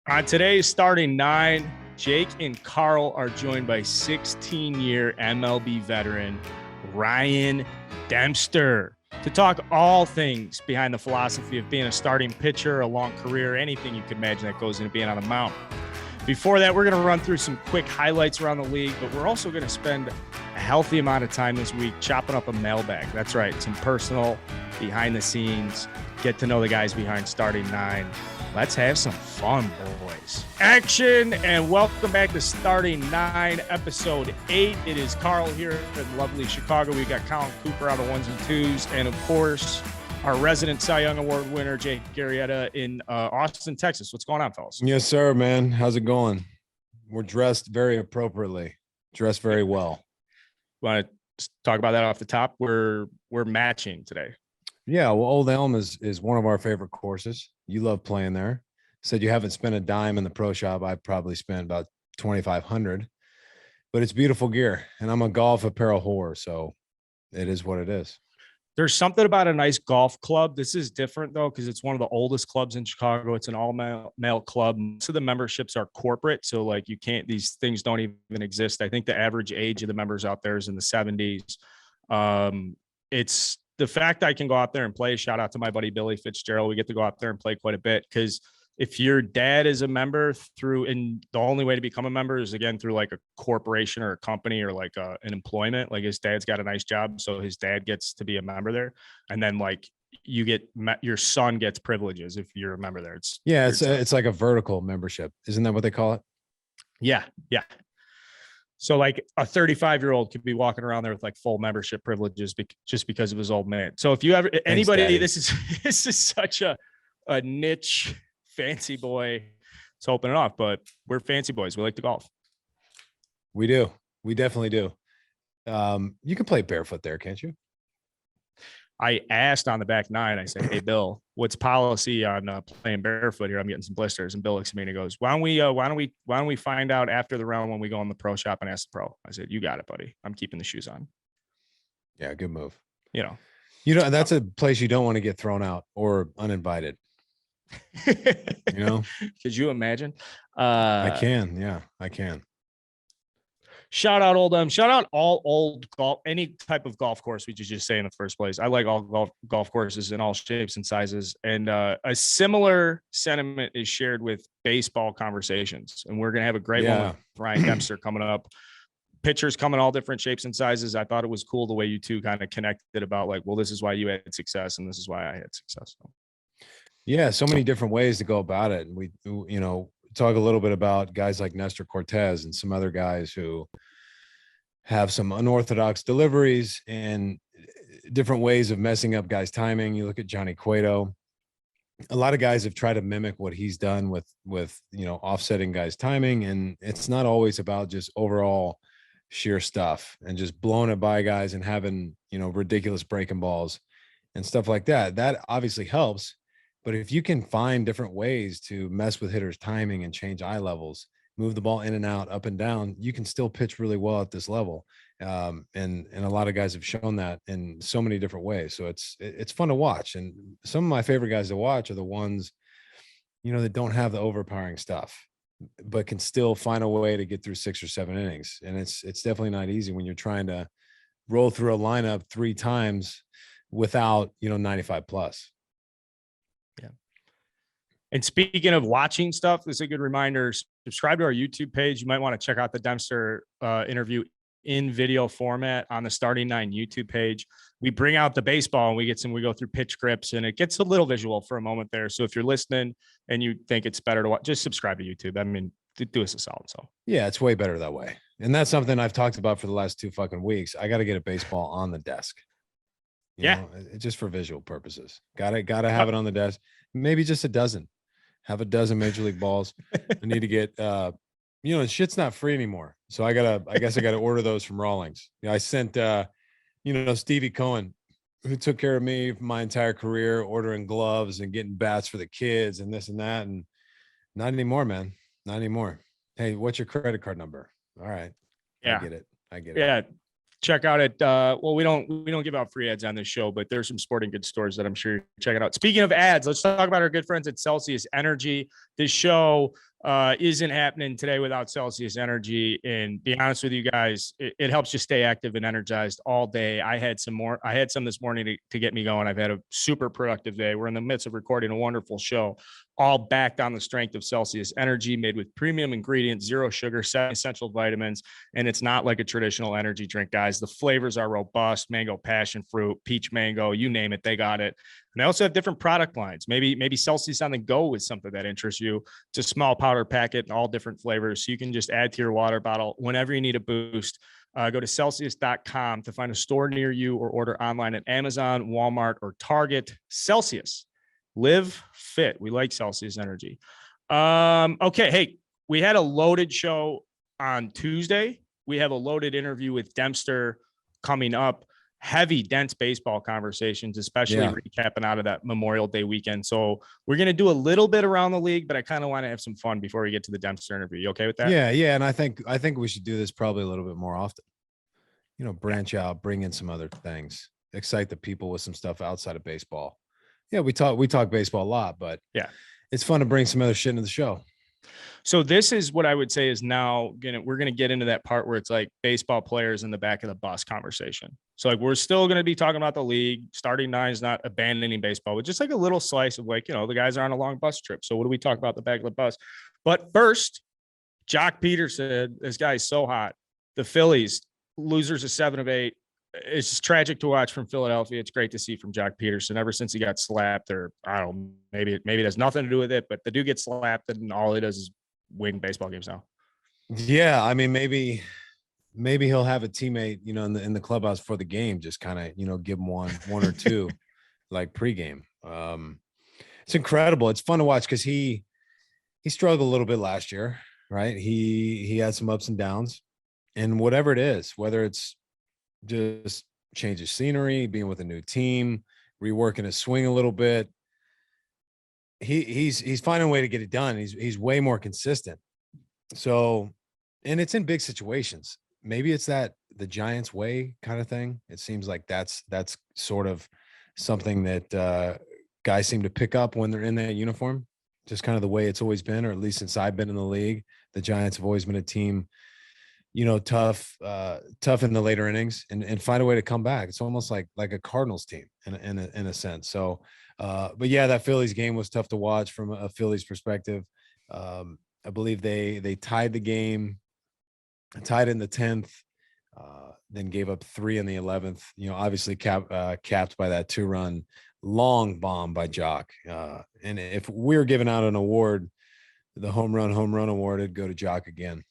On today's starting nine, Jake and Carl are joined by 16-year MLB veteran Ryan Dempster to talk all things behind the philosophy of being a starting pitcher, a long career, anything you could imagine that goes into being on the mound. Before that, we're going to run through some quick highlights around the league, but we're also going to spend a healthy amount of time this week chopping up a mailbag. That's right, some personal, behind the scenes, get to know the guys behind starting nine. Let's have some fun, boys. Action, and welcome back to Starting Nine, Episode 8. It is Carl here in lovely Chicago. We got Colin Cooper out of ones and twos, and of course, our resident Cy Young Award winner, Jake Garrietta in Austin, Texas. What's going on, fellas? Yes, sir, man. How's it going? We're dressed very appropriately, dressed very well. Want to talk about that off the top? We're matching today. Yeah, well, Old Elm is one of our favorite courses. You love playing there. Said you haven't spent a dime in the pro shop. I probably spent about $2,500, but it's beautiful gear, and I'm a golf apparel whore, so it is what it is. There's something about a nice golf club. This is different though, because it's one of the oldest clubs in Chicago. It's an all male club. Most of the memberships are corporate, so like these things don't even exist. I think the average age of the members out there is in the 70s. It's the fact I can go out there and play. Shout out to my buddy Billy Fitzgerald. We get to go out there and play quite a bit, because if your dad is a member and the only way to become a member is again through like a corporation or a company or like an employment, like his dad's got a nice job, so his dad gets to be a member there, and then like your son gets privileges if you're a member there. It's like a vertical membership, isn't that what they call it? Yeah. So like a 35-year-old could be walking around there with like full membership privileges just because of his old man. So if you ever anybody, this is such a niche fancy boy. It's opening off, but we're fancy boys. We like to golf. We do. We definitely do. You can play barefoot there, can't you? I asked on the back nine, I said, "Hey, Bill, what's policy on playing barefoot here? I'm getting some blisters." And Bill looks at me and he goes, why don't we find out after the round when we go in the pro shop and ask the pro? I said, "You got it, buddy. I'm keeping the shoes on." Yeah, good move. You know, that's a place you don't want to get thrown out or uninvited. Could you imagine? I can. Yeah, I can. Shout out all old golf, any type of golf course, we just say in the first place. I like all golf courses in all shapes and sizes. And a similar sentiment is shared with baseball conversations. And we're going to have a great one with Ryan Dempster coming up. Pitchers come in all different shapes and sizes. I thought it was cool the way you two kind of connected about like, well, this is why you had success and this is why I had success. Yeah, so many different ways to go about it. And we, talk a little bit about guys like Nestor Cortez and some other guys who have some unorthodox deliveries and different ways of messing up guys' timing. You look at Johnny Cueto. A lot of guys have tried to mimic what he's done with offsetting guys' timing, and it's not always about just overall sheer stuff and just blowing it by guys and having, ridiculous breaking balls and stuff like that. That obviously helps. But if you can find different ways to mess with hitters' timing and change eye levels, move the ball in and out, up and down, you can still pitch really well at this level. And a lot of guys have shown that in so many different ways. So it's fun to watch. And some of my favorite guys to watch are the ones, that don't have the overpowering stuff, but can still find a way to get through 6 or 7 innings. And it's definitely not easy when you're trying to roll through a lineup 3 times without, 95 plus. Yeah. And speaking of watching stuff, this is a good reminder. Subscribe to our YouTube page. You might want to check out the Dempster interview in video format on the Starting Nine YouTube page. We bring out the baseball and we go through pitch grips, and it gets a little visual for a moment there. So if you're listening and you think it's better to watch, just subscribe to YouTube. I mean, do us a solid. So yeah, it's way better that way. And that's something I've talked about for the last 2 fucking weeks. I got to get a baseball on the desk. You know, just for visual purposes. Gotta have it on the desk. Maybe just a dozen. Have a dozen major league balls. I need to get shit's not free anymore. So I guess I gotta order those from Rawlings. I sent Stevie Cohen, who took care of me my entire career, ordering gloves and getting bats for the kids and this and that. And not anymore, man. Not anymore. Hey, what's your credit card number? All right. Yeah. I get it. Yeah. Check out it. We don't give out free ads on this show, but there's some sporting goods stores that I'm sure you're checking out. Speaking of ads, let's talk about our good friends at Celsius Energy. This show isn't happening today without Celsius Energy. And be honest with you guys, it helps you stay active and energized all day. I had some this morning to get me going. I've had a super productive day. We're in the midst of recording a wonderful show, all backed on the strength of Celsius Energy, made with premium ingredients, zero sugar, 7 essential vitamins. And it's not like a traditional energy drink, guys. The flavors are robust: mango, passion fruit, peach mango, you name it, they got it. And they also have different product lines. Maybe Celsius on the go is something that interests you. It's a small powder packet, all different flavors. So you can just add to your water bottle whenever you need a boost. Go to Celsius.com to find a store near you or order online at Amazon, Walmart, or Target. Celsius. Live fit. We like Celsius Energy. Okay. Hey, we had a loaded show on Tuesday. We have a loaded interview with Dempster coming up. Heavy, dense baseball conversations, especially recapping out of that Memorial Day weekend. So we're going to do a little bit around the league, but I kind of want to have some fun before we get to the Dempster interview. You okay with that? Yeah. And I think we should do this probably a little bit more often. Branch out, bring in some other things, excite the people with some stuff outside of baseball. Yeah, we talk baseball a lot, but yeah, it's fun to bring some other shit into the show. So this is what I would say is now we're going to get into that part where it's like baseball players in the back of the bus conversation. So like, we're still going to be talking about the league. Starting nine is not abandoning baseball, but just like a little slice of like, the guys are on a long bus trip. So what do we talk about the back of the bus? But first, Jock Peterson, this guy is so hot. The Phillies, losers of 7 of 8. It's just tragic to watch from Philadelphia. It's great to see from Jock Peterson ever since he got slapped, or I don't know, maybe it has nothing to do with it, but the dude gets slapped and all he does is win baseball games now. Yeah. I mean, maybe he'll have a teammate, in the clubhouse for the game, just kind of, give him one or two like pregame. It's incredible. It's fun to watch because he struggled a little bit last year, right? He had some ups and downs, and whatever it is, whether it's just change of scenery, being with a new team, reworking his swing a little bit, he's finding a way to get it done. He's way more consistent. So, and it's in big situations. Maybe it's that the Giants way kind of thing. It seems like that's sort of something that guys seem to pick up when they're in that uniform. Just kind of the way it's always been, or at least since I've been in the league. The Giants have always been a team, tough in the later innings and find a way to come back. It's almost like a Cardinals team in a sense. So, but yeah, that Phillies game was tough to watch from a Phillies perspective. I believe they tied the game, tied in the 10th, then gave up 3 in the 11th. Obviously capped by that 2-run long bomb by Jock. And if we're giving out an award, the home run award, it'd go to Jock again.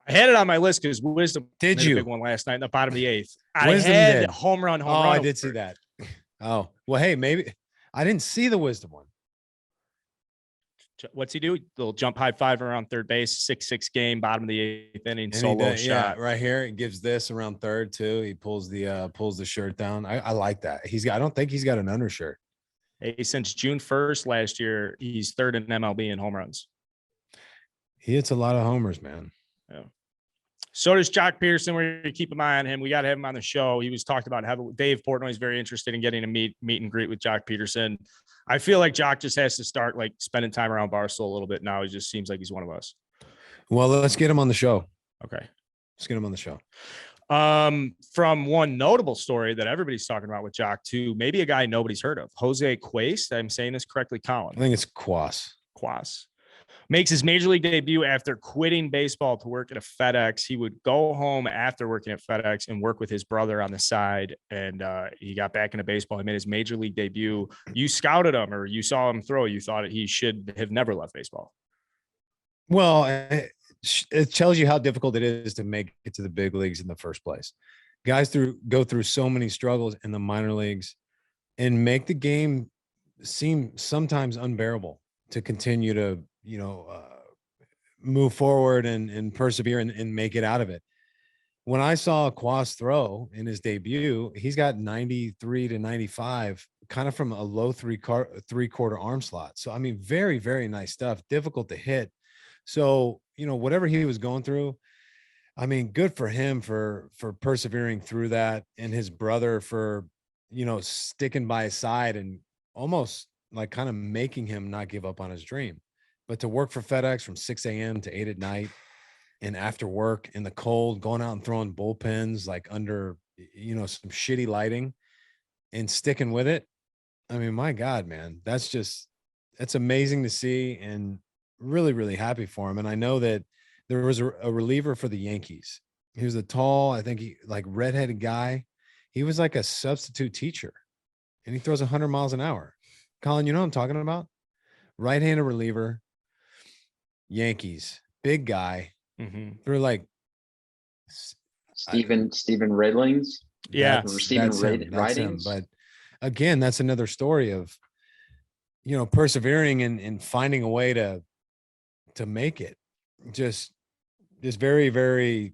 I had it on my list because Wisdom did you a big one last night in the bottom of the 8th. Wisdom I had did. home run. I did see that. Oh, well, hey, maybe I didn't see the Wisdom one. What's he do? Little jump high five around third base, 6-6 game, bottom of the 8th inning, solo shot. Yeah, right here. He gives this around third too. He pulls the shirt down. I like that. I don't think he's got an undershirt. Hey, since June 1st last year, he's third in MLB in home runs. He hits a lot of homers, man. Yeah. So does Jock Peterson. We're going to keep an eye on him. We got to have him on the show. He was talked about having Dave Portnoy is very interested in getting a meet and greet with Jock Peterson. I feel like Jock just has to start like spending time around Barstool a little bit now. He just seems like he's one of us. Well, let's get him on the show. Okay. Let's get him on the show. From one notable story that everybody's talking about with Jock to maybe a guy nobody's heard of, Jose Caus. I'm saying this correctly, Colin. I think it's Caus. Makes his major league debut after quitting baseball to work at a FedEx. He would go home after working at FedEx and work with his brother on the side. And he got back into baseball. He made his major league debut. You scouted him or you saw him throw. You thought he should have never left baseball. Well, it tells you how difficult it is to make it to the big leagues in the first place. Guys go through so many struggles in the minor leagues and make the game seem sometimes unbearable to continue to move forward and persevere and make it out of it. When I saw Caus throw in his debut, he's got 93 to 95, kind of from a low three-quarter arm slot. So, I mean, very, very nice stuff, difficult to hit. So, whatever he was going through, I mean, good for him for persevering through that, and his brother for, sticking by his side and almost like kind of making him not give up on his dream. But to work for FedEx from 6 a.m. to 8 at night and after work in the cold, going out and throwing bullpens like under, some shitty lighting and sticking with it. I mean, my God, man, that's amazing to see and really, really happy for him. And I know that there was a reliever for the Yankees. He was a tall, I think like redheaded guy. He was like a substitute teacher and he throws 100 miles an hour. Colin, you know what I'm talking about? Right-handed reliever, Yankees, big guy. They're like Stephen Redlings. Yeah, that's him. But again, that's another story of persevering and finding a way to make it. Just very, very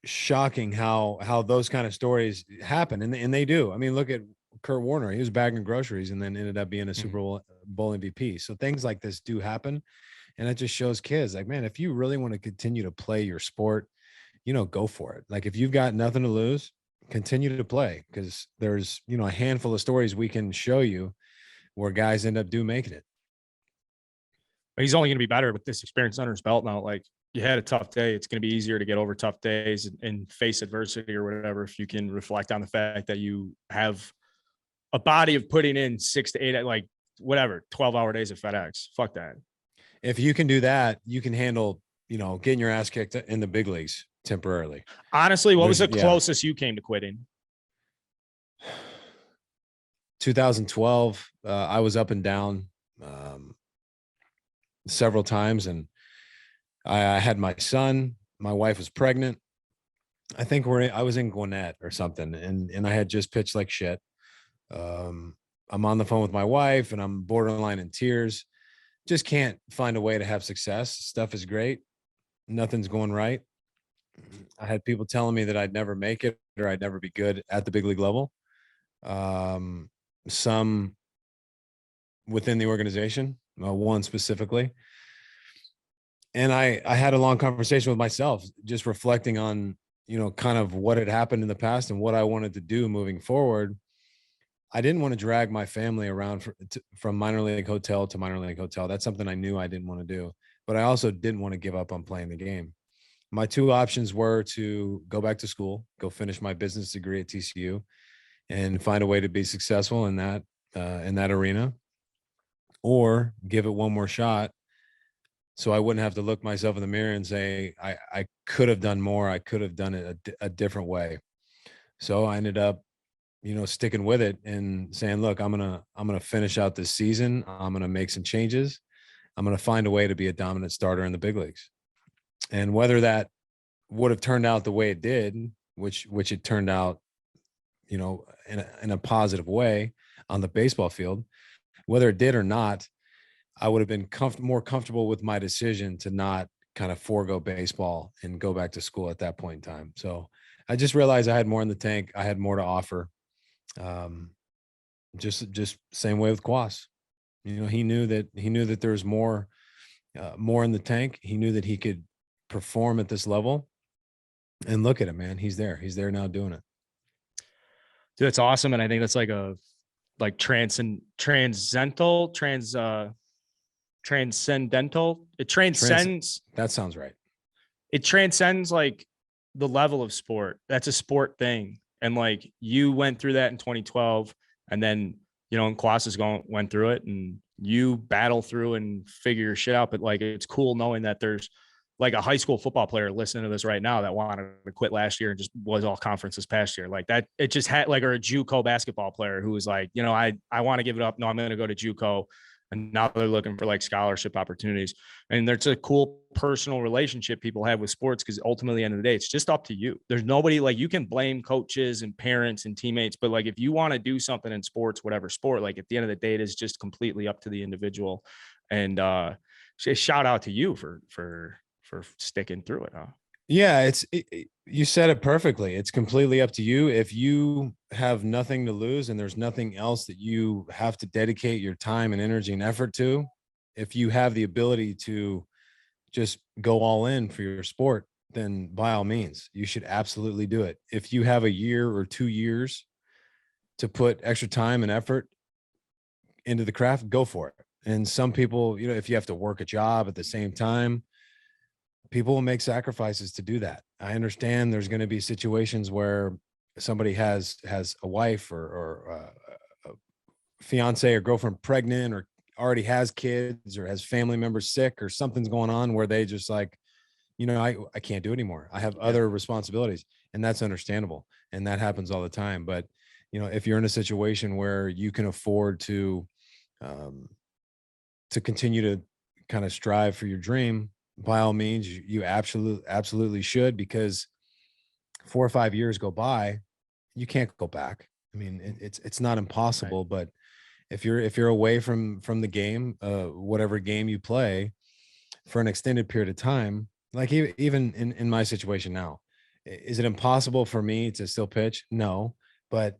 shocking how those kind of stories happen, and they do. I mean, look at Kurt Warner. He was bagging groceries and then ended up being a Super Bowl MVP. So things like this do happen. And it just shows kids like, man, if you really want to continue to play your sport, go for it. Like if you've got nothing to lose, continue to play, because there's, a handful of stories we can show you where guys end up making it. He's only going to be better with this experience under his belt now. Like, you had a tough day. It's going to be easier to get over tough days and face adversity or whatever, if you can reflect on the fact that you have a body of putting in 6 to 8, like whatever, 12-hour days at FedEx. Fuck that. If you can do that, you can handle, getting your ass kicked in the big leagues temporarily. Honestly, what was the closest you came to quitting? 2012. I was up and down several times, and I had my son. My wife was pregnant. I think I was in Gwinnett or something, and I had just pitched like shit. I'm on the phone with my wife, and I'm borderline in tears. Just can't find a way to have success. Stuff is great. Nothing's going right. I had people telling me that I'd never make it or I'd never be good at the big league level. Some within the organization, one specifically. And I had a long conversation with myself, just reflecting on, kind of what had happened in the past and what I wanted to do moving forward. I didn't want to drag my family around from minor league hotel to minor league hotel. That's something I knew I didn't want to do, but I also didn't want to give up on playing the game. My two options were to go back to school, go finish my business degree at TCU, and find a way to be successful in that arena, or give it one more shot so I wouldn't have to look myself in the mirror and say, I could have done more. I could have done it a different way. So I ended up, sticking with it and saying, look, I'm going to finish out this season. I'm going to make some changes. I'm going to find a way to be a dominant starter in the big leagues. And whether that would have turned out the way it did, which it turned out, in a positive way on the baseball field, whether it did or not, I would have been more comfortable with my decision to not kind of forego baseball and go back to school at that point in time. So I just realized I had more in the tank. I had more to offer. Just same way with Caus. He knew that there was more in the tank. He knew that he could perform at this level, and look at him, man. He's there now doing it. Dude, that's awesome. And I think that's like transcendental. It transcends. That sounds right. It transcends like the level of sport. That's a sport thing. And like, you went through that in 2012, and then, and Caus went through it, and you battle through and figure your shit out. But like, it's cool knowing that there's like a high school football player listening to this right now that wanted to quit last year and just was all conference this past year. Like that, it just had like, or a JUCO basketball player who was like, I want to give it up. No, I'm going to go to JUCO. And now they're looking for like scholarship opportunities. And there's a cool personal relationship people have with sports, because ultimately, at the end of the day, it's just up to you. There's nobody, like, you can blame coaches and parents and teammates, but like, if you want to do something in sports, whatever sport, like at the end of the day, it is just completely up to the individual. And shout out to you for sticking through it, huh? Yeah, you said it perfectly. It's completely up to you. If you have nothing to lose and there's nothing else that you have to dedicate your time and energy and effort to, if you have the ability to just go all in for your sport, then by all means, you should absolutely do it. If you have a year or 2 years to put extra time and effort into the craft, go for it. And some people, if you have to work a job at the same time, people will make sacrifices to do that. I understand there's going to be situations where somebody has a wife or a fiance or girlfriend pregnant, or already has kids, or has family members sick, or something's going on where they just like, I can't do it anymore. I have other responsibilities, and that's understandable. And that happens all the time. But, if you're in a situation where you can afford um, to continue to kind of strive for your dream, by all means, you absolutely should, because 4 or 5 years go by, you can't go back. I mean, it's not impossible, but if you're away from the game, whatever game you play, for an extended period of time, like even in my situation now, is it impossible for me to still pitch? No, but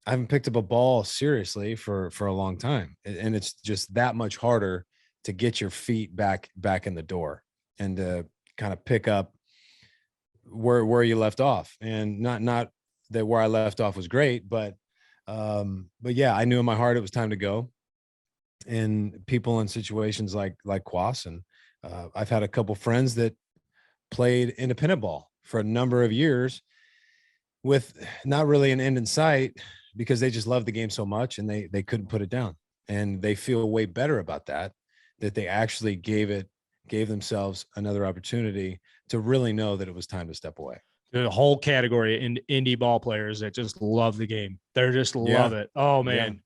I haven't picked up a ball seriously for a long time, and it's just that much harder to get your feet back in the door, and to kind of pick up where you left off. And not that where I left off was great, but yeah, I knew in my heart it was time to go. And people in situations like Caus, and I've had a couple friends that played independent ball for a number of years with not really an end in sight, because they just love the game so much, and they couldn't put it down. And they feel way better about that they actually gave themselves another opportunity to really know that it was time to step away. The whole category in indie ball players that just love the game. They're just love it. Oh man.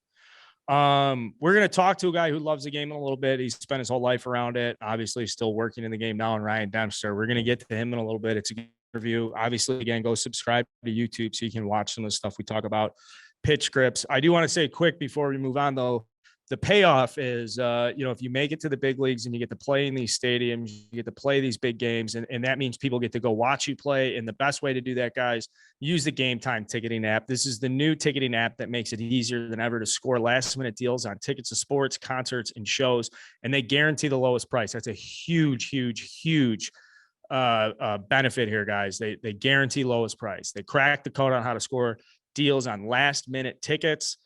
We're going to talk to a guy who loves the game a little bit. He's spent his whole life around it. Obviously still working in the game now, and Ryan Dempster. We're going to get to him in a little bit. It's a good interview. Obviously, again, go subscribe to YouTube so you can watch some of the stuff we talk about. Pitch scripts. I do want to say quick before we move on, though, the payoff is, if you make it to the big leagues and you get to play in these stadiums, you get to play these big games, and that means people get to go watch you play. And the best way to do that, guys, use the Game Time ticketing app. This is the new ticketing app that makes it easier than ever to score last-minute deals on tickets to sports, concerts, and shows, and they guarantee the lowest price. That's a huge, huge, huge benefit here, guys. They guarantee lowest price. They crack the code on how to score deals on last-minute tickets.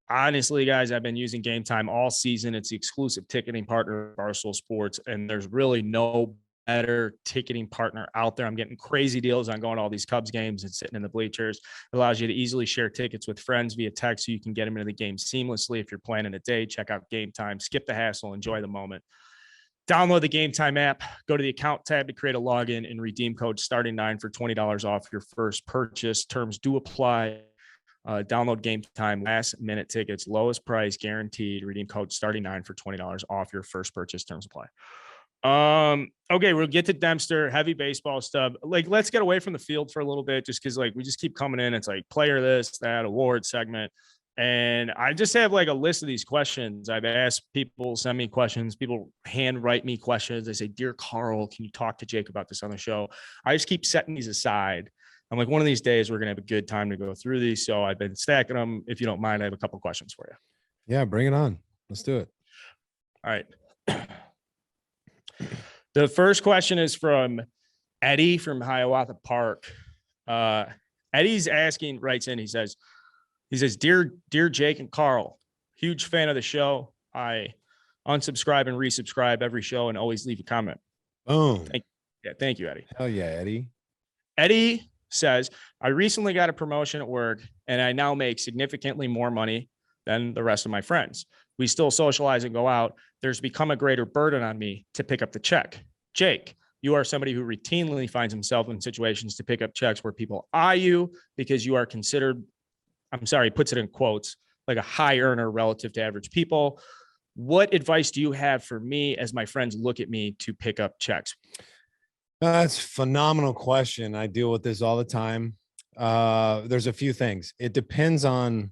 Honestly, guys, I've been using Game Time all season. It's the exclusive ticketing partner of Barstool Sports, and there's really no better ticketing partner out there. I'm getting crazy deals on going to all these Cubs games and sitting in the bleachers. It allows you to easily share tickets with friends via text, so you can get them into the game seamlessly. If you're planning a day, check out Game Time. Skip the hassle. Enjoy the moment. Download the Game Time app. Go to the account tab to create a login and redeem code starting 9 for $20 off your first purchase. Terms do apply. Download Game Time, last minute tickets, lowest price guaranteed. Redeem code starting 9 for $20 off your first purchase. Terms apply. Okay, we'll get to Dempster, heavy baseball stuff. Like, let's get away from the field for a little bit, just because we just keep coming in. It's like player this, that, award segment. And I just have a list of these questions. I've asked people send me questions. People handwrite me questions. They say, "Dear Carl, can you talk to Jake about this on the show?" I just keep setting these aside. I'm like, one of these days we're going to have a good time to go through these. So I've been stacking them. If you don't mind, I have a couple questions for you. Yeah, bring it on. Let's do it. All right. The first question is from Eddie from Hiawatha Park. Eddie's writes in, he says, Dear Jake and Carl, huge fan of the show. I unsubscribe and resubscribe every show and always leave a comment. Boom. Thank you, Eddie. Hell yeah, Eddie. Eddie says, I recently got a promotion at work and I now make significantly more money than the rest of my friends. We still socialize and go out. There's become a greater burden on me to pick up the check. Jake, you are somebody who routinely finds himself in situations to pick up checks where people eye you because you are considered, he puts it in quotes, like a high earner relative to average people. What advice do you have for me as my friends look at me to pick up checks? That's a phenomenal question. I deal with this all the time. There's a few things. It depends on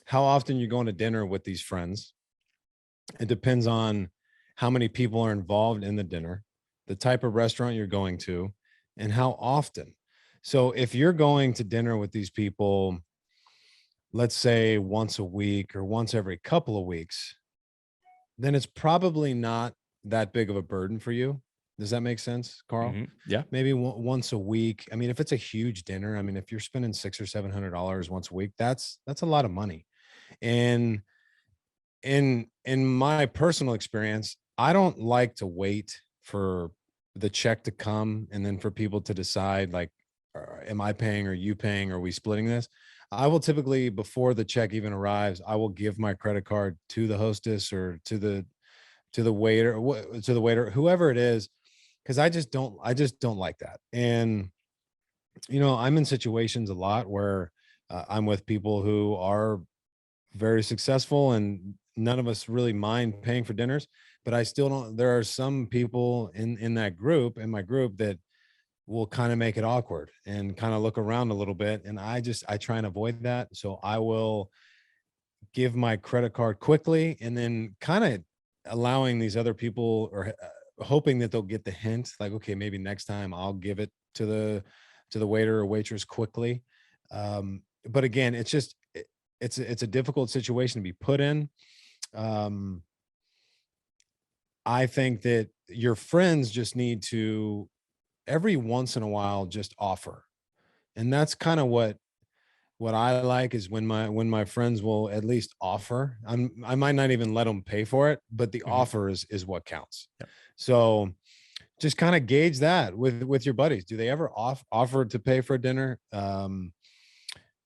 how often you're going to dinner with these friends. It depends on how many people are involved in the dinner, the type of restaurant you're going to, and how often. So if you're going to dinner with these people, let's say once a week or once every couple of weeks, then it's probably not that big of a burden for you. Does that make sense, Carl? Mm-hmm. Yeah. Maybe once a week. I mean, if it's a huge dinner, if you're spending $600 or $700 once a week, that's a lot of money. And in my personal experience, I don't like to wait for the check to come and then for people to decide, like, am I paying, or you paying, or are we splitting this? I will typically, before the check even arrives, I will give my credit card to the hostess or to the waiter, to the waiter, whoever it is, because I just don't like that. And I'm in situations a lot where I'm with people who are very successful, and none of us really mind paying for dinners, but I still don't. There are some people in that group, in my group, that will kind of make it awkward and kind of look around a little bit, and I try and avoid that. So I will give my credit card quickly, and then kind of allowing these other people, or hoping that they'll get the hint, like, okay, maybe next time I'll give it to the waiter or waitress quickly. But again, it's a difficult situation to be put in. um I think that your friends just need to, every once in a while, just offer. And that's kind of what I like, is when my friends will at least offer. I might not even let them pay for it, but the Mhm. offer is what counts. Yep. So just kind of gauge that with your buddies. Do they ever offer to pay for dinner?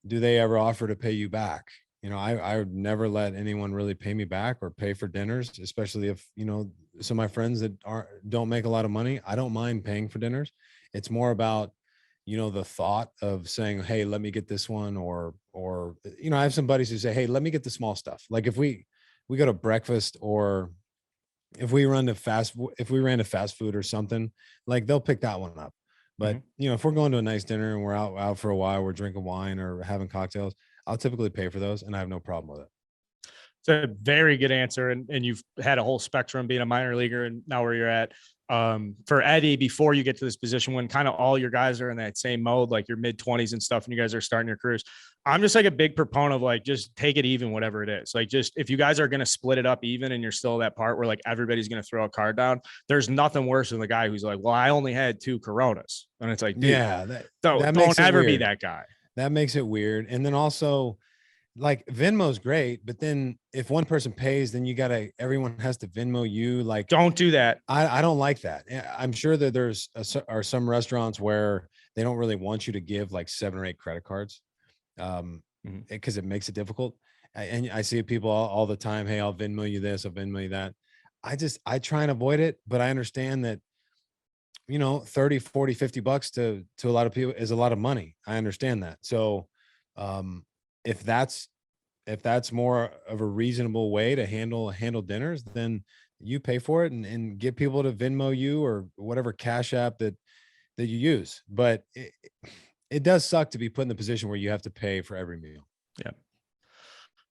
Do they ever offer to pay you back? I would never let anyone really pay me back or pay for dinners, especially if, some of my friends that don't make a lot of money. I don't mind paying for dinners. It's more about, the thought of saying, hey, let me get this one, or I have some buddies who say, hey, let me get the small stuff. Like if we go to breakfast, or if we ran to fast food or something, like they'll pick that one up. But Mhm. if we're going to a nice dinner and we're out for a while, we're drinking wine or having cocktails, I'll typically pay for those, and I have no problem with it. It's a very good answer. And you've had a whole spectrum being a minor leaguer and now where you're at. For Eddie, before you get to this position, when kind of all your guys are in that same mode, like your mid-20s and stuff, and you guys are starting your careers, I'm just like a big proponent of like, just take it even, whatever it is. Like, just if you guys are going to split it up even and you're still that part where like everybody's going to throw a card down, there's nothing worse than the guy who's like, well, I only had 2 Coronas. And it's like, dude, Yeah, that don't makes it ever be weird. that guy. That makes it weird. And then also, like, Venmo's great, but then if one person pays, then everyone has to Venmo you. Like, Don't do that. I don't like that. I'm sure that are some restaurants where they don't really want you to give like 7 or 8 credit cards, Mhm. because it makes it difficult. And I see people all the time. Hey, I'll Venmo you this, I'll Venmo you that. I try and avoid it, but I understand that 30, 40, $50 to a lot of people is a lot of money. I understand that. So um if that's more of a reasonable way to handle dinners, then you pay for it, and get people to Venmo you, or whatever cash app that you use. But it does suck to be put in the position where you have to pay for every meal. Yeah.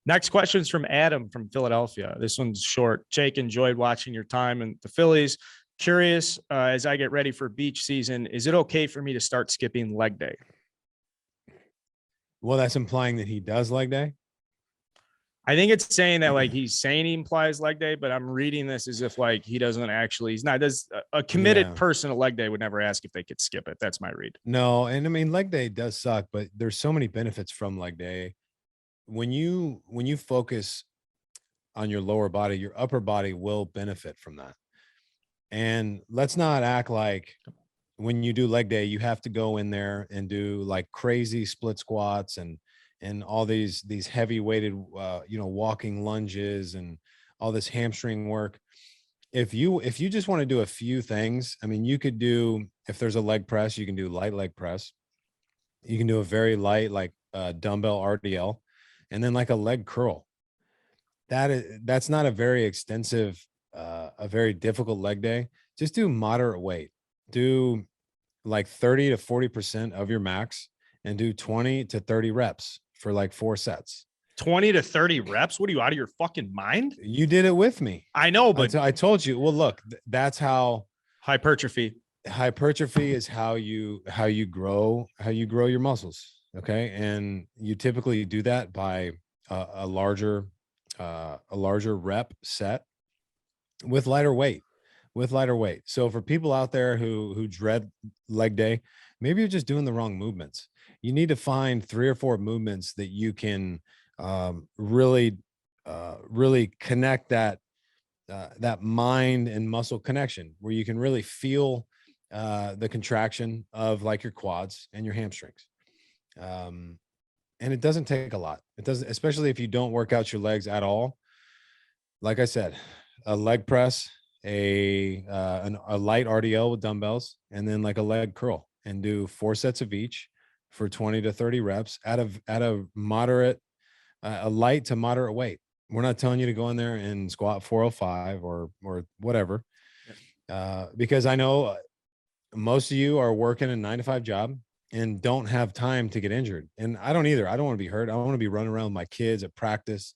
Next question is from Adam from Philadelphia. This one's short. Jake, enjoyed watching your time in the Phillies. Curious, as I get ready for beach season, is it okay for me to start skipping leg day? Well, that's implying that he does leg day. I think it's saying that like he's saying he implies leg day, but I'm reading this as if like he doesn't actually, he's not, does a committed Yeah. person a leg day would never ask if they could skip it. That's my read. No, and I mean, leg day does suck, but there's so many benefits from leg day. When you focus on your lower body, your upper body will benefit from that. And let's not act like when you do leg day, you have to go in there and do like crazy split squats and all these heavy weighted walking lunges and all this hamstring work. If you just want to do a few things, I mean, you could do, if there's a leg press, you can do light leg press. You can do a very light, like dumbbell RDL, and then like a leg curl. That's not a very extensive, a very difficult leg day. Just do moderate weight. Do like 30 to 40% of your max, and do 20 to 30 reps for like 4 sets. 20 to 30 reps? What are you, out of your fucking mind? You did it with me. I know, but I told you. Well, look, that's how hypertrophy. hypertrophy is, how you grow your muscles. Okay. And you typically do that by a larger rep set with lighter weight. So for people out there who dread leg day, maybe you're just doing the wrong movements. You need to find 3 or 4 movements that you can really really connect that that mind and muscle connection where you can really feel the contraction of like your quads and your hamstrings. And it doesn't take a lot. It doesn't, especially if you don't work out your legs at all. Like I said, a leg press, a light RDL with dumbbells, and then like a leg curl, and do 4 sets of each for 20 to 30 reps at a moderate, a light to moderate weight. We're not telling you to go in there and squat 405 or whatever, because I know most of you are working a 9 to 5 job and don't have time to get injured. And I don't either. I don't want to be hurt. I want to be running around with my kids at practice,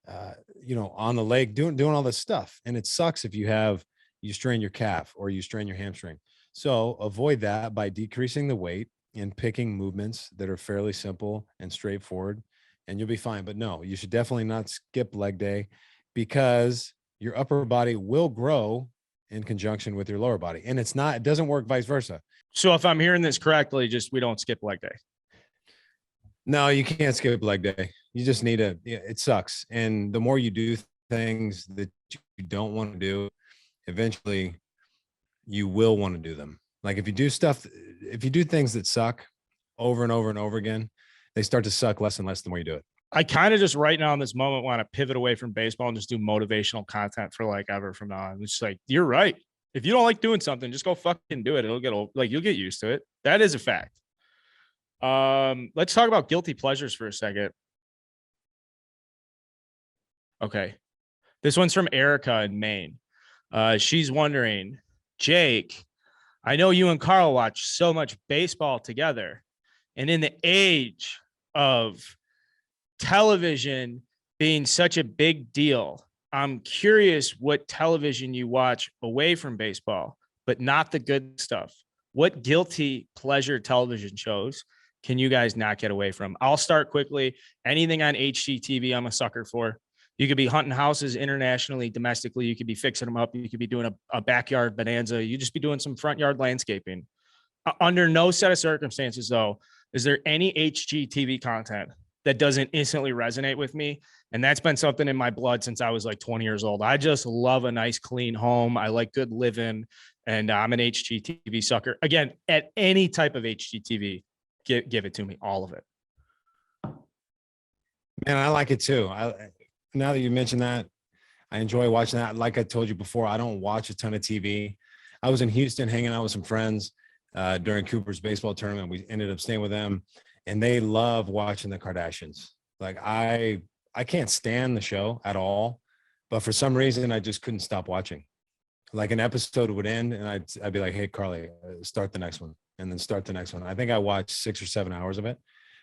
on the lake, doing all this stuff. And it sucks if you strain your calf or you strain your hamstring. So avoid that by decreasing the weight and picking movements that are fairly simple and straightforward, and you'll be fine. But no, you should definitely not skip leg day, because your upper body will grow in conjunction with your lower body. And it doesn't work vice versa. So if I'm hearing this correctly, we don't skip leg day. No, you can't skip leg day. You just need it sucks. And the more you do things that you don't want to do, eventually you will want to do them. Like if you do things that suck over and over and over again, they start to suck less and less the more you do it. I kind of just right now in this moment want to pivot away from baseball and just do motivational content for like ever from now on. It's just like, you're right. If you don't like doing something, just go fucking do it. It'll get old. Like you'll get used to it. That is a fact. Let's talk about guilty pleasures for a second. Okay. This one's from Erica in Maine. She's wondering, Jake, I know you and Carl watch so much baseball together, and in the age of television being such a big deal, I'm curious what television you watch away from baseball, but not the good stuff. What guilty pleasure television shows can you guys not get away from? I'll start quickly. Anything on HGTV, I'm a sucker for. You could be hunting houses internationally, domestically. You could be fixing them up. You could be doing a backyard bonanza. You just be doing some front yard landscaping. Under no set of circumstances, though, is there any HGTV content that doesn't instantly resonate with me. And that's been something in my blood since I was like 20 years old. I just love a nice, clean home. I like good living, and I'm an HGTV sucker. Again, at any type of HGTV, give it to me, all of it. Man, I like it too. Now that you mentioned that, I enjoy watching that. Like I told you before, I don't watch a ton of TV. I was in Houston hanging out with some friends during Cooper's baseball tournament. We ended up staying with them, and they love watching the Kardashians. Like I can't stand the show at all, but for some reason I just couldn't stop watching. Like an episode would end and I'd be like, hey, Carly, start the next one, and then start the next one. I think I watched 6 or 7 hours of it.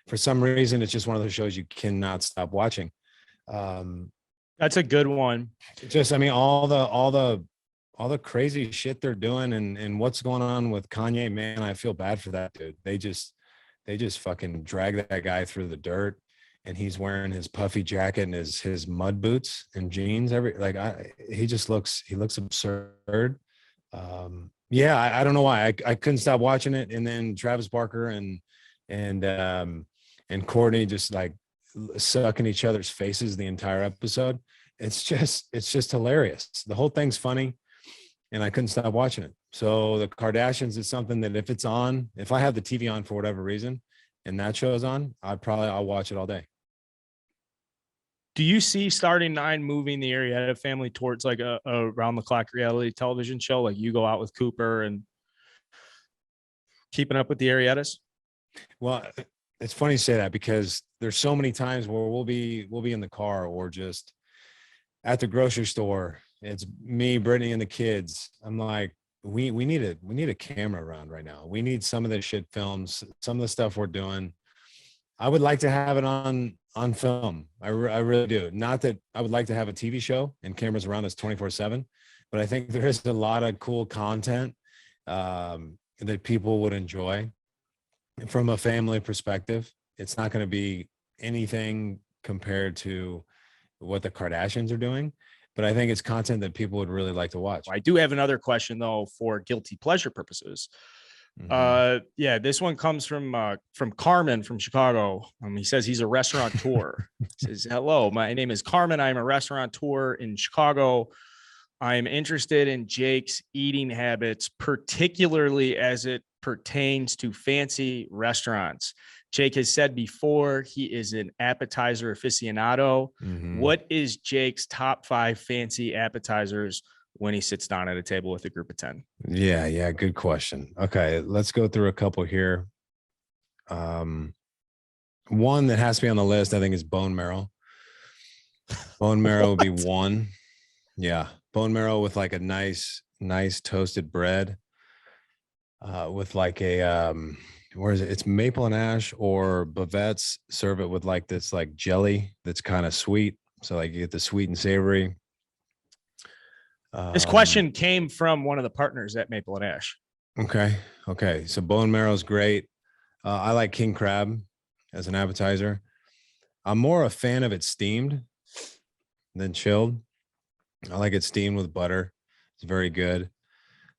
For some reason, it's just one of those shows you cannot stop watching. That's a good one. Just, I mean, all the crazy shit they're doing and what's going on with Kanye, man, I feel bad for that dude. They just fucking drag that guy through the dirt, and he's wearing his puffy jacket and his mud boots and jeans. He looks absurd. I don't know why I couldn't stop watching it. And then Travis Barker and Courtney just like sucking each other's faces the entire episode. It's just hilarious. The whole thing's funny, and I couldn't stop watching it. So the Kardashians is something that if I have the TV on for whatever reason and that show's on, I'll watch it all day. Do you see Starting Nine moving the Arrieta family towards like a round the clock reality television show? Like you go out with Cooper and keeping up with the Arrietas? Well, it's funny you say that, because there's so many times where we'll be in the car or just at the grocery store. It's me, Brittany, and the kids. I'm like, we need a camera around right now. We need some of this shit filmed, some of the stuff we're doing. I would like to have it on film. I really do. Not that I would like to have a TV show and cameras around us 24/7, but I think there is a lot of cool content that people would enjoy from a family perspective. It's not going to be anything compared to what the Kardashians are doing, but I think it's content that people would really like to watch. I do have another question though, for guilty pleasure purposes. Yeah, this one comes from Carmen from Chicago. He says he's a restaurateur. He says, "Hello, my name is Carmen. I'm a restaurateur in Chicago. I am interested in Jake's eating habits, particularly as it pertains to fancy restaurants. Jake has said before he is an appetizer aficionado. What is Jake's top 5 fancy appetizers when he sits down at a table with a group of 10? Yeah. Good question. Okay, let's go through a couple here. One that has to be on the list, I think, is bone marrow. Bone marrow would be one. Yeah. Bone marrow with like a nice toasted bread. With like a where is it? It's maple and ash, or Bavette's serve it with like this like jelly that's kind of sweet. So like you get the sweet and savory. This question came from one of the partners at Maple and Ash. Okay. So bone marrow is great. I like king crab as an appetizer. I'm more a fan of it steamed than chilled. I like it steamed with butter. It's very good.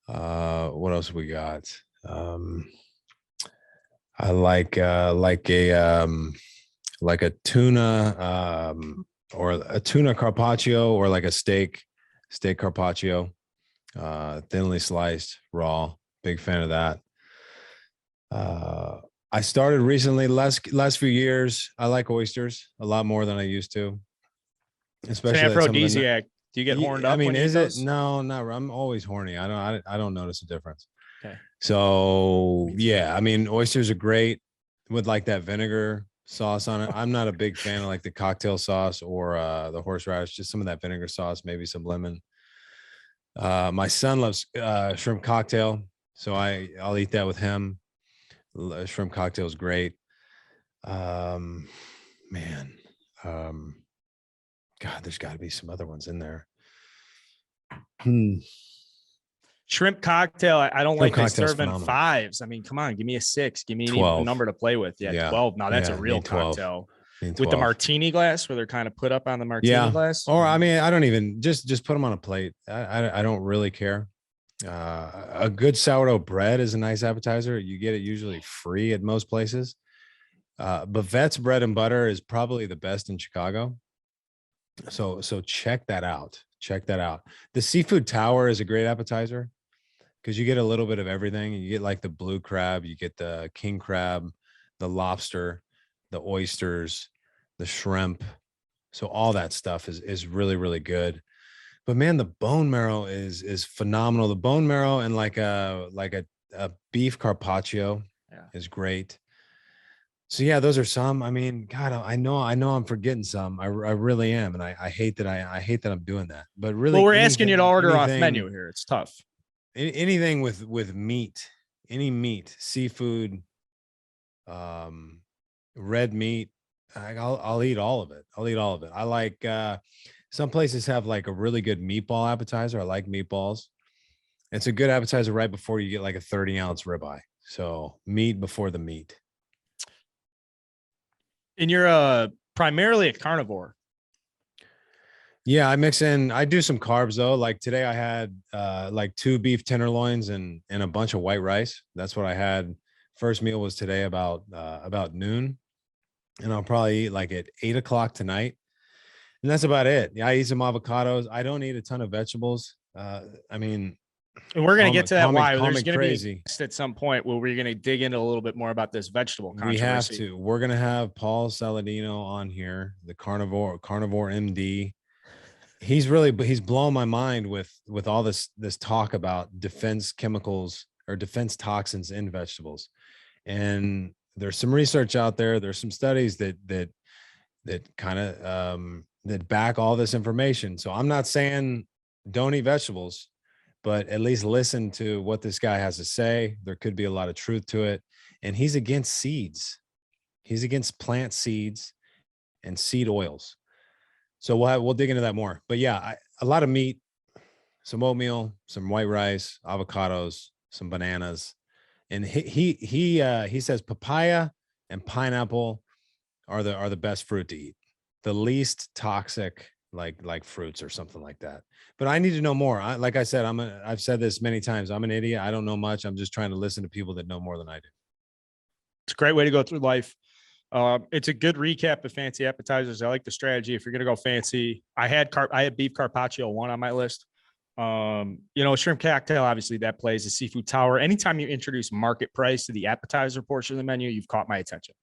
What else we got? I like a tuna or a tuna carpaccio, or like a steak carpaccio, thinly sliced, raw. Big fan of that. I started recently, last few years, I like oysters a lot more than I used to. Especially it's an aphrodisiac. Do you get horned up? I mean, is it? Those? No, not. I'm always horny. I don't notice a difference. Okay. So yeah, I mean, oysters are great with like that vinegar sauce on it. I'm not a big fan of like the cocktail sauce or the horseradish. Just some of that vinegar sauce, maybe some lemon. My son loves shrimp cocktail, so I'll eat that with him. Shrimp cocktail is great. Man, God, there's got to be some other ones in there. Shrimp cocktail. I don't like they serve in phenomenal. 5s. I mean, come on, give me a 6. Give me an 12. even number to play with. Yeah, 12. Now that's a real cocktail. With the martini glass, where they're kind of put up on the martini glass. Or I mean, I don't even just put them on a plate. I don't really care. A good sourdough bread is a nice appetizer. You get it usually free at most places. Bavette's bread and butter is probably the best in Chicago. So check that out. The seafood tower is a great appetizer because you get a little bit of everything. You get like the blue crab, you get the king crab, the lobster, the oysters, the shrimp. So all that stuff is really, really good. But man, the bone marrow is phenomenal. The bone marrow and like a beef carpaccio is great. So yeah, those are some. I mean, God, I know I'm forgetting some. I really am, and I hate that I'm doing that. But really, well, we're asking you to order off menu here. It's tough. Anything with meat, any meat, seafood, red meat, I'll eat all of it. I like some places have like a really good meatball appetizer. I like meatballs. It's a good appetizer right before you get like a 30-ounce ribeye. So meat before the meat. And you're primarily a carnivore. Yeah, I do some carbs though. Like today I had like 2 beef tenderloins and a bunch of white rice. That's what I had. First meal was today about noon. And I'll probably eat like at 8:00 tonight. And that's about it. Yeah, I eat some avocados. I don't eat a ton of vegetables. I mean, and we're going to get to that why. There's going to be at some point where we're going to dig into a little bit more about this vegetable controversy. We have to. We're going to have Paul Saladino on here, the carnivore MD. He's blowing my mind with all this talk about defense chemicals or defense toxins in vegetables. And there's some research out there. There's some studies that kind of that back all this information. So I'm not saying don't eat vegetables, but at least listen to what this guy has to say. There could be a lot of truth to it. And he's against seeds. He's against plant seeds and seed oils. So we'll dig into that more. But yeah, a lot of meat, some oatmeal, some white rice, avocados, some bananas. And he says papaya and pineapple are the best fruit to eat. The least toxic like fruits or something like that. But I need to know more. Like I said, I've said this many times. I'm an idiot. I don't know much. I'm just trying to listen to people that know more than I do. It's a great way to go through life. It's a good recap of fancy appetizers. I like the strategy. If you're gonna go fancy, I had beef carpaccio one on my list. Shrimp cocktail, obviously that plays. The seafood tower. Anytime you introduce market price to the appetizer portion of the menu, you've caught my attention.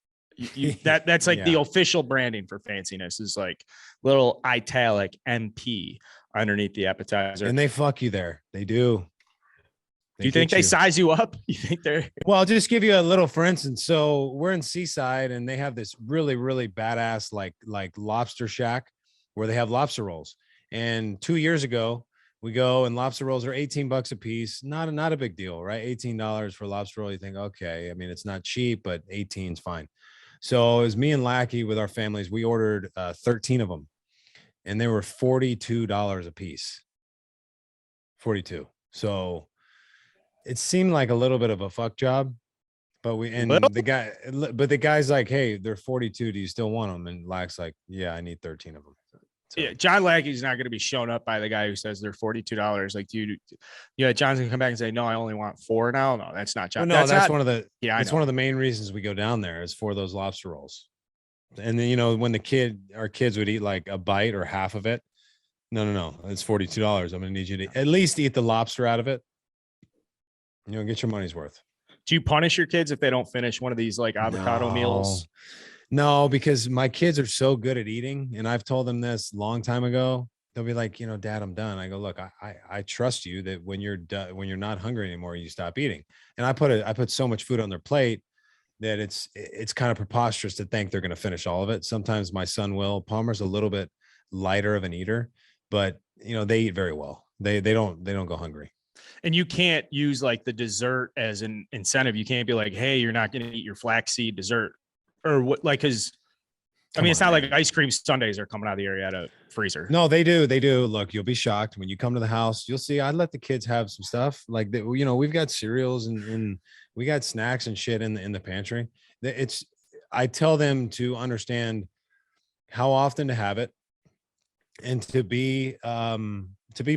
That's like the official branding for fanciness is like little italic MP underneath the appetizer. And they fuck you there. They do. Do you think they size you up? You think they're well? I'll just give you a little, for instance. So we're in Seaside, and they have this really, really badass like lobster shack where they have lobster rolls. And 2 years ago, we go and lobster rolls are $18 a piece. Not a big deal, right? $18 for a lobster roll. You think, okay, I mean, it's not cheap, but 18 is fine. So it was me and Lackey with our families. We ordered 13 of them, and they were $42 a piece. 42. So it seemed like a little bit of a fuck job, but the guy's like, hey, they're 42. Do you still want them? And Lack's like, yeah, I need 13 of them. So. Yeah, John Lackey's not going to be shown up by the guy who says they're $42. Like, dude, John's going to come back and say, no, I only want 4 now. No, that's not John. Well, no, that's one of the. Yeah, it's one of the main reasons we go down there is for those lobster rolls. And then when our kids would eat like a bite or half of it. No, it's $42. I'm going to need you to at least eat the lobster out of it. Get your money's worth. Do you punish your kids if they don't finish one of these like avocado meals? No, because my kids are so good at eating, and I've told them this a long time ago. They'll be like, Dad, I'm done. I go, look, I trust you that when you're done, when you're not hungry anymore, you stop eating. And I put so much food on their plate that it's kind of preposterous to think they're going to finish all of it. Sometimes my son will. Palmer's a little bit lighter of an eater, but they eat very well. They don't go hungry. And you can't use like the dessert as an incentive. You can't be like, hey, you're not going to eat your flaxseed dessert or what? Like, cause it's not like ice cream sundaes are coming out of the area out of freezer. No, they do. They do. Look, you'll be shocked when you come to the house. You'll see. I let the kids have some stuff like that. We've got cereals and we got snacks and shit in the pantry. I tell them to understand how often to have it and to be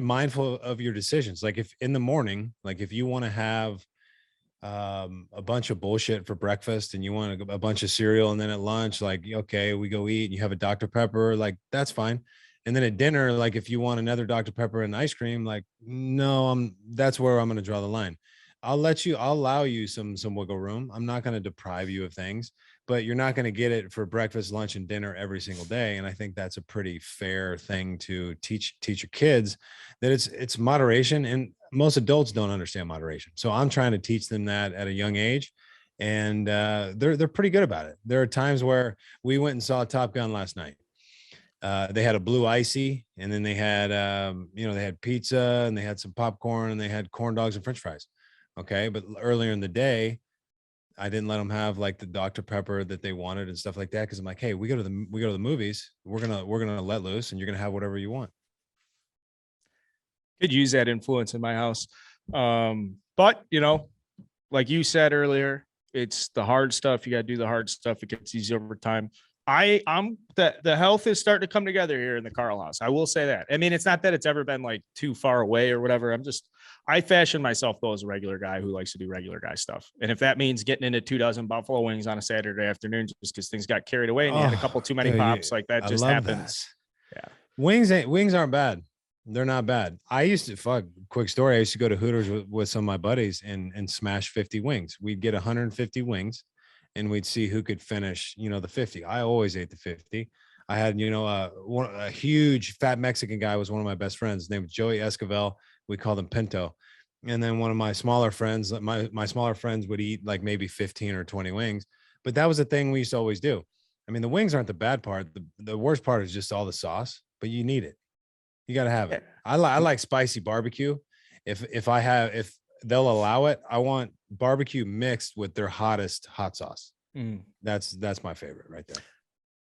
mindful of your decisions. Like if in the morning, like if you want to have a bunch of bullshit for breakfast and you want a bunch of cereal, and then at lunch, like, okay, we go eat and you have a Dr. Pepper, like that's fine. And then at dinner, like if you want another Dr. Pepper and ice cream, like, no, that's where I'm going to draw the line. I'll allow you some wiggle room. I'm not going to deprive you of things, but you're not going to get it for breakfast, lunch, and dinner every single day. And I think that's a pretty fair thing to teach your kids, that it's moderation. And most adults don't understand moderation. So I'm trying to teach them that at a young age, and they're pretty good about it. There are times where we went and saw Top Gun last night. They had a blue icy, and then they had they had pizza, and they had some popcorn, and they had corn dogs and French fries. Okay, but earlier in the day, I didn't let them have like the Dr. Pepper that they wanted and stuff like that, because I'm like, hey, we go to the movies, we're gonna let loose, and you're gonna have whatever you want. Could use that influence in my house, but like you said earlier, it's the hard stuff. You got to do the hard stuff. It gets easy over time. I'm the health is starting to come together here in the Carl house. I will say that. I mean, it's not that it's ever been like too far away or whatever. I fashion myself though as a regular guy who likes to do regular guy stuff. And if that means getting into 24 buffalo wings on a Saturday afternoon just because things got carried away and you had a couple too many pops, like that just happens. That. Yeah. Wings aren't bad. They're not bad. I used to quick story. I used to go to Hooters with some of my buddies and smash 50 wings. We'd get 150 wings. And we'd see who could finish, the 50. I always ate the 50. I had, a huge fat Mexican guy was one of my best friends. His name was Joey Esquivel. We called him Pinto. And then one of my smaller friends, my smaller friends would eat like maybe 15 or 20 wings. But that was the thing we used to always do. I mean, the wings aren't the bad part. The worst part is just all the sauce, but you need it. You got to have it. I like spicy barbecue. If they'll allow it, I want barbecue mixed with their hottest hot sauce. That's my favorite right there.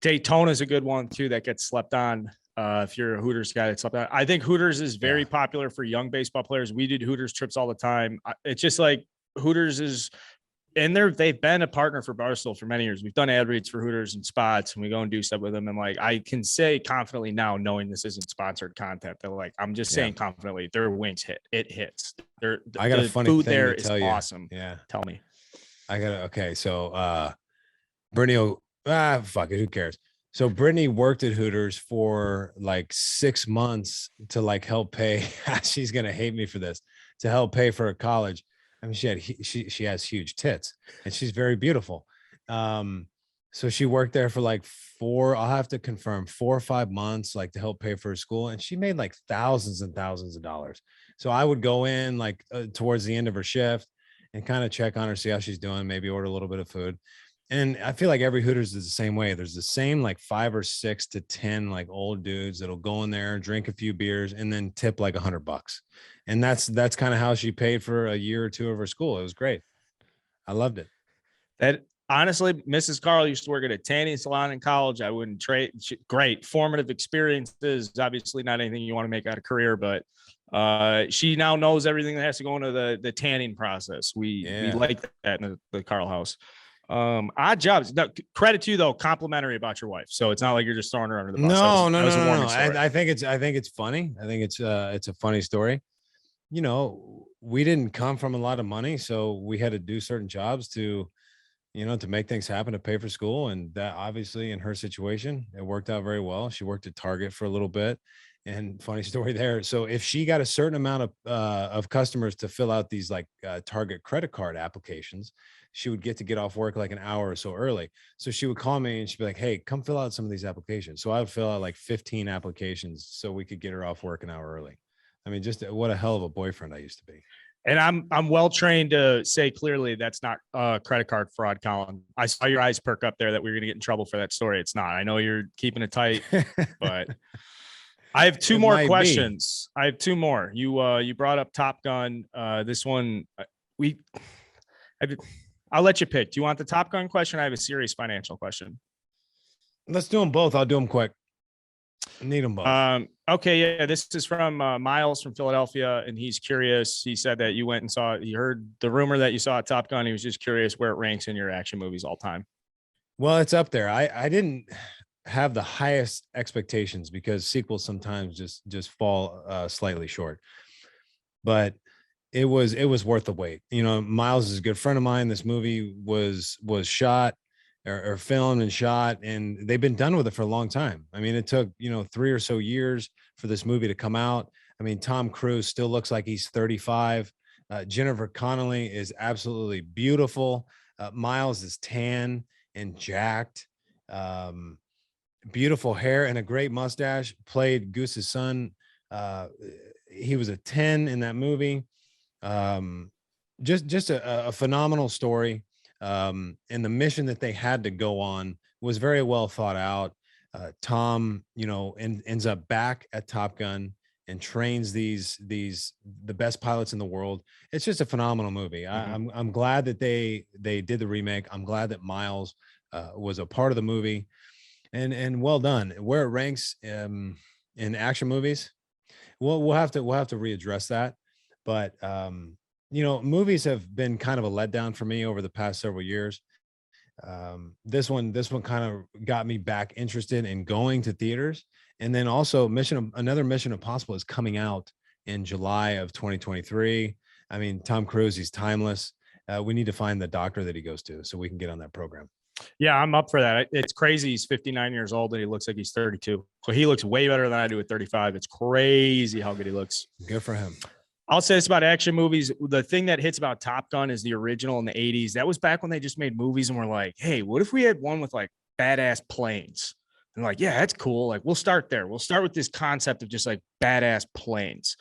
Daytona is a good one too that gets slept on. If you're a Hooters guy that slept on, I think Hooters is very popular for young baseball players. We did Hooters trips all the time. It's just like Hooters is and they've been a partner for Barstool for many years. We've done ad reads for Hooters and Spots, and we go and do stuff with them. And like, I can say confidently now, knowing this isn't sponsored content, that like, I'm just saying confidently, their wings it hits. I got a funny food thing there to is tell you. awesome. Yeah. Tell me. Okay. So, Brittany, fuck it. Who cares? So Brittany worked at Hooters for like 6 months to like help pay. She's going to hate me for this, to help pay for her college. I mean, she has huge tits and she's very beautiful. So she worked there for like I'll have to confirm, 4 or 5 months, like to help pay for her school. And she made like thousands and thousands of dollars. So I would go in like towards the end of her shift and kind of check on her, see how she's doing, maybe order a little bit of food. And I feel like every Hooters is the same way. There's the same like 5 or 6 to 10 like old dudes that'll go in there, drink a few beers, and then tip like $100. And that's kind of how she paid for a year or two of her school. It was great. I loved it. That honestly, Mrs. Carl used to work at a tanning salon in college. I wouldn't trade. Great formative experiences. Obviously, not anything you want to make out of career, but she now knows everything that has to go into the tanning process. We like that in the Carl house. Odd jobs. No, credit to you though, complimentary about your wife. So it's not like you're just throwing her under the bus. No. I think it's funny. I think it's a funny story. You know, we didn't come from a lot of money, so we had to do certain jobs to make things happen, to pay for school. And that obviously in her situation, it worked out very well. She worked at Target for a little bit. And funny story there. So if she got a certain amount of customers to fill out these like Target credit card applications, she would get to get off work like an hour or so early. So she would call me and she'd be like, "Hey, come fill out some of these applications." So I would fill out like 15 applications so we could get her off work an hour early. I mean, just what a hell of a boyfriend I used to be. And I'm well trained to say clearly that's not credit card fraud, Colin. I saw your eyes perk up there that we were going to get in trouble for that story. It's not. I know you're keeping it tight, but I have two more questions. I have two more. You brought up Top Gun. This one I'll let you pick. Do you want the Top Gun question? I have a serious financial question. Let's do them both. I'll do them quick. I need them both. Okay. Yeah. This is from Miles from Philadelphia. And he's curious. He said that you went and he heard the rumor that you saw Top Gun. He was just curious where it ranks in your action movies all time. Well, it's up there. I didn't have the highest expectations because sequels sometimes just fall slightly short, but it was worth the wait. Miles is a good friend of mine. This movie was shot or filmed and shot, and they've been done with it for a long time. I mean, it took 3 or so years for this movie to come out. I mean, Tom Cruise still looks like he's 35. Jennifer Connelly is absolutely beautiful. Miles is tan and jacked, beautiful hair and a great mustache. Played Goose's son. He was a 10 in that movie. Just a phenomenal story. And the mission that they had to go on was very well thought out. Tom, ends up back at Top Gun and trains the best pilots in the world. It's just a phenomenal movie. Mm-hmm. I'm glad that they did the remake. I'm glad that Miles was a part of the movie, and well done. Where it ranks in action movies, we'll have to readdress that. But movies have been kind of a letdown for me over the past several years. This one kind of got me back interested in going to theaters. And then also another Mission Impossible is coming out in July of 2023. I mean, Tom Cruise, he's timeless. We need to find the doctor that he goes to so we can get on that program. Yeah, I'm up for that. It's crazy. He's 59 years old and he looks like he's 32. So he looks way better than I do at 35. It's crazy how good he looks. Good for him. I'll say this about action movies. The thing that hits about Top Gun is the original in the 80s. That was back when they just made movies and were like, hey, what if we had one with like badass planes? And like, yeah, that's cool. Like, we'll start there. We'll start with this concept of just like badass planes.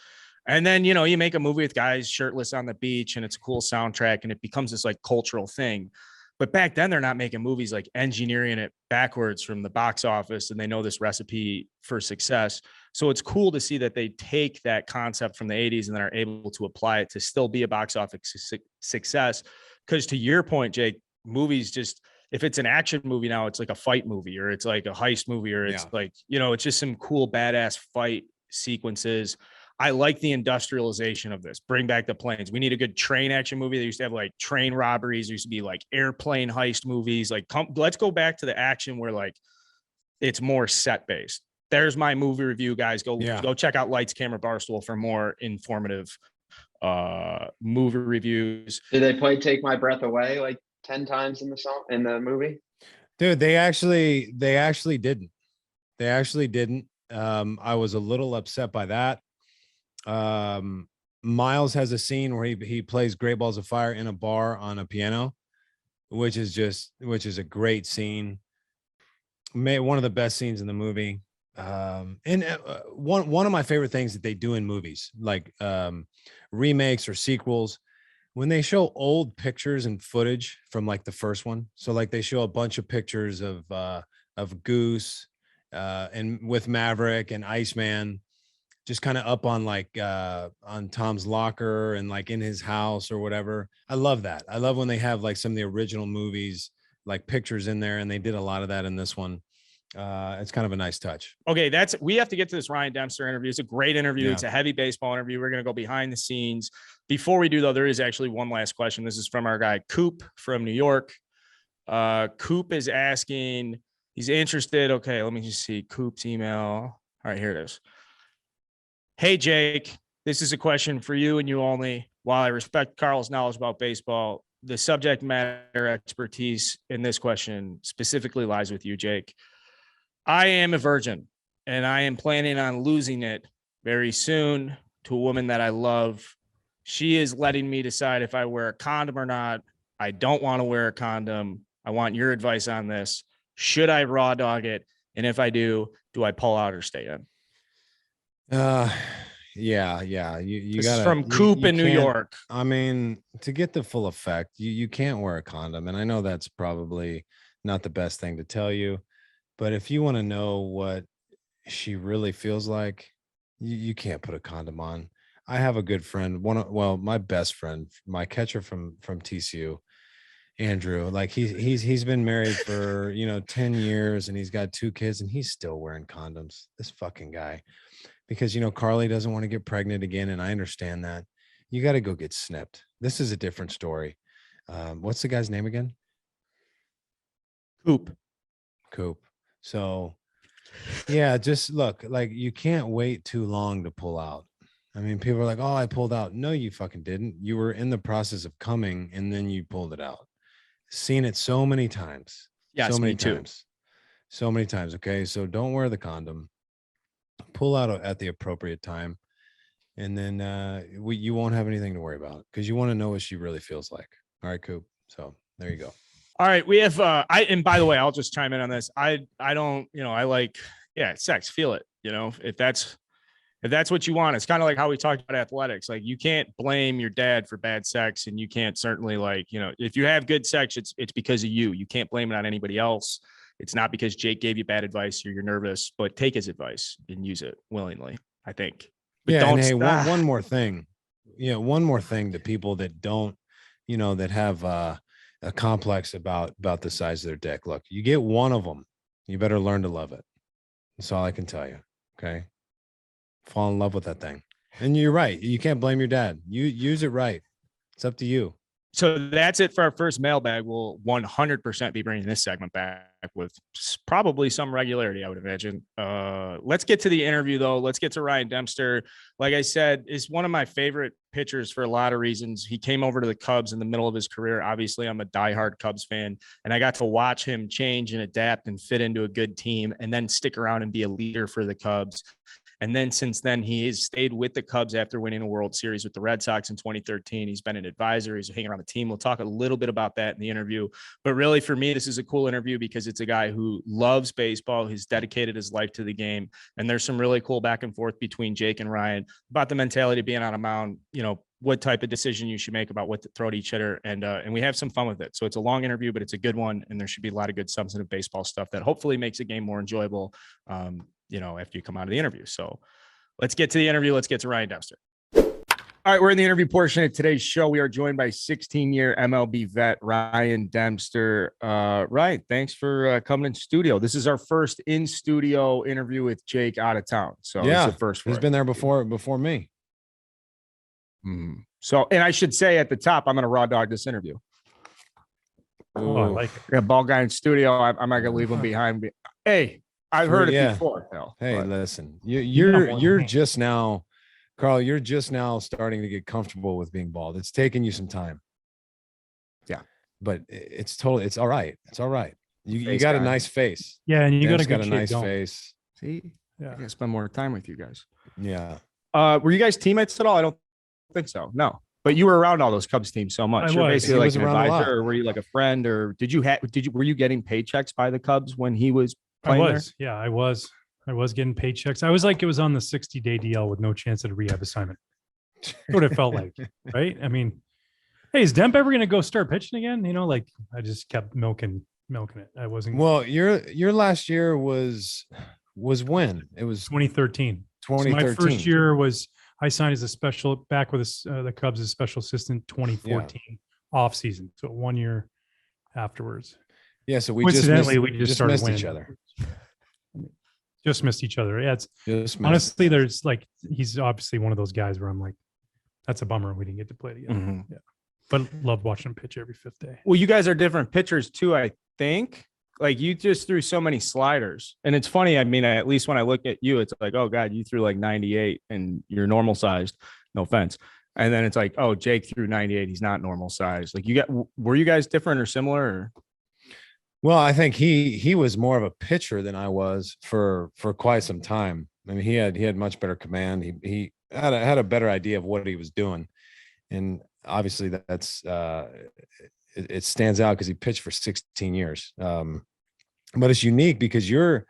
And then, you make a movie with guys shirtless on the beach and it's a cool soundtrack and it becomes this like cultural thing. But back then they're not making movies like engineering it backwards from the box office. And they know this recipe for success. So it's cool to see that they take that concept from the 80s and then are able to apply it to still be a box office success. Because to your point, Jake, movies just, if it's an action movie now, it's like a fight movie or it's like a heist movie or it's like, it's just some cool badass fight sequences. I like the industrialization of this. Bring back the planes. We need a good train action movie. They used to have like train robberies. There used to be like airplane heist movies. Like, let's go back to the action where like it's more set based. There's my movie review, guys. Go check out Lights Camera Barstool for more informative movie reviews. Did they play Take My Breath Away like 10 times in the movie? Dude, they actually didn't. They actually didn't. I was a little upset by that. Miles has a scene where he plays Great Balls of Fire in a bar on a piano, which is a great scene. One of the best scenes in the movie. And one of my favorite things that they do in movies, like remakes or sequels, when they show old pictures and footage from like the first one. So like they show a bunch of pictures of Goose and with Maverick and Iceman, just kind of up on like on Tom's locker and like in his house or whatever. I love that. I love when they have like some of the original movies, like pictures in there, and they did a lot of that in this one. It's kind of a nice touch. Okay, we have to get to this Ryan Dempster interview. It's a great interview. Yeah. It's a heavy baseball interview. We're going to go behind the scenes. Before we do, though, there is actually one last question. This is from our guy Coop from New York. Coop is asking, he's interested. Okay, let me just see Coop's email. All right, here it is. Hey, Jake, this is a question for you and you only. While I respect Carl's knowledge about baseball, the subject matter expertise in this question specifically lies with you, Jake. I am a virgin, and I am planning on losing it very soon to a woman that I love. She is letting me decide if I wear a condom or not. I don't want to wear a condom. I want your advice on this. Should I raw dog it? And if I do I pull out or stay in? Yeah. You got from Coop in New York. I mean, to get the full effect, you can't wear a condom. And I know that's probably not the best thing to tell you, but if you want to know what she really feels like, you can't put a condom on. I have a good friend, my best friend, my catcher from TCU, Andrew. Like he's been married for 10 years and he's got 2 kids and he's still wearing condoms. This fucking guy. Because Carly doesn't want to get pregnant again, and I understand that. You got to go get snipped. This is a different story. What's the guy's name again? Coop. So, yeah, just look, like you can't wait too long to pull out. I mean, people are like, "Oh, I pulled out." No, you fucking didn't. You were in the process of coming, and then you pulled it out. Seen it so many times. Yes, so many me too. times. So many times. Okay, so don't wear the condom. Pull out at the appropriate time, and then you won't have anything to worry about because you want to know what she really feels like. All right, Coop. So there you go. All right, we have and by the way, I'll just chime in on this. I don't, I like, sex, feel it. If that's what you want. It's kind of like how we talked about athletics. Like you can't blame your dad for bad sex, and you can't certainly if you have good sex, it's because of you. You can't blame it on anybody else. It's not because Jake gave you bad advice or you're nervous, but take his advice and use it willingly, I think. But don't. And hey, one more thing. One more thing to people that don't, that have a complex about the size of their dick. Look, you get one of them, you better learn to love it. That's all I can tell you. Okay. Fall in love with that thing. And you're right. You can't blame your dad. You use it right. It's up to you. So that's it for our first mailbag. We'll 100% be bringing this segment back with probably some regularity, I would imagine. Let's get to the interview, though. Let's get to Ryan Dempster. Like I said, is one of my favorite pitchers for a lot of reasons. He came over to the Cubs in the middle of his career. Obviously, I'm a diehard Cubs fan, and I got to watch him change and adapt and fit into a good team and then stick around and be a leader for the Cubs. And then since then, he has stayed with the Cubs after winning a World Series with the Red Sox in 2013. He's been an advisor. He's hanging around the team. We'll talk a little bit about that in the interview. But really, for me, this is a cool interview because it's a guy who loves baseball, who's dedicated his life to the game. And there's some really cool back and forth between Jake and Ryan about the mentality of being on a mound, what type of decision you should make about what to throw to each other. And we have some fun with it. So it's a long interview, but it's a good one. And there should be a lot of good substantive baseball stuff that hopefully makes the game more enjoyable. After you come out of the interview. So let's get to the interview. Let's get to Ryan Dempster. All All right, we're in the interview portion of today's show. We are joined by 16-year MLB vet Ryan Dempster. Ryan, thanks for coming in studio. This is our first in-studio interview with Jake out of town. So yeah, it's the first for he's us. Been there before me. So, and I should say at the top, I'm going to raw dog this interview. Oh, I like it. Yeah, ball guy in studio. I'm not going to leave him behind. Hey, I've heard it before. Phil, hey, listen, you're just now, Carl, you're just now starting to get comfortable with being bald. It's taken you some time. Yeah. But it's all right. It's all right. You got a nice face. Yeah, and you got a nice face. See? Yeah. I gotta spend more time with you guys. Yeah. Were you guys teammates at all? I don't think so. No. But you were around all those Cubs teams so much. You're basically like an advisor, or were you like a friend, or were you getting paychecks by the Cubs when he was playing there? Yeah, I was getting paychecks. I was like, it was on the 60-day DL with no chance at a rehab assignment. That's what it felt like, right? I mean, hey, is Demp ever going to go start pitching again? You know, like I just kept milking it. I wasn't. Well, your last year was when? It was 2013. 2013. So my first year was I signed as a special back with the Cubs as a special assistant 2014 off season. So 1 year afterwards. Yeah, so we just started missed winning. each other. Just missed each other. Yeah, it's honestly, there's like he's obviously one of those guys where I'm like, that's a bummer we didn't get to play together. Mm-hmm. Yeah, but love watching him pitch every fifth day. Well, you guys are different pitchers too, I think. Like you just threw so many sliders, and it's funny. I mean, at least when I look at you, it's like, oh God, you threw like 98, and you're normal sized. No offense. And then it's like, oh, Jake threw 98. He's not normal sized. Like were you guys different or similar? Or? Well, I think he was more of a pitcher than I was for quite some time. I mean, he had much better command. He had a better idea of what he was doing, and obviously that's it stands out because he pitched for 16 years. But it's unique because you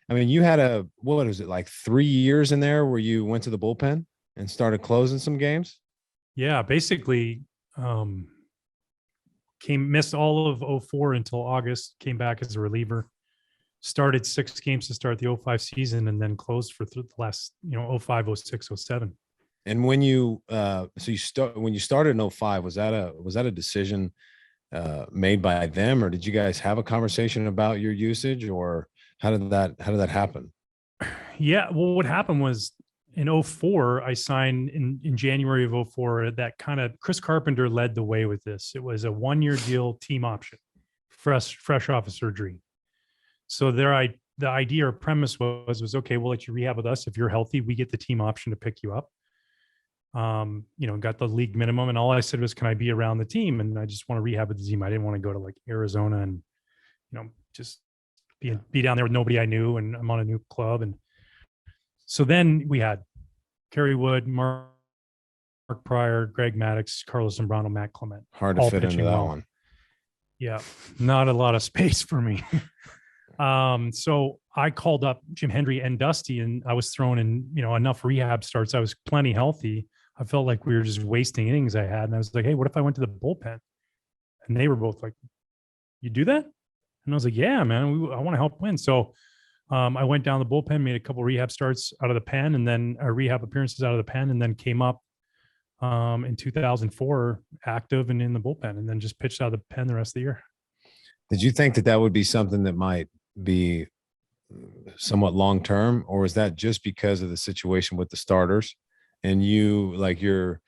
had what was it, like 3 years in there where you went to the bullpen and started closing some games? Yeah, basically missed all of 04 until August, came back as a reliever, started 6 games to start the 05 season, and then closed for the last, 05, 06, 07. And when you when you started in 05, was that a decision made by them, or did you guys have a conversation about your usage, or how did that happen? Yeah, well, what happened was in 04, I signed in January of 04. That kind of Chris Carpenter led the way with this. It was a 1-year deal, team option, fresh off of surgery. So the idea or premise was okay, we'll let you rehab with us. If you're healthy, we get the team option to pick you up. Got the league minimum, and all I said was, can I be around the team? And I just want to rehab with the team. I didn't want to go to like Arizona and, just be down there with nobody I knew, and I'm on a new club. And so then we had Kerry Wood, Mark Pryor, Greg Maddux, Carlos Zambrano, Matt Clement. Hard to fit into that one. Yeah, not a lot of space for me. So I called up Jim Hendry and Dusty, and I was throwing in, enough rehab starts. I was plenty healthy. I felt like we were just wasting innings I had. And I was like, hey, what if I went to the bullpen? And they were both like, you do that? And I was like, yeah, man, I want to help win. So I went down the bullpen, made a couple rehab starts out of the pen, and then rehab appearances out of the pen, and then came up in 2004 active and in the bullpen, and then just pitched out of the pen the rest of the year. Did you think that would be something that might be somewhat long-term, or is that just because of the situation with the starters and you like your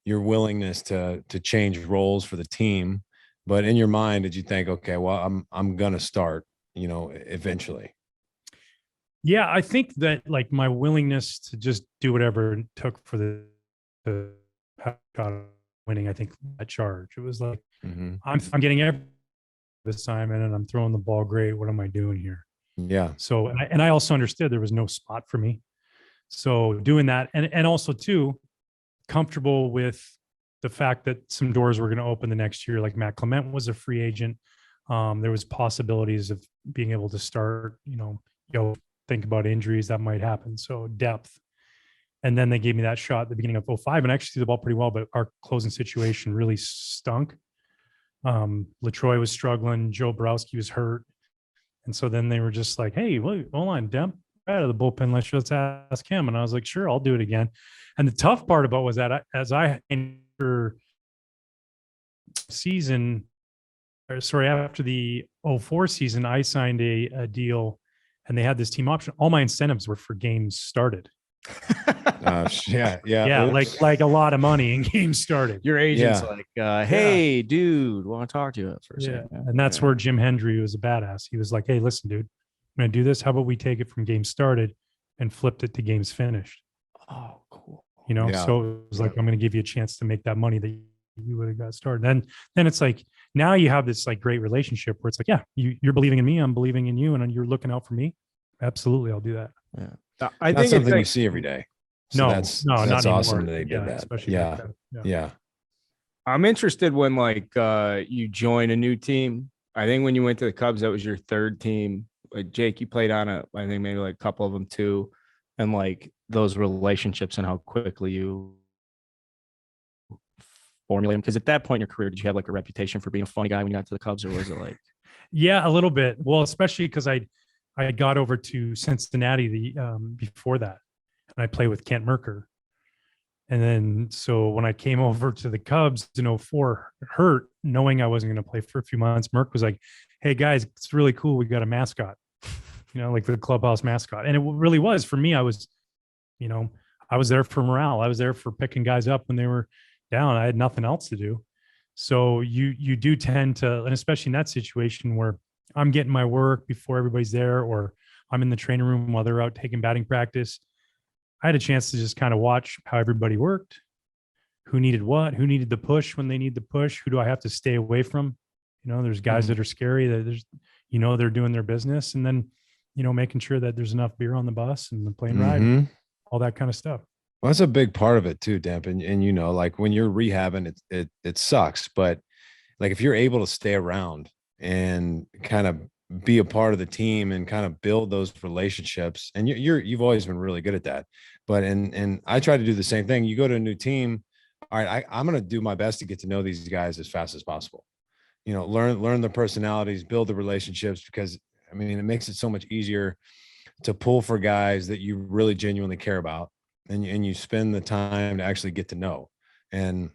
willingness to change roles for the team? But in your mind, did you think, okay, well, I'm going to start, eventually? Yeah, I think that like my willingness to just do whatever it took for the shot winning, I think that charge. It was like, I'm getting every assignment and I'm throwing the ball great. What am I doing here? Yeah. So, and I also understood there was no spot for me. So doing that, and also too, comfortable with the fact that some doors were going to open the next year. Like Matt Clement was a free agent. There was possibilities of being able to start, think about injuries that might happen. So depth. And then they gave me that shot at the beginning of 05, and I actually threw the ball pretty well, but our closing situation really stunk. Latroy was struggling. Joe Borowski was hurt. And so then they were just like, hey, wait, hold on, Demp, out of the bullpen. Let's ask him. And I was like, sure, I'll do it again. And the tough part about was that as I enter season, after the 04 season, I signed a deal and they had this team option. All my incentives were for games started. Yeah. Like a lot of money in games started. Your agent's like, hey, dude, want to talk to you for a second. And that's where Jim Hendry was a badass. He was like, hey, listen, dude, I'm going to do this. How about we take it from games started and flipped it to games finished? Oh, cool. So it was like, I'm going to give you a chance to make that money that you would have got started. Then it's like, now you have this like great relationship where it's like, yeah, you're believing in me, I'm believing in you, and you're looking out for me. Absolutely, I'll do that. Yeah, I think something you see every day. So that's not awesome anymore. that they did that. Especially yeah. I'm interested when you join a new team. I think when you went to the Cubs, that was your third team. Like Jake, you played on I think maybe like a couple of them too, and like those relationships and how quickly you formulate them. Because at that point in your career, did you have like a reputation for being a funny guy when you got to the Cubs, or was it like? Yeah, a little bit. Well, especially because I got over to Cincinnati before that, and I played with Kent Merker. And then, so when I came over to the Cubs in 04, hurt, knowing I wasn't going to play for a few months, Merk was like, hey guys, it's really cool. We got a mascot, like the clubhouse mascot. And it really was for me. I was there for morale. I was there for picking guys up when they were down. I had nothing else to do. So you do tend to, and especially in that situation where I'm getting my work before everybody's there, or I'm in the training room while they're out taking batting practice, I had a chance to just kind of watch how everybody worked, who needed what, who needed the push when they need the push, who do I have to stay away from? There's guys that are scary, that there's, they're doing their business, and then, making sure that there's enough beer on the bus and the plane ride, all that kind of stuff. Well, that's a big part of it too, Demp. And like when you're rehabbing, it sucks, but like if you're able to stay around and kind of be a part of the team and kind of build those relationships, and you've always been really good at that. But and I try to do the same thing. You go to a new team, all right, I'm going to do my best to get to know these guys as fast as possible. Learn their personalities, build the relationships, because I mean it makes it so much easier to pull for guys that you really genuinely care about, and you spend the time to actually get to know. And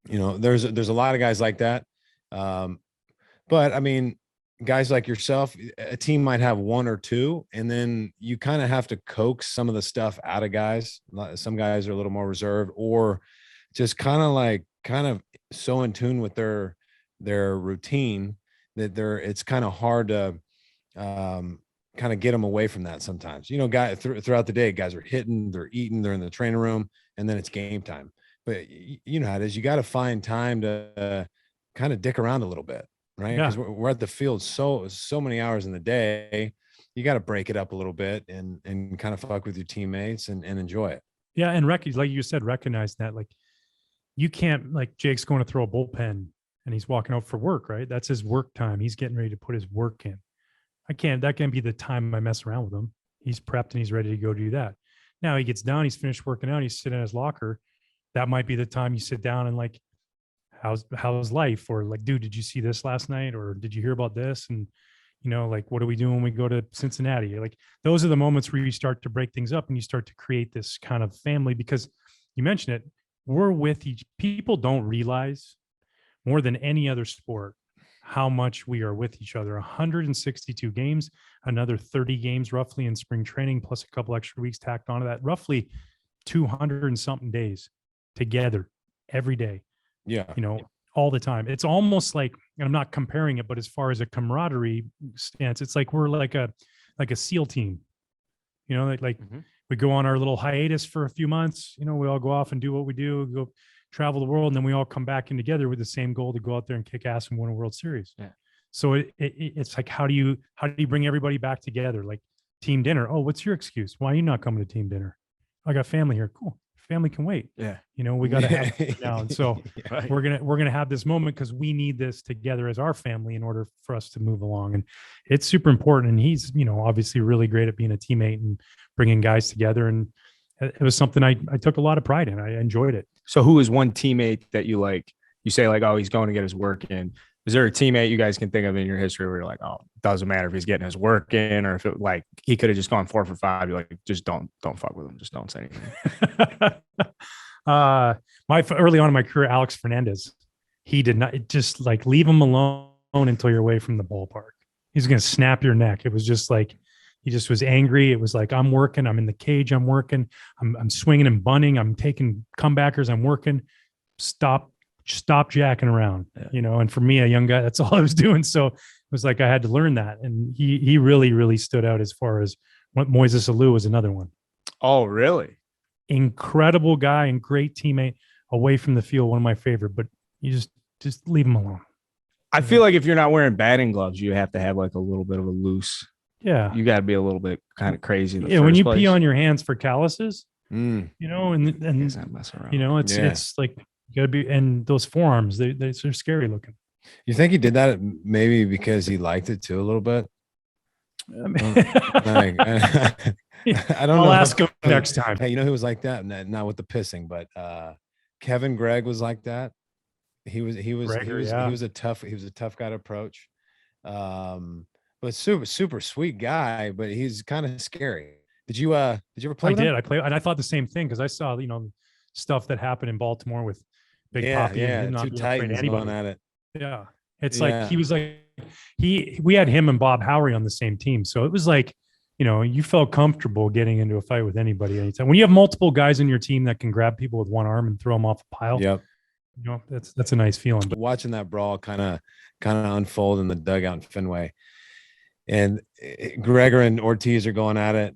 there's a lot of guys like that. But I mean, guys like yourself, a team might have one or two, and then you kind of have to coax some of the stuff out of guys. Some guys are a little more reserved, or just kind of so in tune with their routine that it's kind of hard to kind of get them away from that sometimes. Guys throughout the day, guys are hitting, they're eating, they're in the training room, and then it's game time. But you know how it is. You got to find time to kind of dick around a little bit. Right. Because we're at the field so many hours in the day. You got to break it up a little bit and kind of fuck with your teammates and enjoy it. Yeah. And like you said, recognize that, like, you can't, like, Jake's going to throw a bullpen and he's walking out for work, right? That's his work time. He's getting ready to put his work in. That can't be the time I mess around with him. He's prepped and he's ready to go do that. Now he gets down, he's finished working out, he's sitting in his locker. That might be the time you sit down and like, how's life? Or like, dude, did you see this last night? Or did you hear about this? And, like, what do we do when we go to Cincinnati? Like, those are the moments where you start to break things up and you start to create this kind of family, because you mentioned it, we're with each, people don't realize more than any other sport how much we are with each other. 162 games, another 30 games roughly in spring training, plus a couple extra weeks tacked onto that, roughly 200 and something days together every day. Yeah. All the time. It's almost like, and I'm not comparing it, but as far as a camaraderie stance, it's like we're like a SEAL team. We go on our little hiatus for a few months, we all go off and do what we do, go travel the world, and then we all come back in together with the same goal to go out there and kick ass and win a World Series. Yeah. So it's like, how do you bring everybody back together? Like, team dinner. Oh, what's your excuse? Why are you not coming to team dinner? I got family here. Cool. Family can wait. Yeah. We got to have it down. So Right. we're going to have this moment because we need this together as our family in order for us to move along. And it's super important. And he's, obviously really great at being a teammate and bringing guys together. And it was something I took a lot of pride in. I enjoyed it. So who is one teammate that you like You say like, oh, he's going to get his work in. Is there a teammate you guys can think of in your history where you're like, oh, it doesn't matter if he's getting his work in or if it like he could have just gone 4 for 5. You're like, just don't fuck with him. Just don't say anything. Early on in my career, Alex Fernandez, he did not just like leave him alone until you're away from the ballpark. He's going to snap your neck. It was just like, he just was angry. It was like, I'm working. I'm in the cage. I'm working. I'm swinging and bunting. I'm taking comebackers. I'm working. Stop jacking around, and for me, a young guy, that's all I was doing. So it was like, I had to learn that. And he really, really stood out as far as what Moises Alou was another one. Oh, really? Incredible guy and great teammate away from the field. One of my favorite, but you just leave him alone. I feel like if you're not wearing batting gloves, you have to have like a little bit of a loose. Yeah. You got to be a little bit kind of crazy. When you pee on your hands for calluses, Mm. and it's like, you gotta be, and those forearms, they're scary looking. You think he did that maybe because he liked it too a little bit? I don't know. I'll ask him next time. Hey, who was like that? Not with the pissing, but Kevin Gregg was like that. He was a tough guy to approach. But super sweet guy, but he's kind of scary. Did you ever play with him? I played, and I thought the same thing because I saw stuff that happened in Baltimore with Big Poppy. And two Titans going at it. Yeah, it's like he was like we had him and Bob Howery on the same team, so it was like you felt comfortable getting into a fight with anybody anytime. When you have multiple guys in your team that can grab people with one arm and throw them off a pile, yep, that's a nice feeling. But watching that brawl kind of unfold in the dugout in Fenway. And Gregor and Ortiz are going at it.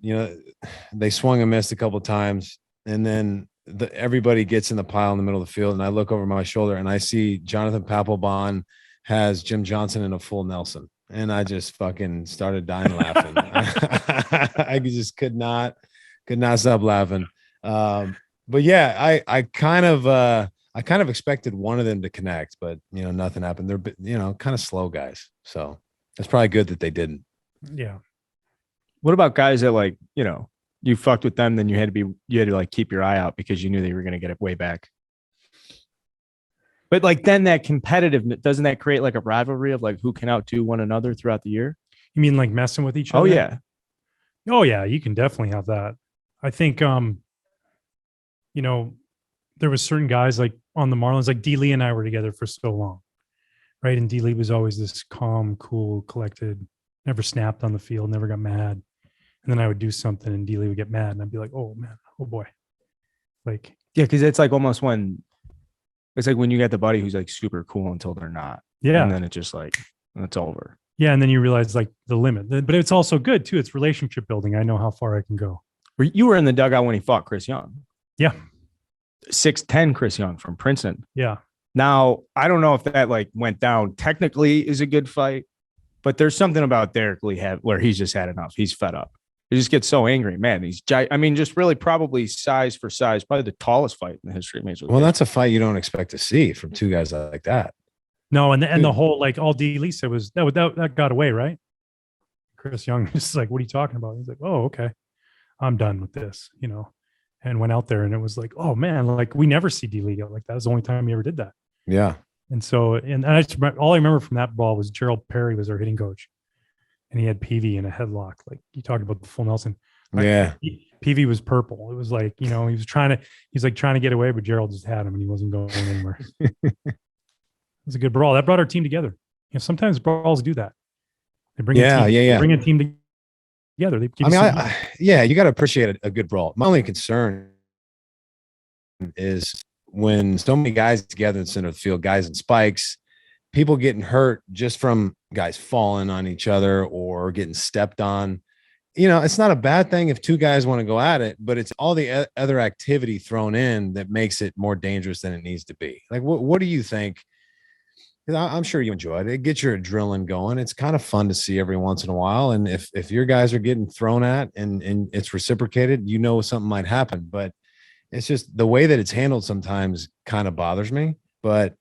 They swung and missed a couple of times, and then everybody gets in the pile in the middle of the field. And I look over my shoulder and I see Jonathan Papelbon has Jim Johnson in a full Nelson, and I just fucking started dying laughing. I just could not stop laughing. But yeah, I kind of expected one of them to connect, but nothing happened. They're kind of slow guys, so. It's probably good that they didn't. Yeah. What about guys that like, you fucked with them, then you had to like keep your eye out because you knew they were going to get it way back. But like then that competitiveness, doesn't that create like a rivalry of like who can outdo one another throughout the year? You mean like messing with each other? Oh yeah. Oh yeah. You can definitely have that. I think, there was certain guys like on the Marlins, like D. Lee and I were together for so long. Right. And D. Lee was always this calm, cool, collected, never snapped on the field, never got mad. And then I would do something and D. Lee would get mad and I'd be like, oh man, oh boy. Like, yeah, because it's like almost when you get the buddy who's like super cool until they're not. Yeah. And then it's just like, it's over. Yeah. And then you realize like the limit, but it's also good too. It's relationship building. I know how far I can go. You were in the dugout when he fought Chris Young. Yeah. 6'10" Chris Young from Princeton. Yeah. Now, I don't know if that like went down technically is a good fight, but there's something about Derek Lee where he's just had enough. He's fed up. He just gets so angry, man. Just really probably size for size, probably the tallest fight in the history of Major League. Well, that's a fight you don't expect to see from two guys like that. No, and the whole like all D. Lee said was that got away, right? Chris Young is like, what are you talking about? He's like, oh, okay, I'm done with this, and went out there and it was like, oh man, like we never see D. Lee go like that. It was the only time he ever did that. Yeah. And so, all I remember from that brawl was Gerald Perry was our hitting coach, and he had PV in a headlock. Like you talked about the full Nelson. Yeah. PV was purple. It was like, he's trying to get away, but Gerald just had him and he wasn't going anywhere. It was a good brawl. That brought our team together. Sometimes brawls do that. They bring bring a team together. They you got to appreciate a good brawl. My only concern is when so many guys together in the center of the field, guys in spikes, people getting hurt just from guys falling on each other or getting stepped on. It's not a bad thing if two guys want to go at it, but it's all the other activity thrown in that makes it more dangerous than it needs to be. Like, what do you think? I'm sure you enjoy it. It gets your adrenaline going. It's kind of fun to see every once in a while. And if your guys are getting thrown at and it's reciprocated, something might happen. But it's just the way that it's handled sometimes kind of bothers me. But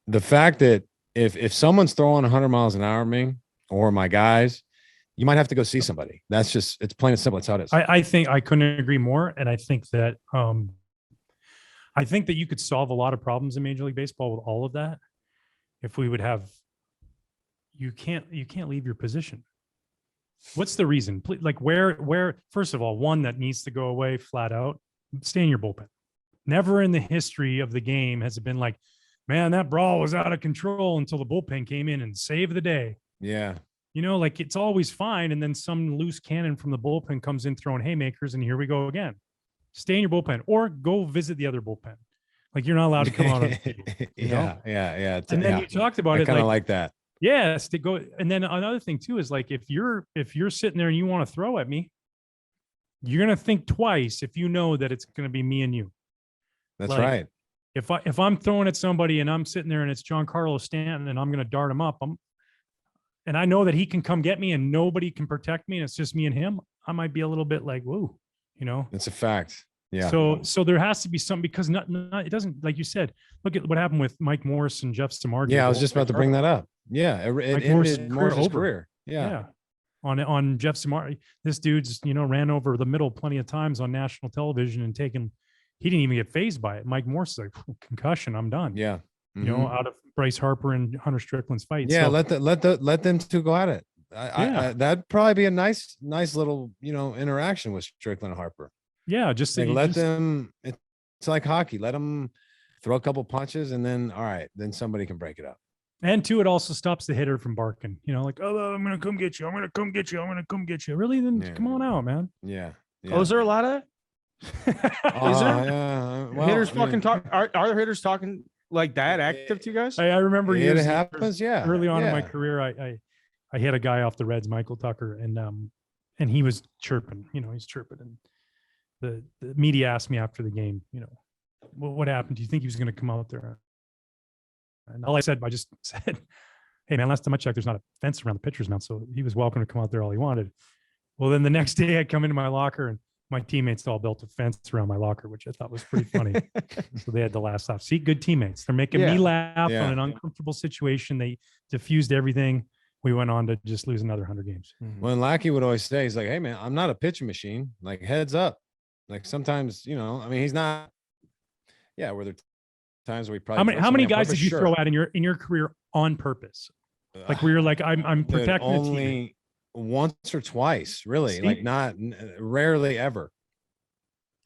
the fact that if someone's throwing 100 miles an hour at me or my guys, you might have to go see somebody. It's plain and simple. That's how it is. I think I couldn't agree more. And I think that I think that you could solve a lot of problems in Major League Baseball with all of that. If we would have, you can't leave your position. What's the reason? Like where, first of all, one that needs to go away flat out, stay in your bullpen. Never in the history of the game has it been like, man, that brawl was out of control until the bullpen came in and saved the day. Yeah. You know, like it's always fine. And then some loose cannon from the bullpen comes in throwing haymakers and here we go again. Stay in your bullpen or go visit the other bullpen. Like you're not allowed to come out. Yeah. And then you talked about it kind of like that. Yes, to go. And then another thing too is like if you're sitting there and you want to throw at me, you're gonna think twice if you know that it's gonna be me and you. That's like, right. If I'm throwing at somebody and I'm sitting there and it's Giancarlo Stanton and I'm gonna dart him up, and I know that he can come get me and nobody can protect me and it's just me and him, I might be a little bit like, whoa, you know. It's a fact. Yeah. So there has to be something because not it doesn't, like you said, look at what happened with Mike Morris and Jeff Samardzija. Yeah, I was just about to bring that up. Yeah, it ended Morris's career. Yeah. On Jeff Samardzija, this dude's ran over the middle plenty of times on national television and he didn't even get phased by it. Mike Morris is like, concussion, I'm done. Yeah. Mm-hmm. Out of Bryce Harper and Hunter Strickland's fight. Yeah, so, let them two go at it. I that'd probably be a nice little interaction with Strickland and Harper. Yeah, just like them. It's like hockey. Let them throw a couple punches, and then then somebody can break it up. And two, it also stops the hitter from barking. Like, oh, I'm gonna come get you. I'm gonna come get you. I'm gonna come get you. Really? Then come on out, man. Yeah. Oh, is there a lot of? Is there? Yeah. Well, hitters fucking talk. Are there hitters talking like that active to you guys? I remember it happens. Yeah. Early on in my career, I hit a guy off the Reds, Michael Tucker, and he was chirping. He's chirping, and the media asked me after the game, what happened? Do you think he was going to come out there? And I just said, hey man, last time I checked, there's not a fence around the pitcher's mound, so he was welcome to come out there all he wanted. Well, then the next day I come into my locker and my teammates all built a fence around my locker, which I thought was pretty funny. So they had to laugh off. See, good teammates. They're making me laugh on an uncomfortable situation. They diffused everything. We went on to just lose another 100 games. Mm-hmm. Well, Lackey would always say, he's like, hey man, I'm not a pitching machine. Like, heads up. Like sometimes, he's not. Yeah, were there times we probably how many guys did you throw out in your career on purpose? Like where you're like, I'm protecting the team. Only once or twice, really. Like not rarely ever.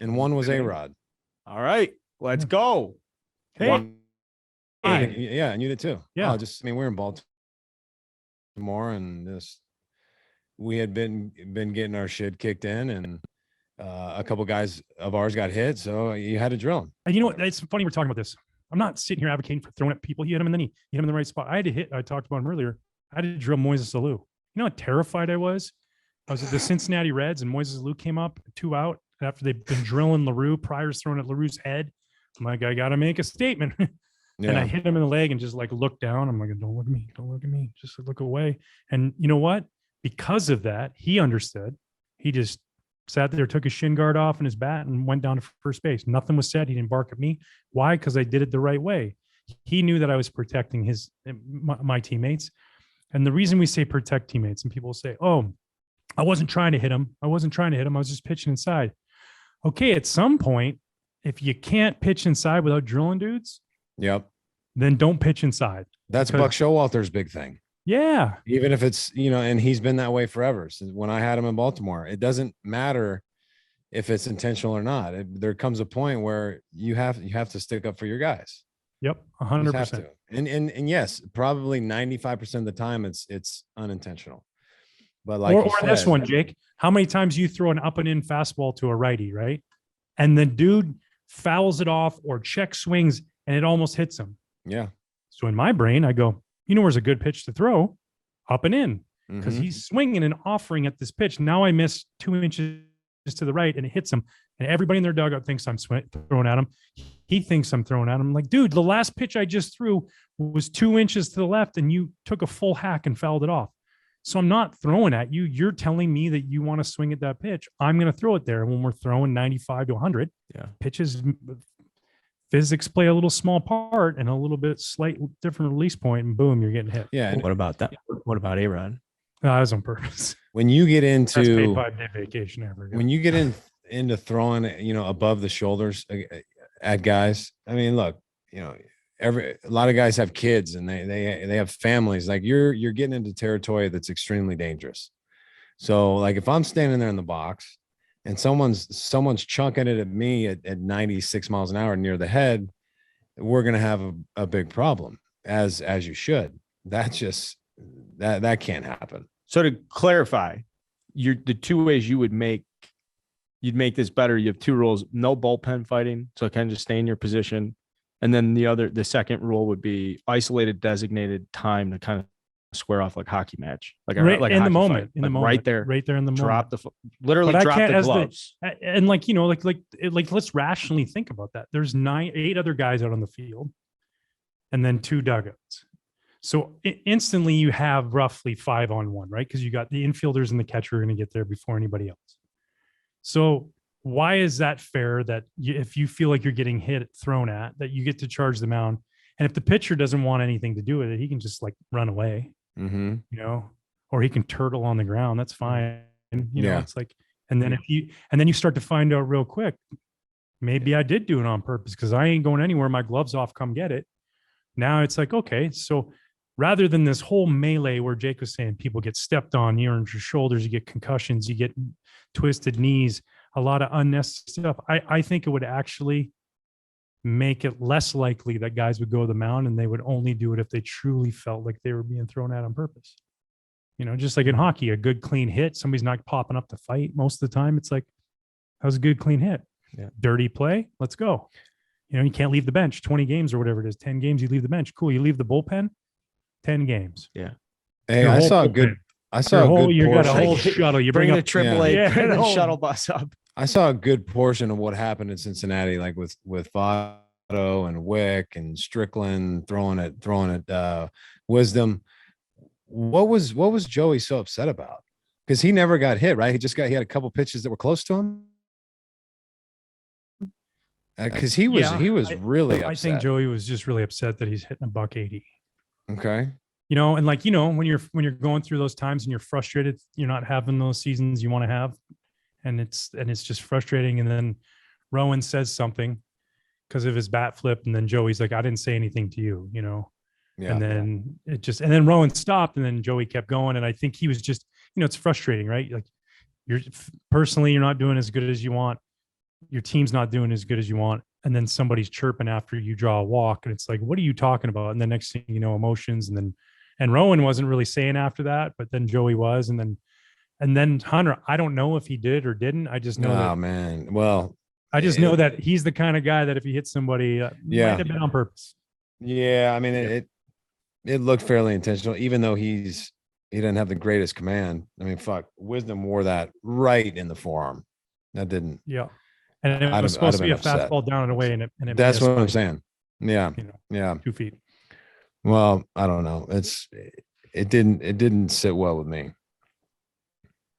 And one was A-Rod. All right, let's go. Hey. Yeah, and you did too. Yeah. We're in Baltimore and we had been getting our shit kicked in, and a couple guys of ours got hit, so you had to drill them. And it's funny we're talking about this. I'm not sitting here advocating for throwing at people. He hit him in the knee. He hit him in the right spot. I talked about him earlier. I had to drill Moises Alou. You know how terrified I was? I was at the Cincinnati Reds, and Moises Alou came up 2 out after they've been drilling LaRue. Pryor's throwing at LaRue's head. I'm like, I got to make a statement. And I hit him in the leg and just like looked down. I'm like, don't look at me. Don't look at me. Just look away. And you know what? Because of that, he understood. He just sat there, took his shin guard off and his bat and went down to first base. Nothing was said. He didn't bark at me. Why? Because I did it the right way. He knew that I was protecting my teammates. And the reason we say protect teammates, and people say, oh, I wasn't trying to hit him. I was just pitching inside. Okay. At some point, if you can't pitch inside without drilling dudes, then don't pitch inside. That's Buck Showalter's big thing. Yeah. Even if it's, and he's been that way forever. Since when I had him in Baltimore, it doesn't matter if it's intentional or not. There comes a point where you have to stick up for your guys. Yep. 100%. And yes, probably 95% of the time it's unintentional. But like, or this one, Jake, how many times you throw an up and in fastball to a righty, right? And the dude fouls it off or check swings and it almost hits him. Yeah. So in my brain, I go, where's a good pitch to throw? Up and in, because he's swinging and offering at this pitch. Now I miss 2 inches to the right and it hits him. And everybody in their dugout thinks I'm throwing at him. He thinks I'm throwing at him. I'm like, dude, the last pitch I just threw was 2 inches to the left and you took a full hack and fouled it off. So I'm not throwing at you. You're telling me that you want to swing at that pitch. I'm going to throw it there. And when we're throwing 95 to 100, pitches, physics play a little small part and a little bit slight different release point, and boom, you're getting hit. Yeah. What about that? What about A-Rod? That was on purpose. When you get into paid 5-day vacation ever. When you get into throwing, above the shoulders, at guys. I mean, look, you know, a lot of guys have kids and they have families. Like you're getting into territory that's extremely dangerous. So like if I'm standing there in the box and someone's chunking it at me at 96 miles an hour near the head, we're gonna have a big problem, as you should. That's just that can't happen. So to clarify, the two ways you'd make this better. You have two rules: no bullpen fighting, so kind of just stay in your position, and then the second rule would be isolated, designated time to kind of square off like hockey match, like right a in the hockey moment, fight. in the Like moment, right there, in the moment. drop literally But I drop can't- the as the- gloves. And like, you know, like let's rationally think about that. There's 8 other guys out on the field and then 2 dugouts. So instantly you have roughly 5-on-1, right? Because you got the infielders and the catcher are going to get there before anybody else. So why is that fair that if you feel like you're getting thrown at, that you get to charge the mound? And if the pitcher doesn't want anything to do with it, he can just like run away, Mm-hmm. you know, or he can turtle on the ground. That's fine. You know, Yeah. it's like, and then then you start to find out real quick, maybe I did do it on purpose because I ain't going anywhere. My glove's off. Come get it. Now it's like, okay, so rather than this whole melee where Jake was saying people get stepped on, you're on your shoulders, you get concussions, you get twisted knees, a lot of unnecessary stuff. I think it would actually make it less likely that guys would go to the mound, and they would only do it if they truly felt like they were being thrown at on purpose. You know, just like in hockey, a good clean hit, somebody's not popping up to fight most of the time. It's like, that was a good clean hit. Yeah. Dirty play, let's go. You know, you can't leave the bench 20 games or whatever it is. 10 games, you leave the bench. Cool. You leave the bullpen, 10 games. Yeah. Hey, Your I whole saw a bullpen. good You got a whole portion. shuttle. You Bring bring the up AAA, Yeah. bring the Yeah. shuttle bus up. I saw a good portion of what happened in Cincinnati, like with Votto and Wick and Strickland throwing at Wisdom. What was Joey so upset about? Because he never got hit, right? He had a couple pitches that were close to him. Because he was really upset. I think Joey was just really upset that he's hitting $180. Okay. You know, and like, you know, when you're going through those times and you're frustrated, you're not having those seasons you want to have, and it's just frustrating. And then Rowan says something because of his bat flip, and then Joey's like, I didn't say anything to you, you know. Yeah. And then and then Rowan stopped, and then Joey kept going. And I think he was just, you know, it's frustrating, right? Like you're not doing as good as you want. Your team's not doing as good as you want. And then somebody's chirping after you draw a walk. And it's like, what are you talking about? And the next thing you know, emotions. And Rowan wasn't really saying after that, but then Joey was. And then Hunter, I don't know if he did or didn't. I just know Oh man. Well, I just know that he's the kind of guy that if he hits somebody, Yeah. might have been on purpose. yeah, I mean it looked fairly intentional, even though he didn't have the greatest command. I mean, fuck, Wisdom wore that right in the forearm. That didn't. Yeah. And it I'd was have supposed to be a been upset. fastball down and away. And it That's missed what I'm by, saying. Yeah. You know, Yeah. 2 feet. Well, I don't know. It didn't sit well with me.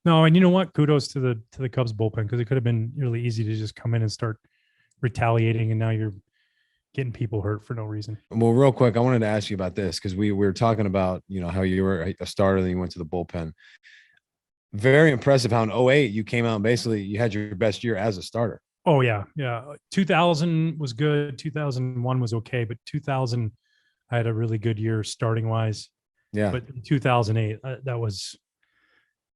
No, and you know what? Kudos to the Cubs bullpen, because it could have been really easy to just come in and start retaliating, and now you're getting people hurt for no reason. Well, real quick, I wanted to ask you about this because we were talking about, you know, how you were a starter, then you went to the bullpen. Very impressive how in 08 you came out and basically you had your best year as a starter. Oh yeah. Yeah. 2000 was good. 2001 was okay, but 2000, I had a really good year starting wise. Yeah. But in 2008, that was,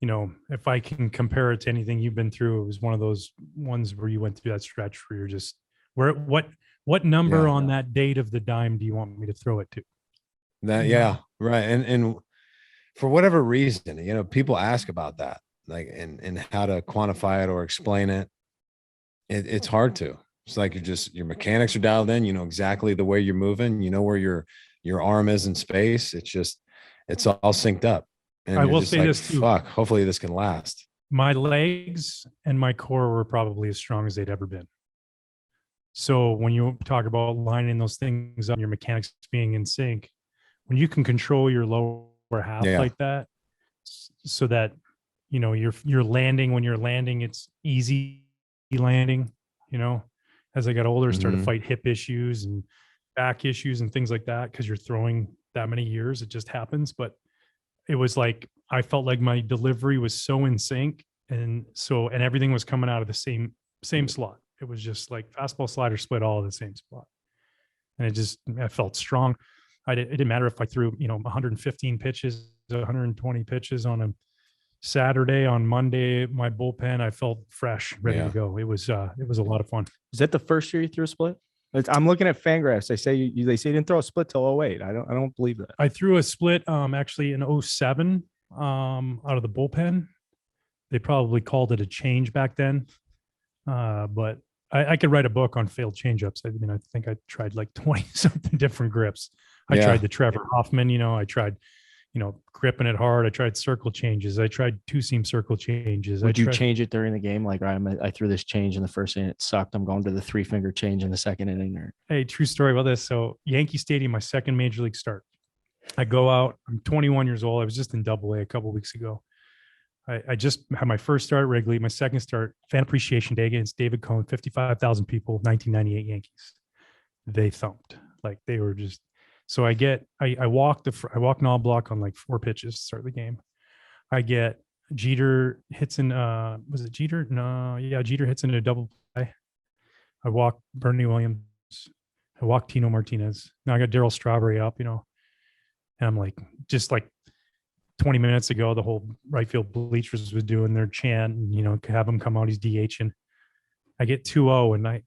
you know, if I can compare it to anything you've been through, it was one of those ones where you went through that stretch where you're just what number Yeah. on that date of the dime do you want me to throw it to? Yeah, right. And for whatever reason, you know, people ask about that, like, and how to quantify it or explain it. It's hard to. It's like your mechanics are dialed in. You know exactly the way you're moving. You know where your arm is in space. It's all synced up. And I you're will just say like, this too. fuck, hopefully this can last. My legs and my core were probably as strong as they'd ever been. So when you talk about lining those things up, your mechanics being in sync, when you can control your lower half Yeah. like that, so that, you know, you're landing, when you're landing, it's easy landing, you know. As I got older, I started to Mhm. fight hip issues and back issues and things like that, because you're throwing that many years, it just happens. But it was like, I felt like my delivery was so in sync, and everything was coming out of the same slot. It was just like fastball, slider, split all in the same spot. And I felt strong. It didn't matter if I threw, 115 pitches, 120 pitches on a Saturday. On Monday, my bullpen, I felt fresh, ready to go. It was a lot of fun. Is that the first year you threw a split? I'm looking at Fangraphs. They say they say you didn't throw a split till 08. I don't believe that. I threw a split actually in 07 out of the bullpen. They probably called it a change back then. But I could write a book on failed changeups. I mean, I think I tried like 20 something different grips. I tried the Trevor Hoffman, I tried, gripping it hard. I tried circle changes. I tried two-seam circle changes. Would you change it during the game? Like, I threw this change in the first inning. It sucked. I'm going to the 3-finger change in the second inning. Hey, true story about this. So Yankee Stadium, my second major league start. I go out. I'm 21 years old. I was just in Double-A a couple of weeks ago. I just had my first start at Wrigley, my second start, Fan Appreciation Day against David Cohn, 55,000 people, 1998 Yankees. They thumped. Like, they were just. So I walk null block on like 4 pitches to start the game. I get Jeter hits in, was it Jeter? No, yeah, Jeter hits into a double play. I walk Bernie Williams. I walk Tino Martinez. Now I got Darryl Strawberry up, and I'm like, just like 20 minutes ago, the whole right field bleachers was doing their chant, and, have him come out. He's DH, and I get 2-0, and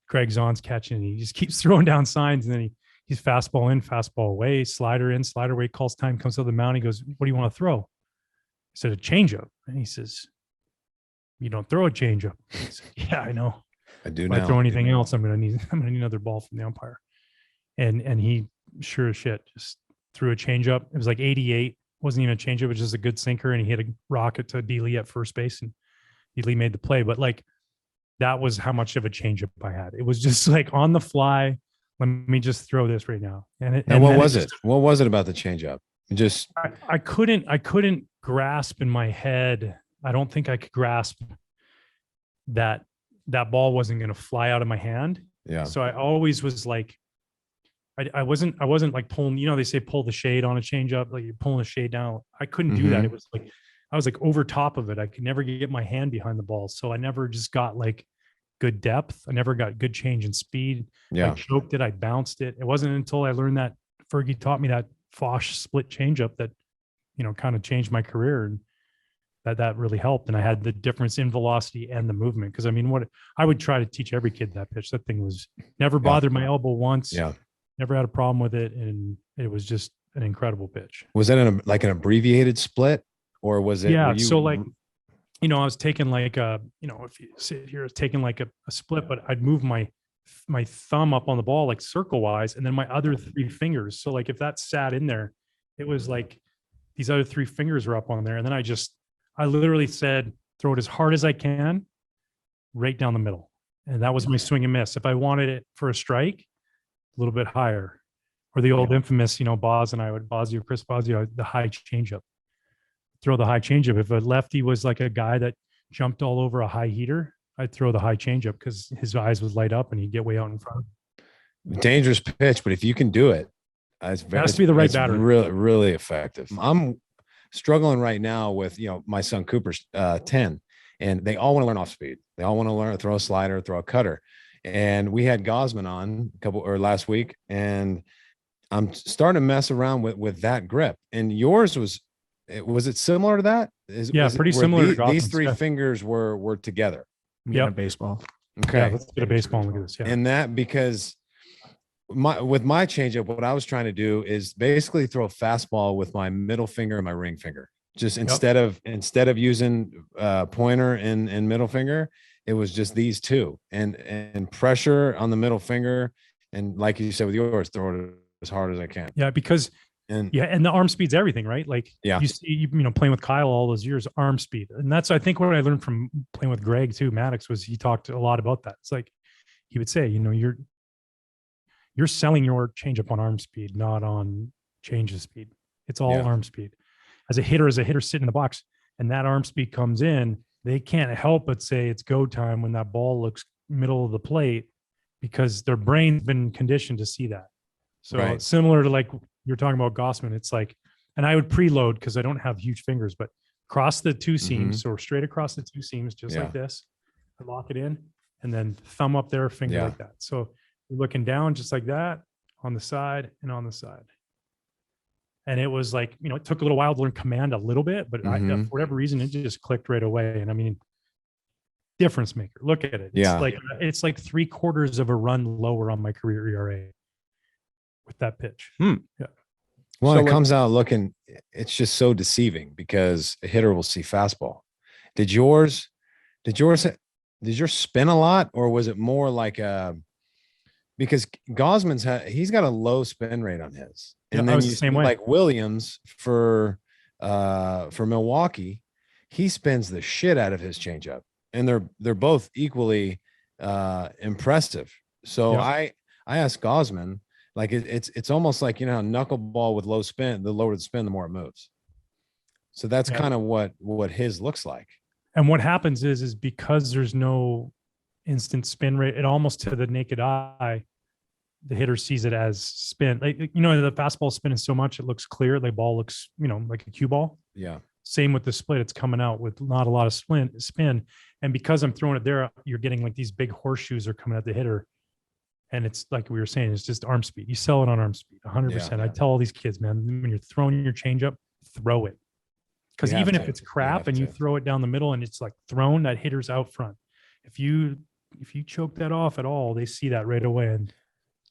Greg Zahn's catching, and he just keeps throwing down signs, and then he's fastball in, fastball away, slider in, slider away, calls time, comes to the mound. He goes, "What do you want to throw?" I said, "A changeup." And he says, "You don't throw a changeup." I said, "Yeah, I know. I do if now. I throw anything else, I'm gonna need another ball from the umpire." And he sure as shit just threw a changeup. It was like 88. Wasn't even a changeup, it was just a good sinker, and he hit a rocket to D. Lee at first base, and D. Lee made the play. But like, that was how much of a changeup I had. It was just like on the fly. Let me just throw this right now. And what was it? What was it about the changeup? Just I couldn't grasp in my head. I don't think I could grasp that ball wasn't going to fly out of my hand. Yeah. So I always was like, I wasn't like pulling, they say pull the shade on a changeup, like you're pulling the shade down. I couldn't do that. It was like, I was like over top of it. I could never get my hand behind the ball. So I never just got like good depth. I never got good change in speed. Yeah. I choked it. I bounced it. It wasn't until I learned that Fergie taught me that Foch split changeup that, kind of changed my career, and that really helped. And I had the difference in velocity and the movement. Cause I mean, what I would try to teach every kid that pitch, that thing was never bothered my elbow once. Yeah. Never had a problem with it. And it was just an incredible pitch. Was that an abbreviated split, or was it? Yeah. So like, I was taking like if you sit here, it's taking like a split, but I'd move my thumb up on the ball, like circle wise, and then my other 3 fingers. So like, if that sat in there, it was like these other 3 fingers were up on there. And then I literally said, throw it as hard as I can, right down the middle. And that was my swing and miss. If I wanted it for a strike, a little bit higher, or the old infamous, Chris Bosio, the high changeup. Throw the high changeup. If a lefty was like a guy that jumped all over a high heater, I'd throw the high changeup because his eyes would light up and he'd get way out in front. Dangerous pitch, but if you can do it, it has to be the right batter. Really, really effective. I'm struggling right now with my son Cooper's 10, and they all want to learn off speed. They all want to learn throw a slider, throw a cutter. And we had Gosman on last week, and I'm starting to mess around with that grip. And yours was it similar to that? Pretty similar. These 3 fingers were together. Yeah, baseball. Okay, yeah, let's get a baseball and look at this. Yeah, and that because with my changeup, what I was trying to do is basically throw a fastball with my middle finger and my ring finger. Just instead of using pointer and middle finger, it was just these 2, and pressure on the middle finger, and like you said with yours, throw it as hard as I can. Yeah, because and the arm speed's everything, right? Like you see, playing with Kyle all those years, arm speed, and that's I think what I learned from playing with Greg too. Maddox was he talked a lot about that. It's like he would say, you're selling your changeup on arm speed, not on change of speed. It's all arm speed. As a hitter sitting in the box, and that arm speed comes in, they can't help but say it's go time when that ball looks middle of the plate because their brain's been conditioned to see that. So similar to like you're talking about Gossman, it's like, and I would preload because I don't have huge fingers, but cross the 2 seams, so straight across the 2 seams, just like this, I lock it in, and then thumb up there, finger Yeah. like that. So you're looking down just like that, on the side and on the side. And it was like, it took a little while to learn command a little bit, but for Mhm. whatever reason, it just clicked right away. And I mean, difference maker. Look at it. Yeah. It's like 3/4 of a run lower on my career ERA with that pitch. Well, So, it like- comes out looking, it's just so deceiving because a hitter will see fastball. Did yours spin a lot, or was it more like because Gosman's he's got a low spin rate on his, Yeah, and I then was you the same see, way. like Williams for Milwaukee, he spins the shit out of his changeup, and they're both equally impressive. So Yeah. I asked Gosman, like it's almost like, how knuckleball with low spin, the lower the spin, the more it moves. So that's Yeah. kind of what his looks like. And what happens is because there's no instant spin rate, it almost to the naked eye, the hitter sees it as spin. Like, the fastball spinning so much, it looks clear. The ball looks, like a cue ball. Yeah. Same with the split. It's coming out with not a lot of spin. And because I'm throwing it there, you're getting like these big horseshoes are coming at the hitter. And it's like we were saying, it's just arm speed. You sell it on arm speed, 100%. I tell all these kids, man, when you're throwing your changeup, throw it. Because You have even if to. it's You crap have and you to. throw it down the middle and it's like thrown, that hitter's out front. If you choke that off at all, they see that right away. And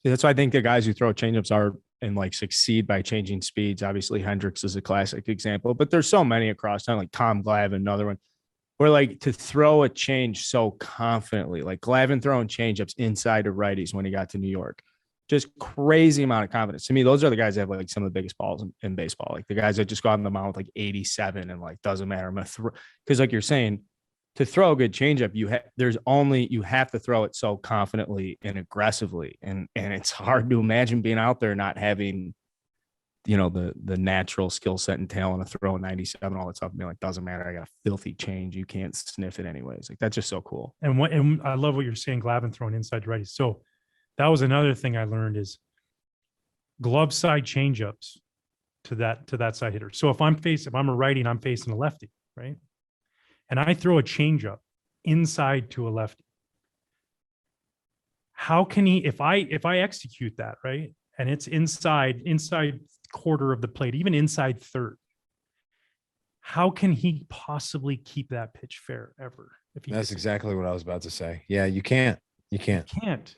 That's why I think the guys who throw changeups are and like succeed by changing speeds. Obviously, Hendricks is a classic example, but there's so many across town, like Tom Glavine, another one, where like to throw a change so confidently, like Glavine throwing changeups inside to righties when he got to New York. Just crazy amount of confidence. To me, those are the guys that have like some of the biggest balls in baseball. Like the guys that just go on the mound with like 87 and like doesn't matter. I'm gonna throw, because like you're saying, to throw a good changeup, you have to throw it so confidently and aggressively, and it's hard to imagine being out there not having, the natural skill set and talent to throw a 97 all that stuff. And be like, doesn't matter. I got a filthy change. You can't sniff it anyways. Like that's just so cool. and I love what you're saying, Glavine throwing inside to righties. So that was another thing I learned is glove side changeups to that side hitter. So if I'm a righty and I'm facing a lefty, right? And I throw a changeup inside to a lefty. How can he, if I execute that, right? And it's inside quarter of the plate, even inside third, how can he possibly keep that pitch fair ever? That's exactly what I was about to say. Yeah, you can't. Can't.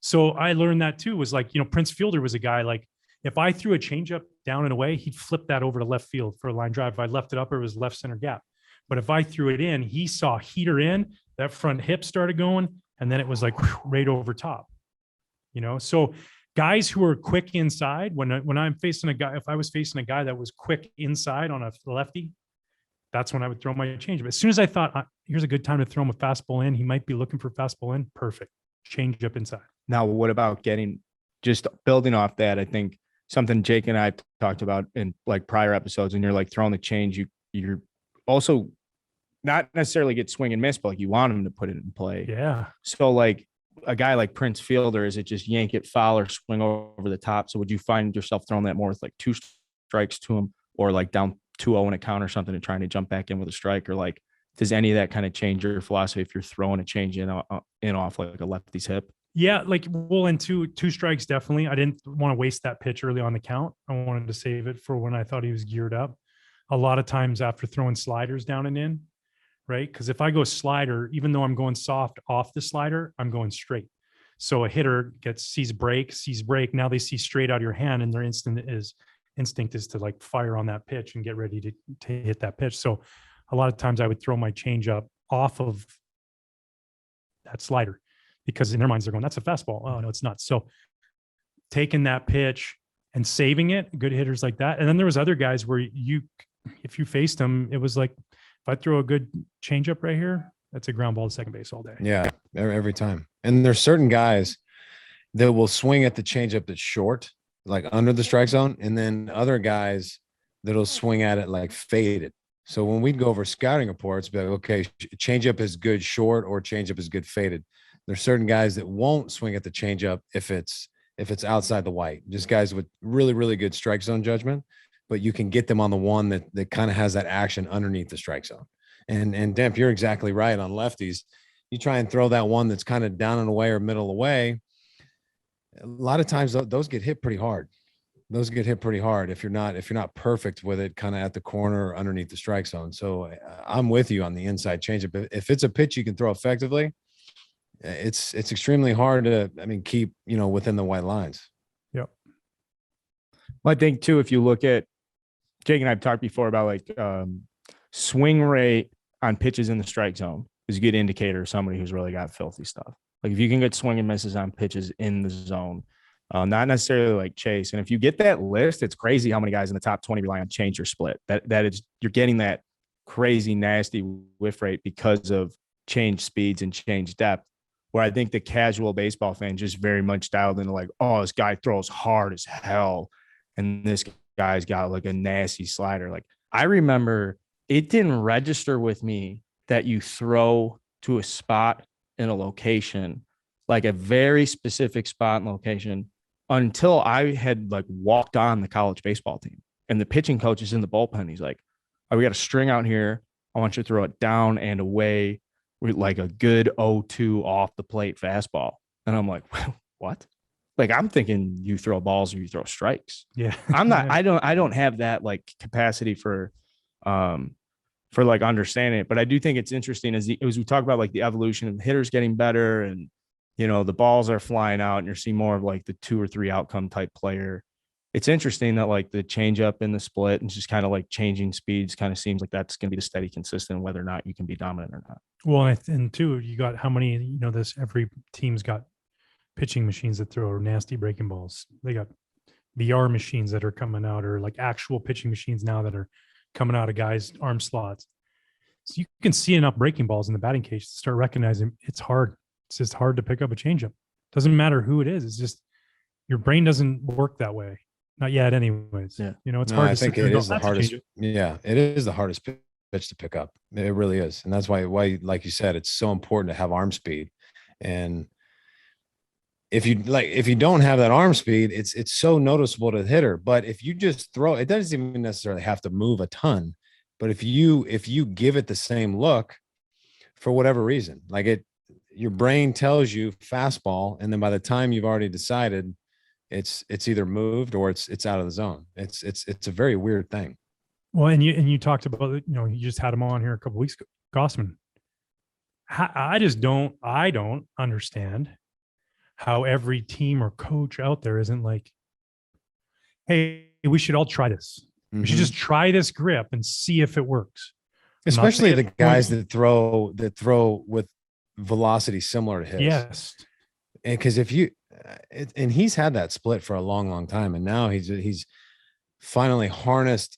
So I learned that too, was like, Prince Fielder was a guy like, if I threw a changeup down and away, he'd flip that over to left field for a line drive. If I left it up, it was left center gap. But if I threw it in, he saw heater in, that front hip started going, and then it was like right over top. So guys who are quick inside, when I'm facing a guy, if I was facing a guy that was quick inside on a lefty, that's when I would throw my changeup. As soon as I thought, here's a good time to throw him a fastball in, he might be looking for fastball in, perfect. Change up inside. Now, what about just building off that? I think something Jake and I talked about in like prior episodes, and you're like throwing the change, you're also not necessarily get swing and miss, but like you want him to put it in play. Yeah. So like a guy like Prince Fielder, is it just yank it foul or swing over the top? So would you find yourself throwing that more with like 2 strikes to him, or like down 2-0 in a count or something and trying to jump back in with a strike? Or like, does any of that kind of change your philosophy if you're throwing a change in off like a lefty's hip? Yeah, like in two strikes, definitely. I didn't want to waste that pitch early on the count. I wanted to save it for when I thought he was geared up. A lot of times after throwing sliders down and in, right? Because if I go slider, even though I'm going soft off the slider, I'm going straight. So a hitter sees break. Now they see straight out of your hand, and their instinct is to like fire on that pitch and get ready to hit that pitch. So a lot of times I would throw my changeup off of that slider, because in their minds they're going, that's a fastball. Oh no, it's not. So taking that pitch and saving it, good hitters like that. And then there was other guys where if you faced them, it was like, if I throw a good changeup right here, that's a ground ball to second base all day. Yeah, every time. And there's certain guys that will swing at the changeup that's short, like under the strike zone, and then other guys that'll swing at it like faded. So when we'd go over scouting reports, be like, okay, changeup is good short or changeup is good faded. There's certain guys that won't swing at the changeup if it's outside the white. Just guys with really, really good strike zone judgment, but you can get them on the one that kind of has that action underneath the strike zone. And Demp, you're exactly right on lefties. you try and throw that one that's kind of down and away or middle away, a lot of times those get hit pretty hard. Those get hit pretty hard if you're not perfect with it kind of at the corner or underneath the strike zone. So I'm with you on the inside changeup. If it's a pitch you can throw effectively, it's extremely hard to, keep, within the white lines. Yep. Well, I think too, if you look at Jake and I've talked before about like swing rate on pitches in the strike zone is a good indicator of somebody who's really got filthy stuff. Like if you can get swing and misses on pitches in the zone, not necessarily like chase. And if you get that list, it's crazy how many guys in the top 20 rely on change or split. That is, you're getting that crazy, nasty whiff rate because of change speeds and change depth, where I think the casual baseball fan just very much dialed into like, oh, this guy throws hard as hell. And this guy's got like a nasty slider. Like I remember it didn't register with me that you throw to a spot in a location, like a very specific spot and location, until I had like walked on the college baseball team and the pitching coach is in the bullpen. He's like, oh, we got a string out here. I want you to throw it down and away with like a good 0-2 off the plate fastball. And I'm like, what? Like, I'm thinking you throw balls or you throw strikes. Yeah. I'm not, I don't have that like capacity for like understanding it, but I do think it's interesting as we talk about like the evolution of the hitters getting better and, the balls are flying out and you're seeing more of like the 2 or 3 outcome type player. It's interesting that like the changeup and the split and just kind of like changing speeds kind of seems like that's going to be the steady consistent, whether or not you can be dominant or not. Well, and too, you got how many, every team's got pitching machines that throw nasty breaking balls. They got VR machines that are coming out, or like actual pitching machines now that are coming out of guys' arm slots. So you can see enough breaking balls in the batting cage to start recognizing it's hard. It's just hard to pick up a changeup. Doesn't matter who it is. It's just your brain doesn't work that way. Not yet, anyways. Yeah. It's hard. I think it is the hardest. Yeah, it is the hardest pitch to pick up. It really is, and that's why, like you said, it's so important to have arm speed. And if you don't have that arm speed, it's so noticeable to the hitter. But if you just throw, it doesn't even necessarily have to move a ton. But if you give it the same look, for whatever reason, like your brain tells you fastball, and then by the time you've already decided, it's either moved or it's out of the zone. It's a very weird thing. Well, and you talked about, you just had him on here a couple of weeks ago, Gossman. I don't understand how every team or coach out there isn't like, hey, we should all try this. Mm-hmm. We should just try this grip and see if it works. Especially the guys that throw with velocity similar to his. Yes. And because and he's had that split for a long, long time. And now he's finally harnessed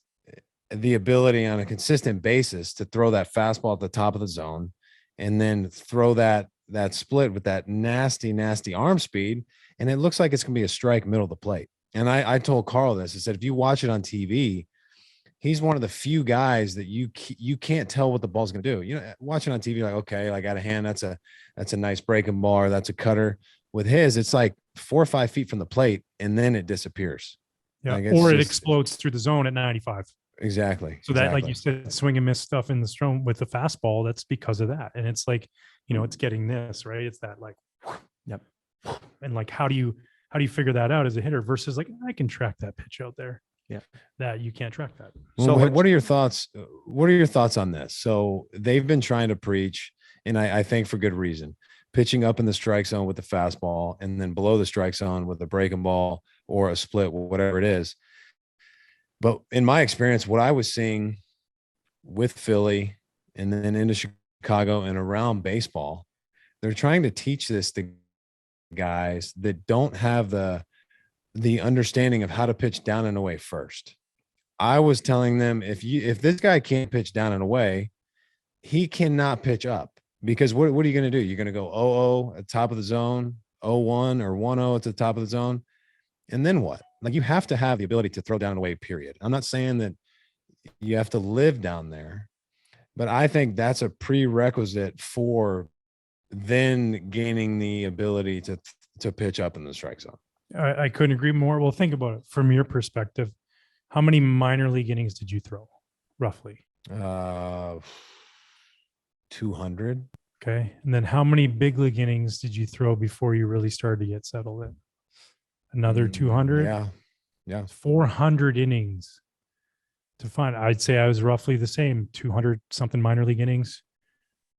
the ability on a consistent basis to throw that fastball at the top of the zone and then throw that split with that nasty, nasty arm speed. And it looks like it's going to be a strike middle of the plate. And I told Carl this. I said, if you watch it on TV, he's one of the few guys that you can't tell what the ball's going to do. Watching on TV, like, okay, like out of hand, that's a nice breaking ball, or that's a cutter. With his, it's like 4 or 5 feet from the plate, and then it disappears. Yeah, or it explodes through the zone at 95. Exactly. So that, like you said, swing and miss stuff in the stone with the fastball, that's because of that. And it's like, it's getting this, right? It's that like, yep. And like, how do you figure that out as a hitter versus like, I can track that pitch out there. Yeah. That you can't track that. So what are your thoughts? What are your thoughts on this? So they've been trying to preach, and I think for good reason, pitching up in the strike zone with the fastball and then below the strike zone with a breaking ball or a split, whatever it is. But in my experience, what I was seeing with Philly and then into Chicago and around baseball, they're trying to teach this to guys that don't have the understanding of how to pitch down and away first. I was telling them, if this guy can't pitch down and away, he cannot pitch up, because what are you going to do? You're going to go 0-0 at the top of the zone, 0-1 or 1-0 at the top of the zone. And then what? Like, you have to have the ability to throw down and away, period. I'm not saying that you have to live down there, but I think that's a prerequisite for then gaining the ability to pitch up in the strike zone. I couldn't agree more. Well, think about it from your perspective. How many minor league innings did you throw, roughly? 200. Okay. And then how many big league innings did you throw before you really started to get settled in? Another 200? Yeah. 400 innings to find. I'd say I was roughly the same, 200 something minor league innings.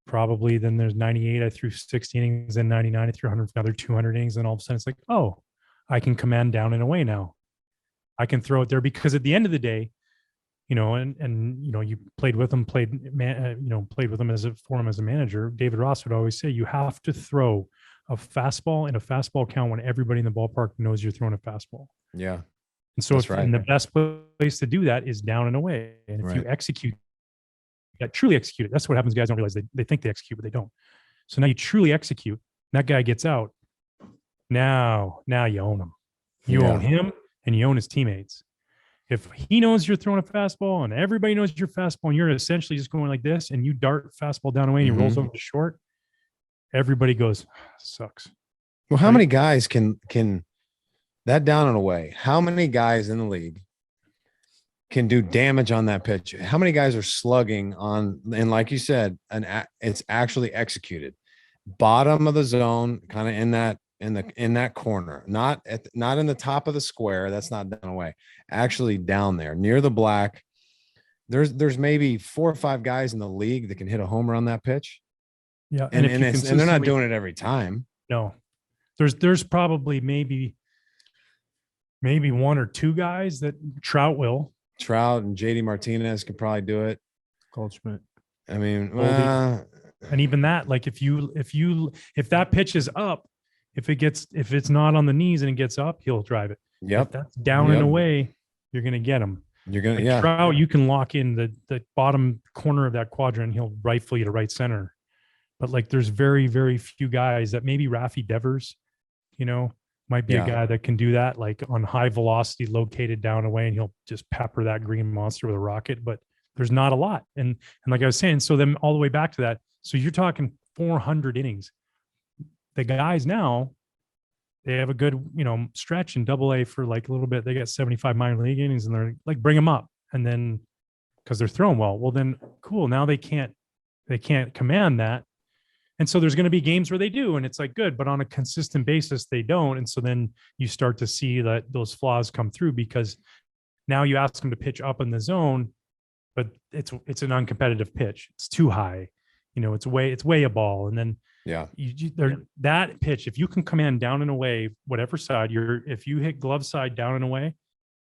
Probably then there's 98. I threw 60 innings, then 99. I threw 100, another 200 innings. And all of a sudden it's like, oh, I can command down and away now. I can throw it there because at the end of the day, and you played with him, played with him for him as a manager. David Ross would always say you have to throw a fastball in a fastball count when everybody in the ballpark knows you're throwing a fastball. Yeah. And so and the best place to do that is down and away. And if you execute that, truly execute it, that's what happens. Guys don't realize they think they execute, but they don't. So now you truly execute. That guy gets out. Now you own him. You own him and you own his teammates. If he knows you're throwing a fastball and everybody knows you're fastball and you're essentially just going like this and you dart fastball down away and he rolls over to short, everybody goes, sucks. Well, how many guys can that down and away? How many guys in the league can do damage on that pitch? How many guys are slugging on, and like you said, it's actually executed bottom of the zone, kind of in that corner, not in the top of the square. That's not down away, actually down there near the black. There's maybe 4 or 5 guys in the league that can hit a homer on that pitch. Yeah. And they're not doing it every time. No, there's probably maybe 1 or 2 guys that Trout and JD Martinez could probably do it. Goldschmidt. I mean, and even that, like if that pitch is up, if it's not on the knees and it gets up, he'll drive it. Yep. If that's down and away, you're going to get him. You're going to, Trout, you can lock in the bottom corner of that quadrant. He'll rifle you to right center. But like, there's very, very few guys that maybe Rafi Devers, might be a guy that can do that, like on high velocity, located down away, and he'll just pepper that green monster with a rocket. But there's not a lot. And like I was saying, so then all the way back to that. So you're talking 400 innings. The guys now, they have a good, stretch in AA for like a little bit. They got 75 minor league innings and they're like, bring them up. And then because they're throwing well, then cool. Now they can't command that. And so there's going to be games where they do, and it's like good, but on a consistent basis, they don't. And so then you start to see that those flaws come through because now you ask them to pitch up in the zone, but it's an uncompetitive pitch. It's too high, it's way a ball. And then that pitch, if you can command down and away, whatever side if you hit glove side down and away,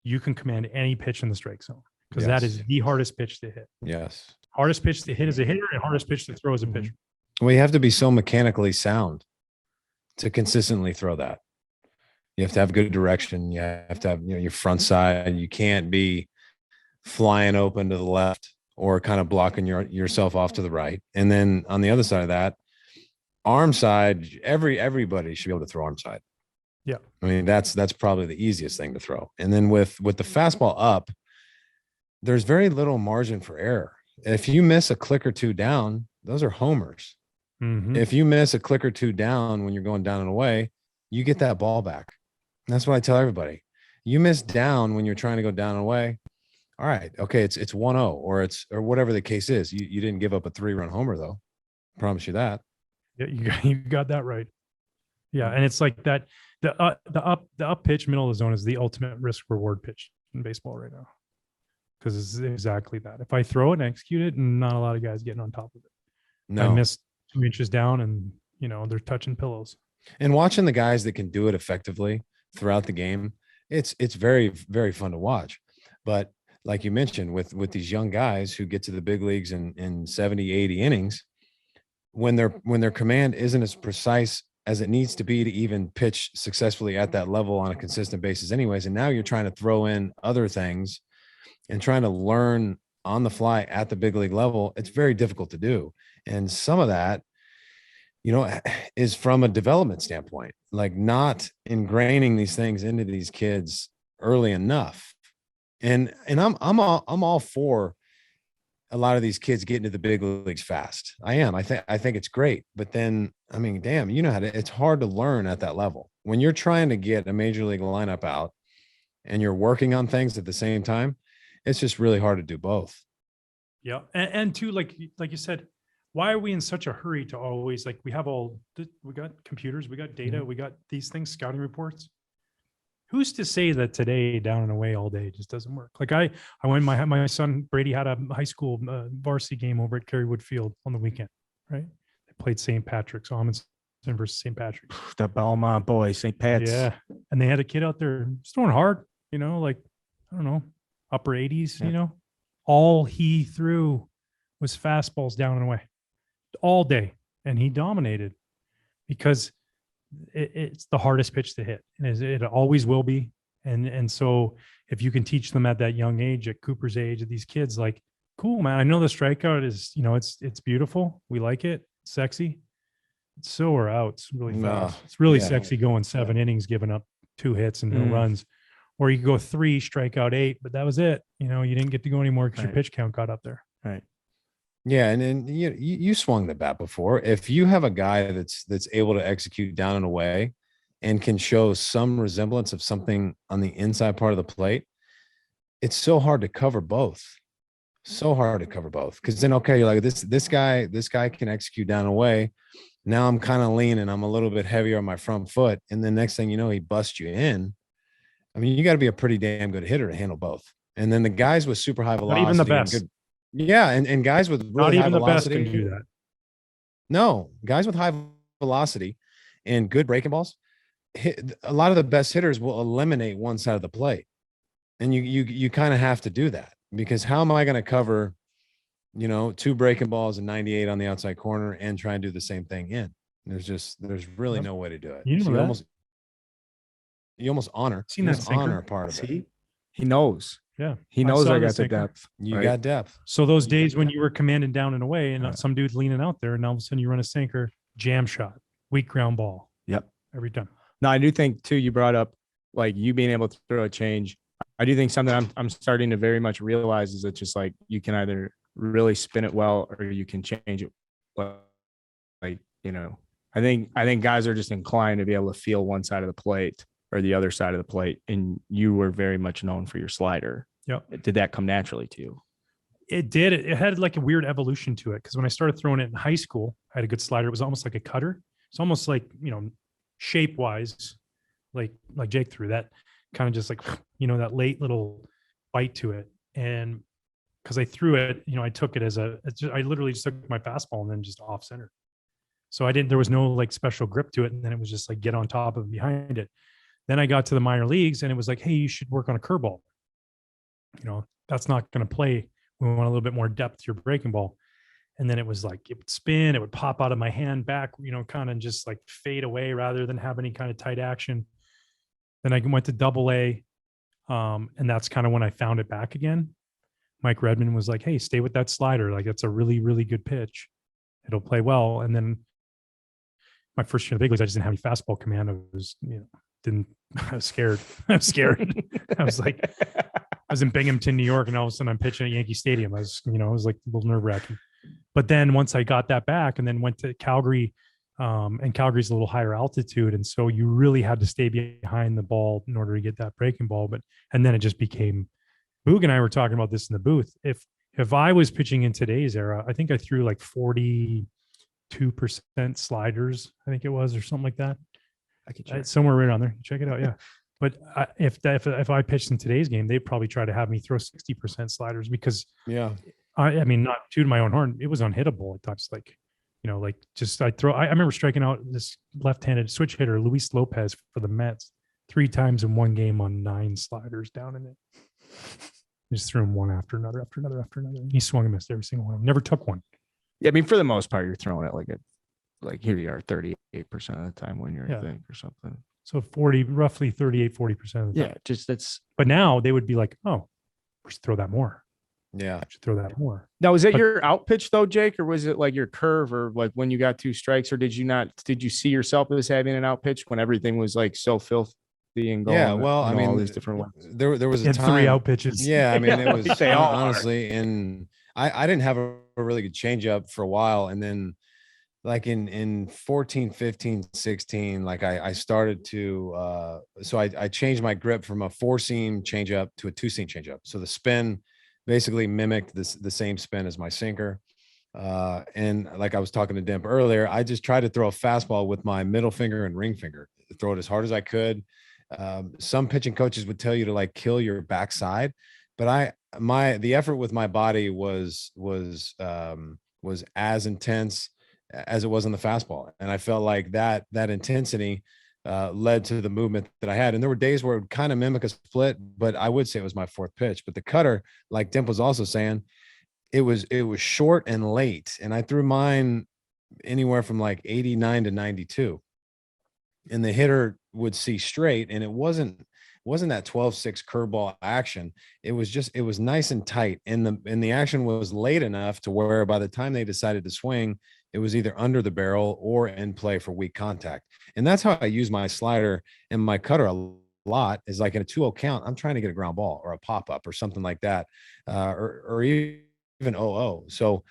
you can command any pitch in the strike zone because that is the hardest pitch to hit. Yes. Hardest pitch to hit as a hitter and hardest pitch to throw as a pitcher. Well, you have to be so mechanically sound to consistently throw that. You have to have good direction. You have to have, your front side. You can't be flying open to the left or kind of blocking yourself off to the right. And then on the other side of that, arm side, everybody should be able to throw arm side. Yeah. I mean, that's probably the easiest thing to throw. And then with the fastball up, there's very little margin for error. If you miss a click or two down, those are homers. Mm-hmm. If you miss a click or two down when you're going down and away, you get that ball back. And that's what I tell everybody. You miss down when you're trying to go down and away. All right. Okay. It's 1-0 or whatever the case is. You didn't give up a 3-run homer though. I promise you that. Yeah. You got that right. Yeah. And it's like that, the up pitch middle of the zone is the ultimate risk reward pitch in baseball right now. Cause it's exactly that. If I throw it and execute it, and not a lot of guys getting on top of it. No. I missed 2 inches down and they're touching pillows. And watching the guys that can do it effectively throughout the game, it's very, very fun to watch. But like you mentioned, with these young guys who get to the big leagues in 70, 80 innings, when their command isn't as precise as it needs to be to even pitch successfully at that level on a consistent basis anyways. And now you're trying to throw in other things and trying to learn on the fly at the big league level. It's very difficult to do. And some of that, is from a development standpoint, like not ingraining these things into these kids early enough. And I'm all for a lot of these kids getting to the big leagues fast. I am. I think it's great. But then, I mean, damn, it's hard to learn at that level. When you're trying to get a major league lineup out and you're working on things at the same time, it's just really hard to do both. Yeah. And too, like you said, why are we in such a hurry to always like, we got computers, we got data, we got these things, scouting reports. Who's to say that today down and away all day just doesn't work? Like I went, my son Brady had a high school varsity game over at Kerrywood Field on the weekend, right? They played St. Patrick's, Amundsen versus St. Patrick's. The Belmont boys, St. Pat's. Yeah. And they had a kid out there just throwing hard, like, I don't know, upper 80s, all he threw was fastballs down and away all day. And he dominated because it's the hardest pitch to hit, and it always will be. And so if you can teach them at that young age, at Cooper's age, at these kids, like, cool, man. I know the strikeout is, it's beautiful. We like it. It's sexy. So are outs really fast. It's really sexy going 7 innings, giving up 2 hits and no runs. Or you could go 3, strike out 8, but that was it. You didn't get to go anymore because your pitch count got up there. Right. Yeah, and then you swung the bat before. If you have a guy that's able to execute down and away and can show some resemblance of something on the inside part of the plate, it's so hard to cover both. So hard to cover both. Because then, okay, you're like, this guy can execute down and away. Now I'm kind of lean and I'm a little bit heavier on my front foot. And the next thing you know, he busts you in. I mean, you got to be a pretty damn good hitter to handle both. And then the guys with super high velocity, not even the best. And guys with really not even high the best velocity can do that. No, guys with high velocity and good breaking balls, a lot of the best hitters will eliminate one side of the plate. And you kind of have to do that, because how am I going to cover, 2 breaking balls and 98 on the outside corner and try and do the same thing in? There's really no way to do it. You almost honor part of it. He knows. Yeah. He knows I got the depth. You got depth. So those days when you were commanding down and away and some dude's leaning out there and all of a sudden you run a sinker, jam shot, weak ground ball. Yep. Every time. No, I do think too, you brought up like you being able to throw a change. I do think something I'm starting to very much realize is that just like you can either really spin it well or you can change it well. Like, I think guys are just inclined to be able to feel one side of the plate or the other side of the plate. And you were very much known for your slider. Yep. Did that come naturally to you? It did. It had like a weird evolution to it. Cause when I started throwing it in high school, I had a good slider. It was almost like a cutter. It's almost like, shape wise, like Jake threw that kind of just like, that late little bite to it. And cause I threw it, I took it I literally just took my fastball and then just off center. So there was no like special grip to it. And then it was just like get on top of and behind it. Then I got to the minor leagues and it was like, hey, you should work on a curveball. That's not going to play. We want a little bit more depth to your breaking ball. And then it was like, it would spin, it would pop out of my hand back, kind of just like fade away rather than have any kind of tight action. Then I went to AA. And that's kind of when I found it back again. Mike Redmond was like, hey, stay with that slider. Like that's a really, really good pitch. It'll play well. And then my first year in the big leagues, I just didn't have any fastball command. I was scared. I was like, I was in Binghamton, New York, and all of a sudden I'm pitching at Yankee Stadium. I was, it was like a little nerve wracking. But then once I got that back and then went to Calgary, and Calgary's a little higher altitude. And so you really had to stay behind the ball in order to get that breaking ball. And then it just became, Boog and I were talking about this in the booth. If I was pitching in today's era, I think I threw like 42% sliders, I think it was, or something like that. I could check. Somewhere right on there. Check it out. Yeah. But if I pitched in today's game, they'd probably try to have me throw 60% sliders because I mean, not tooting my own horn, it was unhittable at times. Like, I remember striking out this left-handed switch hitter, Luis Lopez for the Mets 3 times in one game on 9 sliders down in it. Just threw him one after another, after another, after another. He swung and missed every single one. Never took one. Yeah. I mean, for the most part, you're throwing it like here you are 38% of the time when you're I think or something. So roughly 38, 40% of the time. Yeah. Just that's. But now they would be like, oh, we should throw that more. Yeah. I should throw that more. Now, was it your out pitch though, Jake, or was it like your curve or like when you got 2 strikes, or did you see yourself as having an out pitch when everything was like so filthy and going? Yeah. Well, I mean, all these different ones. There was a time 3 out pitches. Yeah. I mean, it was They all honestly, and I didn't have a really good changeup for a while. And then like in 14, 15, 16, like I started to, so I changed my grip from a 4-seam changeup to a 2-seam changeup. So the spin basically mimicked the same spin as my sinker. And like I was talking to Demp earlier, I just tried to throw a fastball with my middle finger and ring finger, throw it as hard as I could. Some pitching coaches would tell you to like kill your backside, but the effort with my body was as intense as it was on the fastball. And I felt like that intensity led to the movement that I had. And there were days where it would kind of mimic a split, but I would say it was my fourth pitch. But the cutter, like Demp was also saying, it was short and late. And I threw mine anywhere from like 89 to 92. And the hitter would see straight. And it wasn't that 12-6 curveball action. It was nice and tight. And the action was late enough to where by the time they decided to swing, it was either under the barrel or in play for weak contact. And that's how I use my slider and my cutter a lot, is like in a 2-0 count, I'm trying to get a ground ball or a pop-up or something like that, or even 0-0. So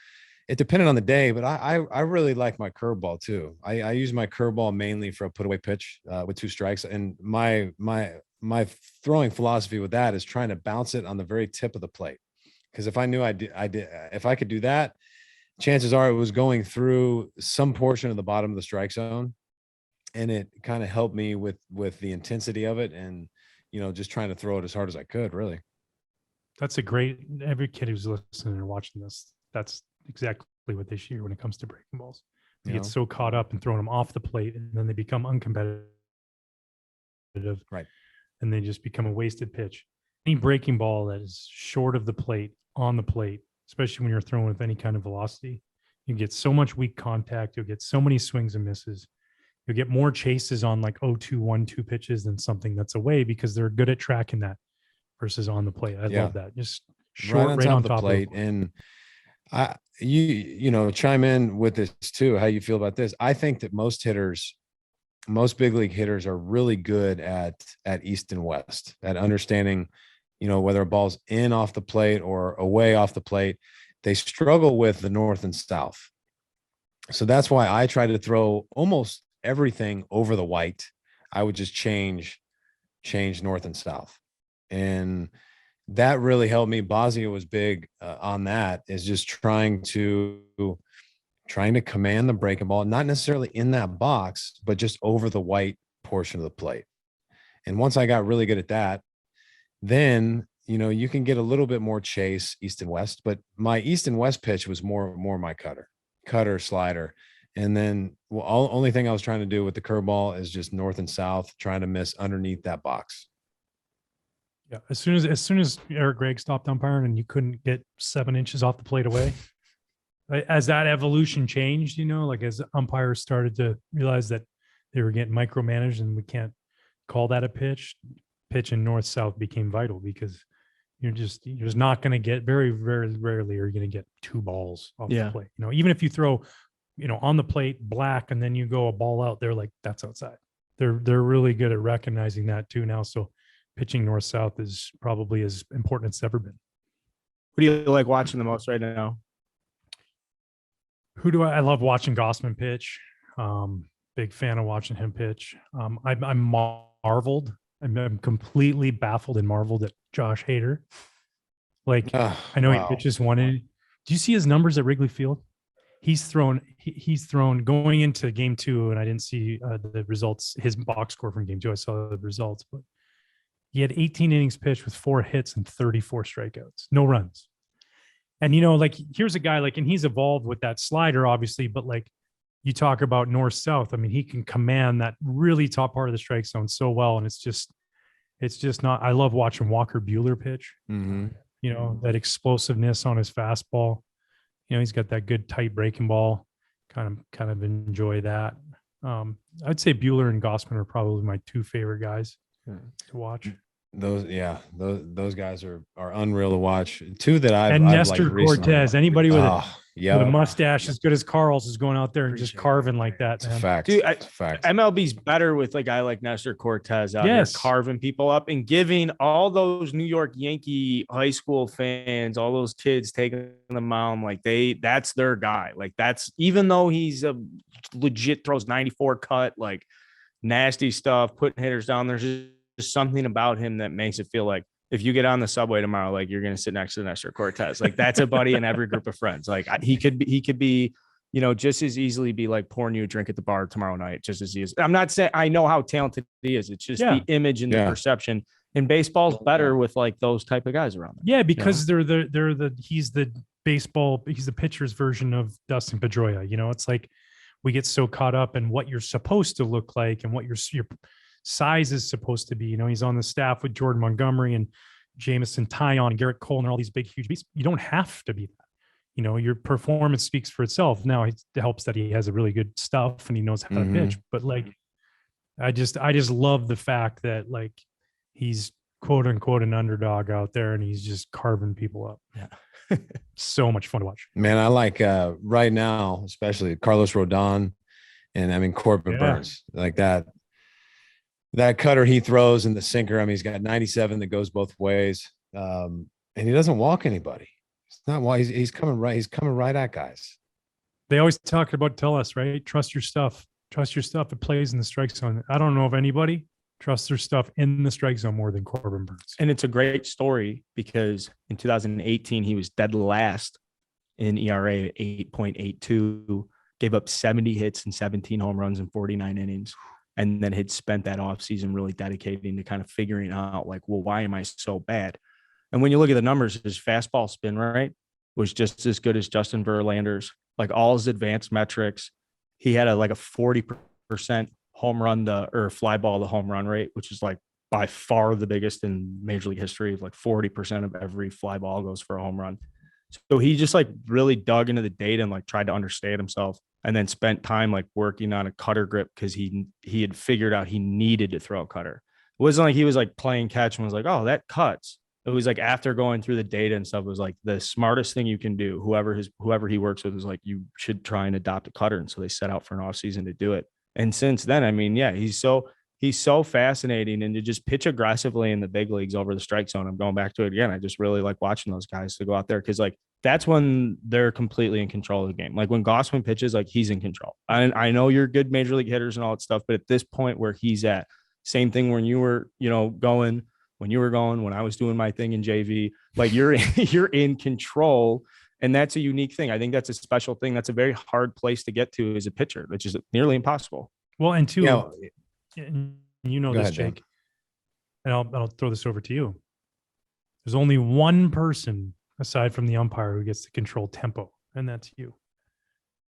it depended on the day, but I really like my curveball too. I use my curveball mainly for a put away pitch with 2 strikes. And my throwing philosophy with that is trying to bounce it on the very tip of the plate. Because if I knew if I could do that, chances are it was going through some portion of the bottom of the strike zone, and it kind of helped me with the intensity of it, and just trying to throw it as hard as I could. Really, That's a great. Every kid who's listening or watching this, that's exactly what they should hear when it comes to breaking balls. They get so caught up in throwing them off the plate, and then they become uncompetitive, right? And they just become a wasted pitch. Any breaking ball that is short of the plate, on the plate, especially when you're throwing with any kind of velocity, you get so much weak contact. You'll get so many swings and misses. You'll get more chases on like 0-2, 1-2 pitches than something that's away, because they're good at tracking that versus on the plate. I love that. Just short, right on top of the plate. And chime in with this too, how you feel about this. I think that most big league hitters are really good at east and west, at understanding, whether a ball's in off the plate or away off the plate. They struggle with the north and south. So that's why I try to throw almost everything over the white. I would just change north and south. And that really helped me. Bosnia was big on that, is just trying to command the breaking ball, not necessarily in that box, but just over the white portion of the plate. And once I got really good at that, then, you can get a little bit more chase east and west, but my east and west pitch was more my cutter, slider. And then only thing I was trying to do with the curveball is just north and south, trying to miss underneath that box. Yeah. As soon as Eric Gregg stopped umpiring and you couldn't get 7 inches off the plate away, as that evolution changed, like as umpires started to realize that they were getting micromanaged and we can't call that a pitch in north-south became vital, because you're just not going to get, very, very rarely are you going to get 2 balls off the plate. Even if you throw, on the plate black and then you go a ball out, they're like, that's outside. They're really good at recognizing that too now. So pitching north-south is probably as important as it's ever been. What do you like watching the most right now? Who do I love watching Gossman pitch. Big fan of watching him pitch. I'm marveled. I'm completely baffled and marveled at Josh Hader. Like, I know he pitches one in. Do you see his numbers at Wrigley Field? He's thrown going into game 2, and I didn't see the results, his box score from game 2. I saw the results, but he had 18 innings pitched with 4 hits and 34 strikeouts, no runs. And, here's a guy and he's evolved with that slider, obviously, but you talk about north-south. I mean, he can command that really top part of the strike zone so well. And it's just not, I love watching Walker Buehler pitch, that explosiveness on his fastball. He's got that good tight breaking ball, kind of enjoy that. I'd say Buehler and Gossman are probably my 2 favorite guys to watch. Those guys are unreal to watch. 2 that I've Nestor Cortez. Anybody with with a mustache as good as Carl's is going out there and just carving like that. It's a fact. Dude, it's a fact. MLB's better with a guy like Nestor Cortez out here carving people up and giving all those New York Yankee high school fans, all those kids taking the mound, that's their guy. That's, even though he's a legit throws 94 cut, nasty stuff, putting hitters down, there's just something about him that makes it feel like if you get on the subway tomorrow, like you're going to sit next to Nestor Cortez. Like that's a buddy in every group of friends. Like he could be, you know, just as easily be like pouring you a drink at the bar tomorrow night, just as he is. I'm not saying I know how talented he is. It's just the image and the perception. And baseball's better with like those type of guys around them. Yeah, because he's the pitcher's version of Dustin Pedroia. You know, it's like we get so caught up in what you're supposed to look like and what your size is supposed to be. You know, he's on the staff with Jordan Montgomery and Jamison Tyon and Garrett Cole and all these big, huge beasts. You don't have to be that. You know, your performance speaks for itself. Now it helps that he has a really good stuff and he knows how to pitch. But like, I just love the fact that like he's quote unquote an underdog out there and he's just carving people up. Yeah. So much fun to watch. Man, I like right now, especially Carlos Rodon and I mean Corbin Burns. Like that cutter he throws and the sinker. I mean, he's got 97 that goes both ways. And he doesn't walk anybody. It's not why he's coming right. He's coming right at guys. They always tell us, right? Trust your stuff. Trust your stuff. It plays in the strike zone. I don't know if anybody trusts their stuff in the strike zone more than Corbin Burns. And it's a great story because in 2018, he was dead last in ERA at 8.82, gave up 70 hits and 17 home runs in 49 innings. And then had spent that offseason really dedicating to kind of figuring out like, well, why am I so bad? And when you look at the numbers, his fastball spin rate was just as good as Justin Verlander's, like all his advanced metrics. He had a 40% home run or fly ball to home run rate, which is like by far the biggest in Major League history. Like 40% of every fly ball goes for a home run. So he just like really dug into the data and like tried to understand himself and then spent time like working on a cutter grip because he had figured out he needed to throw a cutter. It wasn't like he was like playing catch and was like, oh, that cuts. It was like after going through the data and stuff, it was like the smartest thing you can do. Whoever he works with is like, you should try and adopt a cutter. And so they set out for an off season to do it. And since then, I mean, yeah, he's so fascinating, and to just pitch aggressively in the big leagues over the strike zone. I'm going back to it again. I just really like watching those guys to go out there because like that's when they're completely in control of the game. Like when Gossman pitches, like he's in control. I know you're good major league hitters and all that stuff, but at this point where he's at, same thing when you were, when I was doing my thing in JV, like you're in control. And that's a unique thing. I think that's a special thing. That's a very hard place to get to as a pitcher, which is nearly impossible. Well, and two, you know Go this, ahead, Jake, and I'll throw this over to you. There's only one person aside from the umpire who gets to control tempo, and that's you.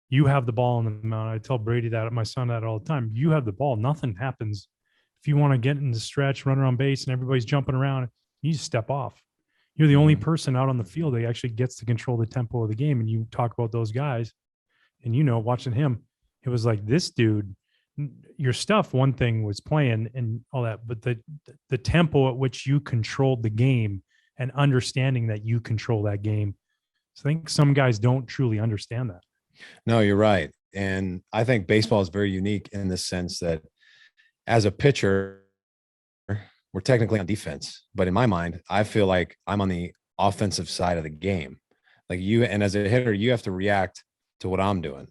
You have the ball on the mound. I tell Brady that, my son, that all the time. You have the ball. Nothing happens. If you want to get in the stretch, run around base, and everybody's jumping around, you just step off. You're the only person out on the field that actually gets to control the tempo of the game. And you talk about those guys, and watching him, it was like this dude. Your stuff, one thing was playing and all that, but the tempo at which you controlled the game and understanding that you control that game. So I think some guys don't truly understand that. No, you're right. And I think baseball is very unique in the sense that as a pitcher, we're technically on defense, but in my mind, I feel like I'm on the offensive side of the game. Like you, and as a hitter, you have to react to what I'm doing.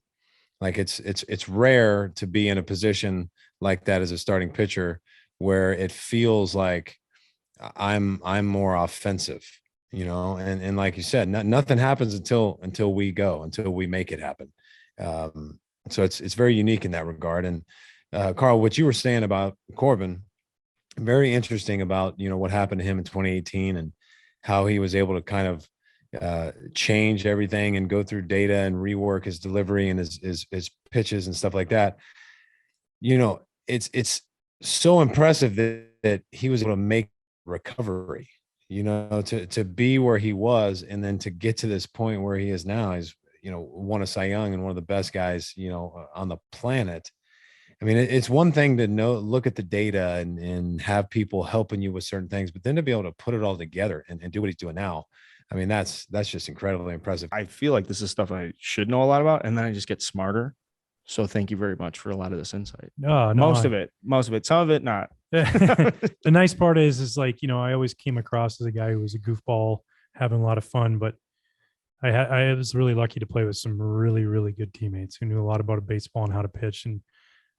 Like it's rare to be in a position like that as a starting pitcher where it feels like I'm more offensive, and like you said, nothing happens until we make it happen. So it's very unique in that regard. And Carl, what you were saying about Corbin, very interesting about, what happened to him in 2018 and how he was able to kind of change everything and go through data and rework his delivery and his pitches and stuff like that. It's so impressive that he was able to make recovery, to be where he was and then to get to this point where he is now. He's, won a Cy Young and one of the best guys, on the planet. I mean, it's one thing to look at the data and have people helping you with certain things, but then to be able to put it all together and do what he's doing now. I mean, that's just incredibly impressive. I feel like this is stuff I should know a lot about, and then I just get smarter. So thank you very much for a lot of this insight. Most of it, some of it not. The nice part is like, I always came across as a guy who was a goofball, having a lot of fun, but I was really lucky to play with some really, really good teammates who knew a lot about baseball and how to pitch. And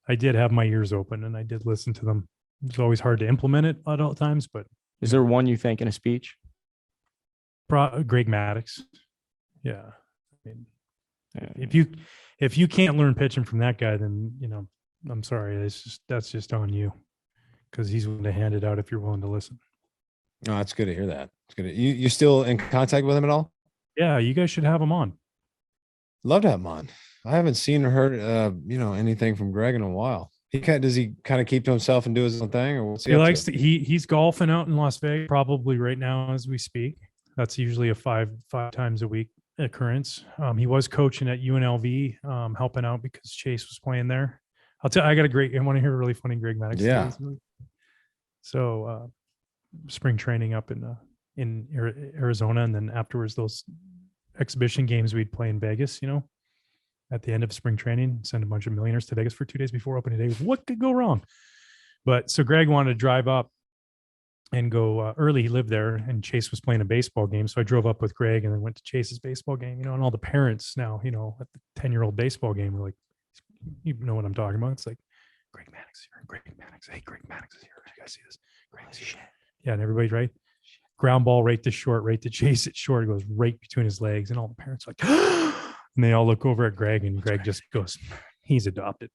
I did have my ears open and I did listen to them. It was always hard to implement it at all times, but Is there one you think in a speech? Greg Maddux. Yeah. I mean, Yeah. if you can't learn pitching from that guy, then I'm sorry. That's just on you, because he's willing to hand it out if you're willing to listen. No, it's good to hear that. It's good. You still in contact with him at all? Yeah, you guys should have him on. Love to have him on. I haven't seen or heard anything from Greg in a while. Does he kind of keep to himself and do his own thing, or what's he He up likes to? he's golfing out in Las Vegas probably right now as we speak. That's usually a five times a week occurrence. He was coaching at UNLV, helping out because Chase was playing there. I want to hear a really funny Greg Maddux Yeah. story. So spring training up in Arizona, and then afterwards those exhibition games we'd play in Vegas, at the end of spring training, send a bunch of millionaires to Vegas for 2 days before opening day. What could go wrong? But so Greg wanted to drive up and go early. He lived there, and Chase was playing a baseball game. So I drove up with Greg and then went to Chase's baseball game, and all the parents now, at the 10-year-old baseball game were like, you know what I'm talking about. It's like, Greg Maddux is here. Greg Maddux. Hey, Greg Maddux is here. You guys see this? Greg is here. Yeah. And everybody's right. Ground ball right to short, right to Chase it short. It goes right between his legs. And all the parents are like, and they all look over at Greg, and Greg just goes, he's adopted.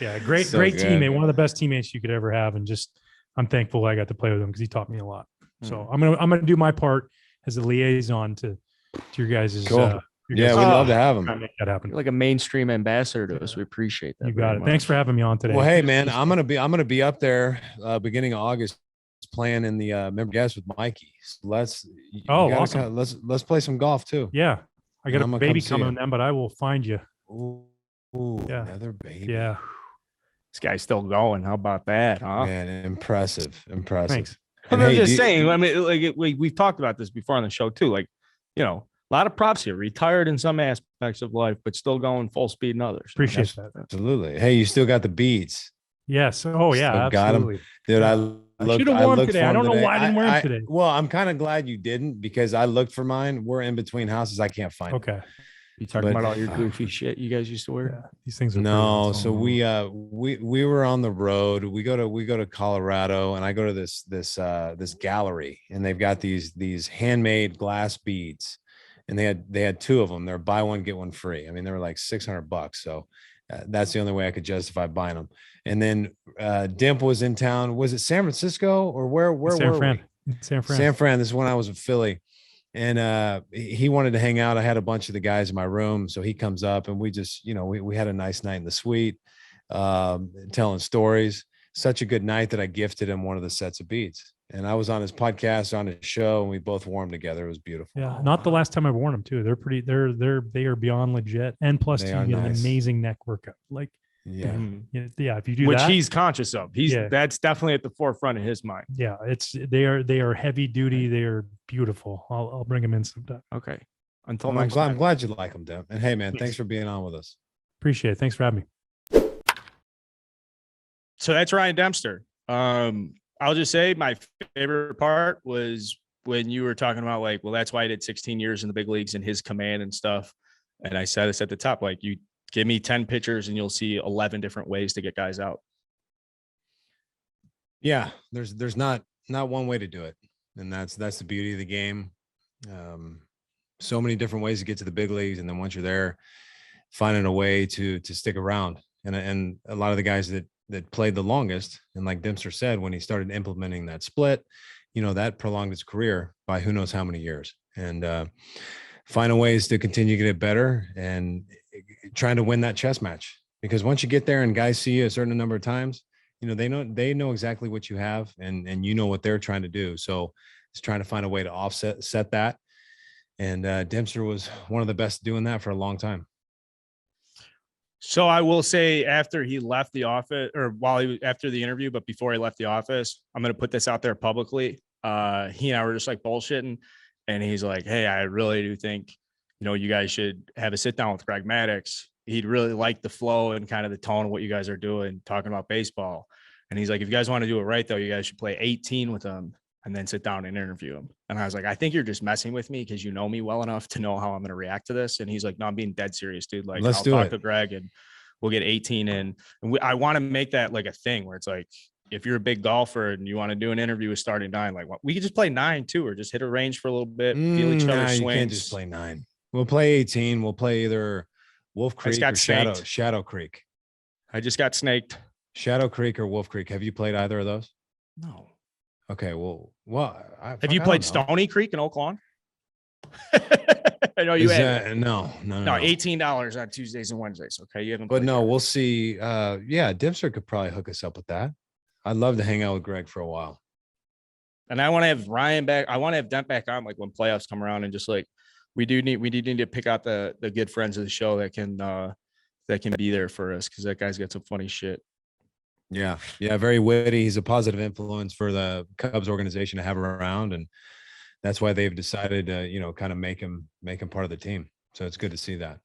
Yeah, great So great good. teammate, one of the best teammates you could ever have, and just I'm thankful I got to play with him because he taught me a lot. So I'm gonna do my part as a liaison to your guys'. Cool. Your Yeah, guys' we'd love to have try to him. make that happen. You're like a mainstream ambassador to us. We appreciate that. You got very it. much. Thanks for having me on today. Well, hey man, I'm gonna be up there beginning of August playing in the member guest with Mikey. So let's awesome. Let's play some golf too. Yeah, I got And a I'm gonna baby come see coming you. then, but I will find you. Ooh, Yeah. another baby. Yeah, This guy's still going. How about that, huh? Man, impressive. thanks. And I'm hey, just saying. I mean, like we've talked about this before on the show too. Like, a lot of props here. Retired in some aspects of life, but still going full speed in others. Appreciate that. Absolutely. Hey, you still got the beads, Yes. Oh yeah, Still got 'em. absolutely. dude. Yeah. I should've looked. worn 'em looked today. for I 'em don't know today. why I didn't wear 'em today. Well, I'm kind of glad you didn't because I looked for mine. We're in between houses. I can't find. 'em. Okay. You talking But- about all your goofy shit you guys used to wear? Yeah, these things are No, pretty so awesome. we were on the road. We go to Colorado, and I go to this gallery, and they've got these handmade glass beads, and they had two of them. They're buy one get one free. I mean, they were like $600. So that's the only way I could justify buying them. And then Dimp was in town. Was it San Francisco or where San were Fran. we? San Fran. San Fran. This is when I was in Philly. And he wanted to hang out. I had a bunch of the guys in my room, so he comes up, and we just, we had a nice night in the suite, telling stories. Such a good night that I gifted him one of the sets of beads, and I was on his podcast, on his show, and we both wore them together. It was beautiful. Yeah, not the last time I've worn them too. They're pretty. They are beyond legit. And plus, They you are get an nice. amazing neck workout. Like, Yeah. Mhm. yeah, if you do Which that, he's conscious of. Yeah. That's definitely at the forefront of his mind. yeah, they are heavy duty. They are beautiful. I'll bring them in sometime. Okay. Until Well, I'm next glad, time. I'm glad you like them, Dem. And hey, man, Thanks. thanks for being on with us. Appreciate it. Thanks for having me. So that's Ryan Dempster. I'll just say my favorite part was when you were talking about like, well, that's why I did 16 years in the big leagues and his command and stuff. And I said this at the top, like you give me 10 pitchers and you'll see 11 different ways to get guys out. Yeah, there's not one way to do it, and that's the beauty of the game. So many different ways to get to the big leagues, and then once you're there, finding a way to stick around. And a lot of the guys that played the longest, and like Dempster said, when he started implementing that split, that prolonged his career by who knows how many years. And finding ways to continue to get better and trying to win that chess match. Because once you get there and guys see you a certain number of times, they know exactly what you have, and you know what they're trying to do. So it's trying to find a way to set that. And Dempster was one of the best doing that for a long time. So I will say after he left the office, or after the interview, but before he left the office, I'm going to put this out there publicly. He and I were just like bullshitting, and he's like, "Hey, I really do think, you guys should have a sit down with Greg Maddux. He'd really like the flow and kind of the tone of what you guys are doing, talking about baseball." And he's like, "If you guys want to do it right, though, you guys should play 18 with him and then sit down and interview him." And I was like, "I think you're just messing with me because you know me well enough to know how I'm going to react to this." And he's like, "No, I'm being dead serious, dude. Like, Let's I'll do talk it. to Greg and we'll get 18 in. And I want to make that like a thing where it's like, if you're a big golfer and you want to do an interview with starting 9, like we could just play 9 too, or just hit a range for a little bit, feel each other's swings. You can't just play 9. We'll play 18. We'll play either Wolf Creek or Shadow Creek. I just got snaked. Shadow Creek or Wolf Creek. Have you played either of those? No. Okay. Well, have you played Stony Creek in Oak Lawn? I know you have. No. $18 on Tuesdays and Wednesdays. Okay. You haven't. But no, we'll see. Yeah. Dempster could probably hook us up with that. I'd love to hang out with Greg for a while. And I want to have Ryan back. I want to have Demp back on like when playoffs come around, and just like we do need to pick out the good friends of the show that can be there for us, because that guy's got some funny shit. Yeah. Very witty. He's a positive influence for the Cubs organization to have around, and that's why they've decided to, kind of make him part of the team. So it's good to see that.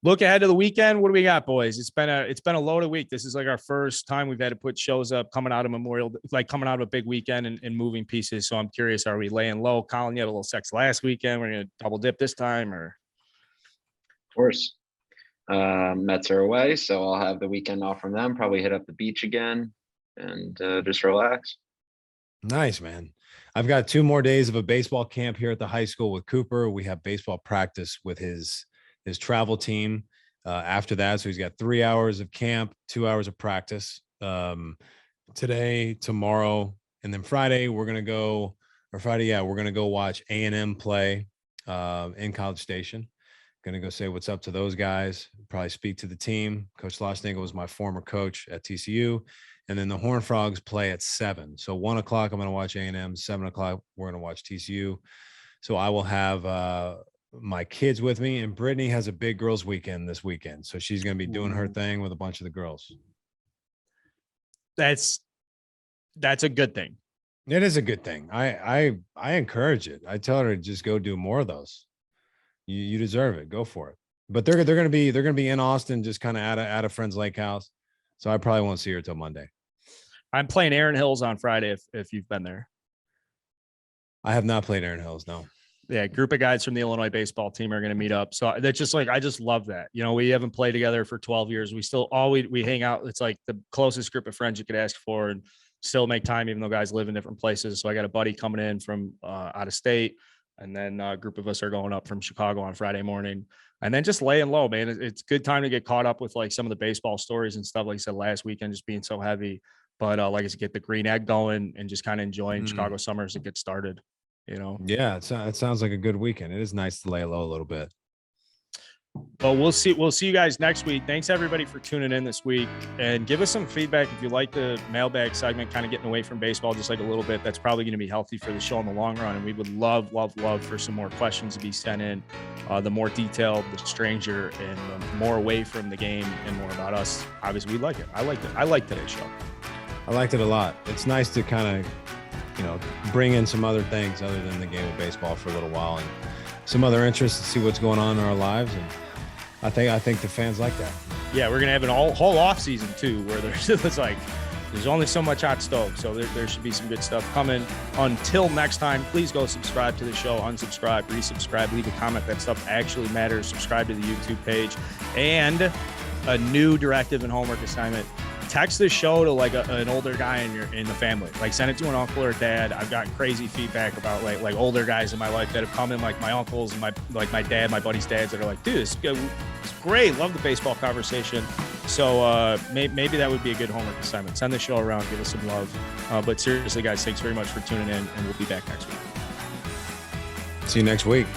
Look ahead to the weekend. What do we got, boys? It's been a loaded week. This is like our first time we've had to put shows up coming out of coming out of a big weekend and moving pieces. So I'm curious, are we laying low? Colin, you had a little sex last weekend. We're going to double dip this time, or? Of course. Mets are away, so I'll have the weekend off from them. Probably hit up the beach again and just relax. Nice, man. I've got 2 more days of a baseball camp here at the high school with Cooper. We have baseball practice with his travel team after that. So he's got 3 hours of camp, 2 hours of practice today, tomorrow, and then Friday we're going to go watch A&M play in College Station. Going to go say what's up to those guys, probably speak to the team. Coach Lostingle was my former coach at TCU. And then the Horned Frogs play at 7. So 1 o'clock, I'm going to watch A&M. 7 o'clock, we're going to watch TCU. So I will have my kids with me, and Brittany has a big girls weekend this weekend. So she's going to be doing her thing with a bunch of the girls. That's a good thing. It is a good thing. I encourage it. I tell her to just go do more of those. You deserve it. Go for it. But they're going to be in Austin, just kind of at a friend's lake house. So I probably won't see her till Monday. I'm playing Aaron Hills on Friday if you've been there. I have not played Aaron Hills, no. Yeah, group of guys from the Illinois baseball team are going to meet up. So that's just like, I just love that. We haven't played together for 12 years. We still we hang out. It's like the closest group of friends you could ask for, and still make time, even though guys live in different places. So I got a buddy coming in from out of state, and then a group of us are going up from Chicago on Friday morning, and then just laying low, man. It's good time to get caught up with like some of the baseball stories and stuff. Like I said, last weekend just being so heavy, but like I said, get the green egg going and just kind of enjoying Chicago summers to get started. Yeah, it sounds like a good weekend. It is nice to lay low a little bit. But we'll see you guys next week. Thanks everybody for tuning in this week, and give us some feedback if you like the mailbag segment, kind of getting away from baseball just like a little bit. That's probably going to be healthy for the show in the long run, and we would love for some more questions to be sent in. The more detailed, the stranger, and the more away from the game and more about us. Obviously, we like it. I like today's show. I liked it a lot. It's nice to kind of bring in some other things other than the game of baseball for a little while, and some other interests to see what's going on in our lives. And I think the fans like that. Yeah, we're gonna have an whole off season too, where there's only so much hot stove, so there should be some good stuff coming. Until next time, please go subscribe to the show, unsubscribe, resubscribe, leave a comment. That stuff actually matters. Subscribe to the YouTube page, and a new directive and homework assignment. Text this show to like an older guy in the family. Like send it to an uncle or dad. I've gotten crazy feedback about like older guys in my life that have come in, like my uncles and my dad, my buddy's dads, that are like, dude, it's great. Love the baseball conversation. So maybe that would be a good homework assignment. Send the show around, give us some love. But seriously, guys, thanks very much for tuning in, and we'll be back next week. See you next week.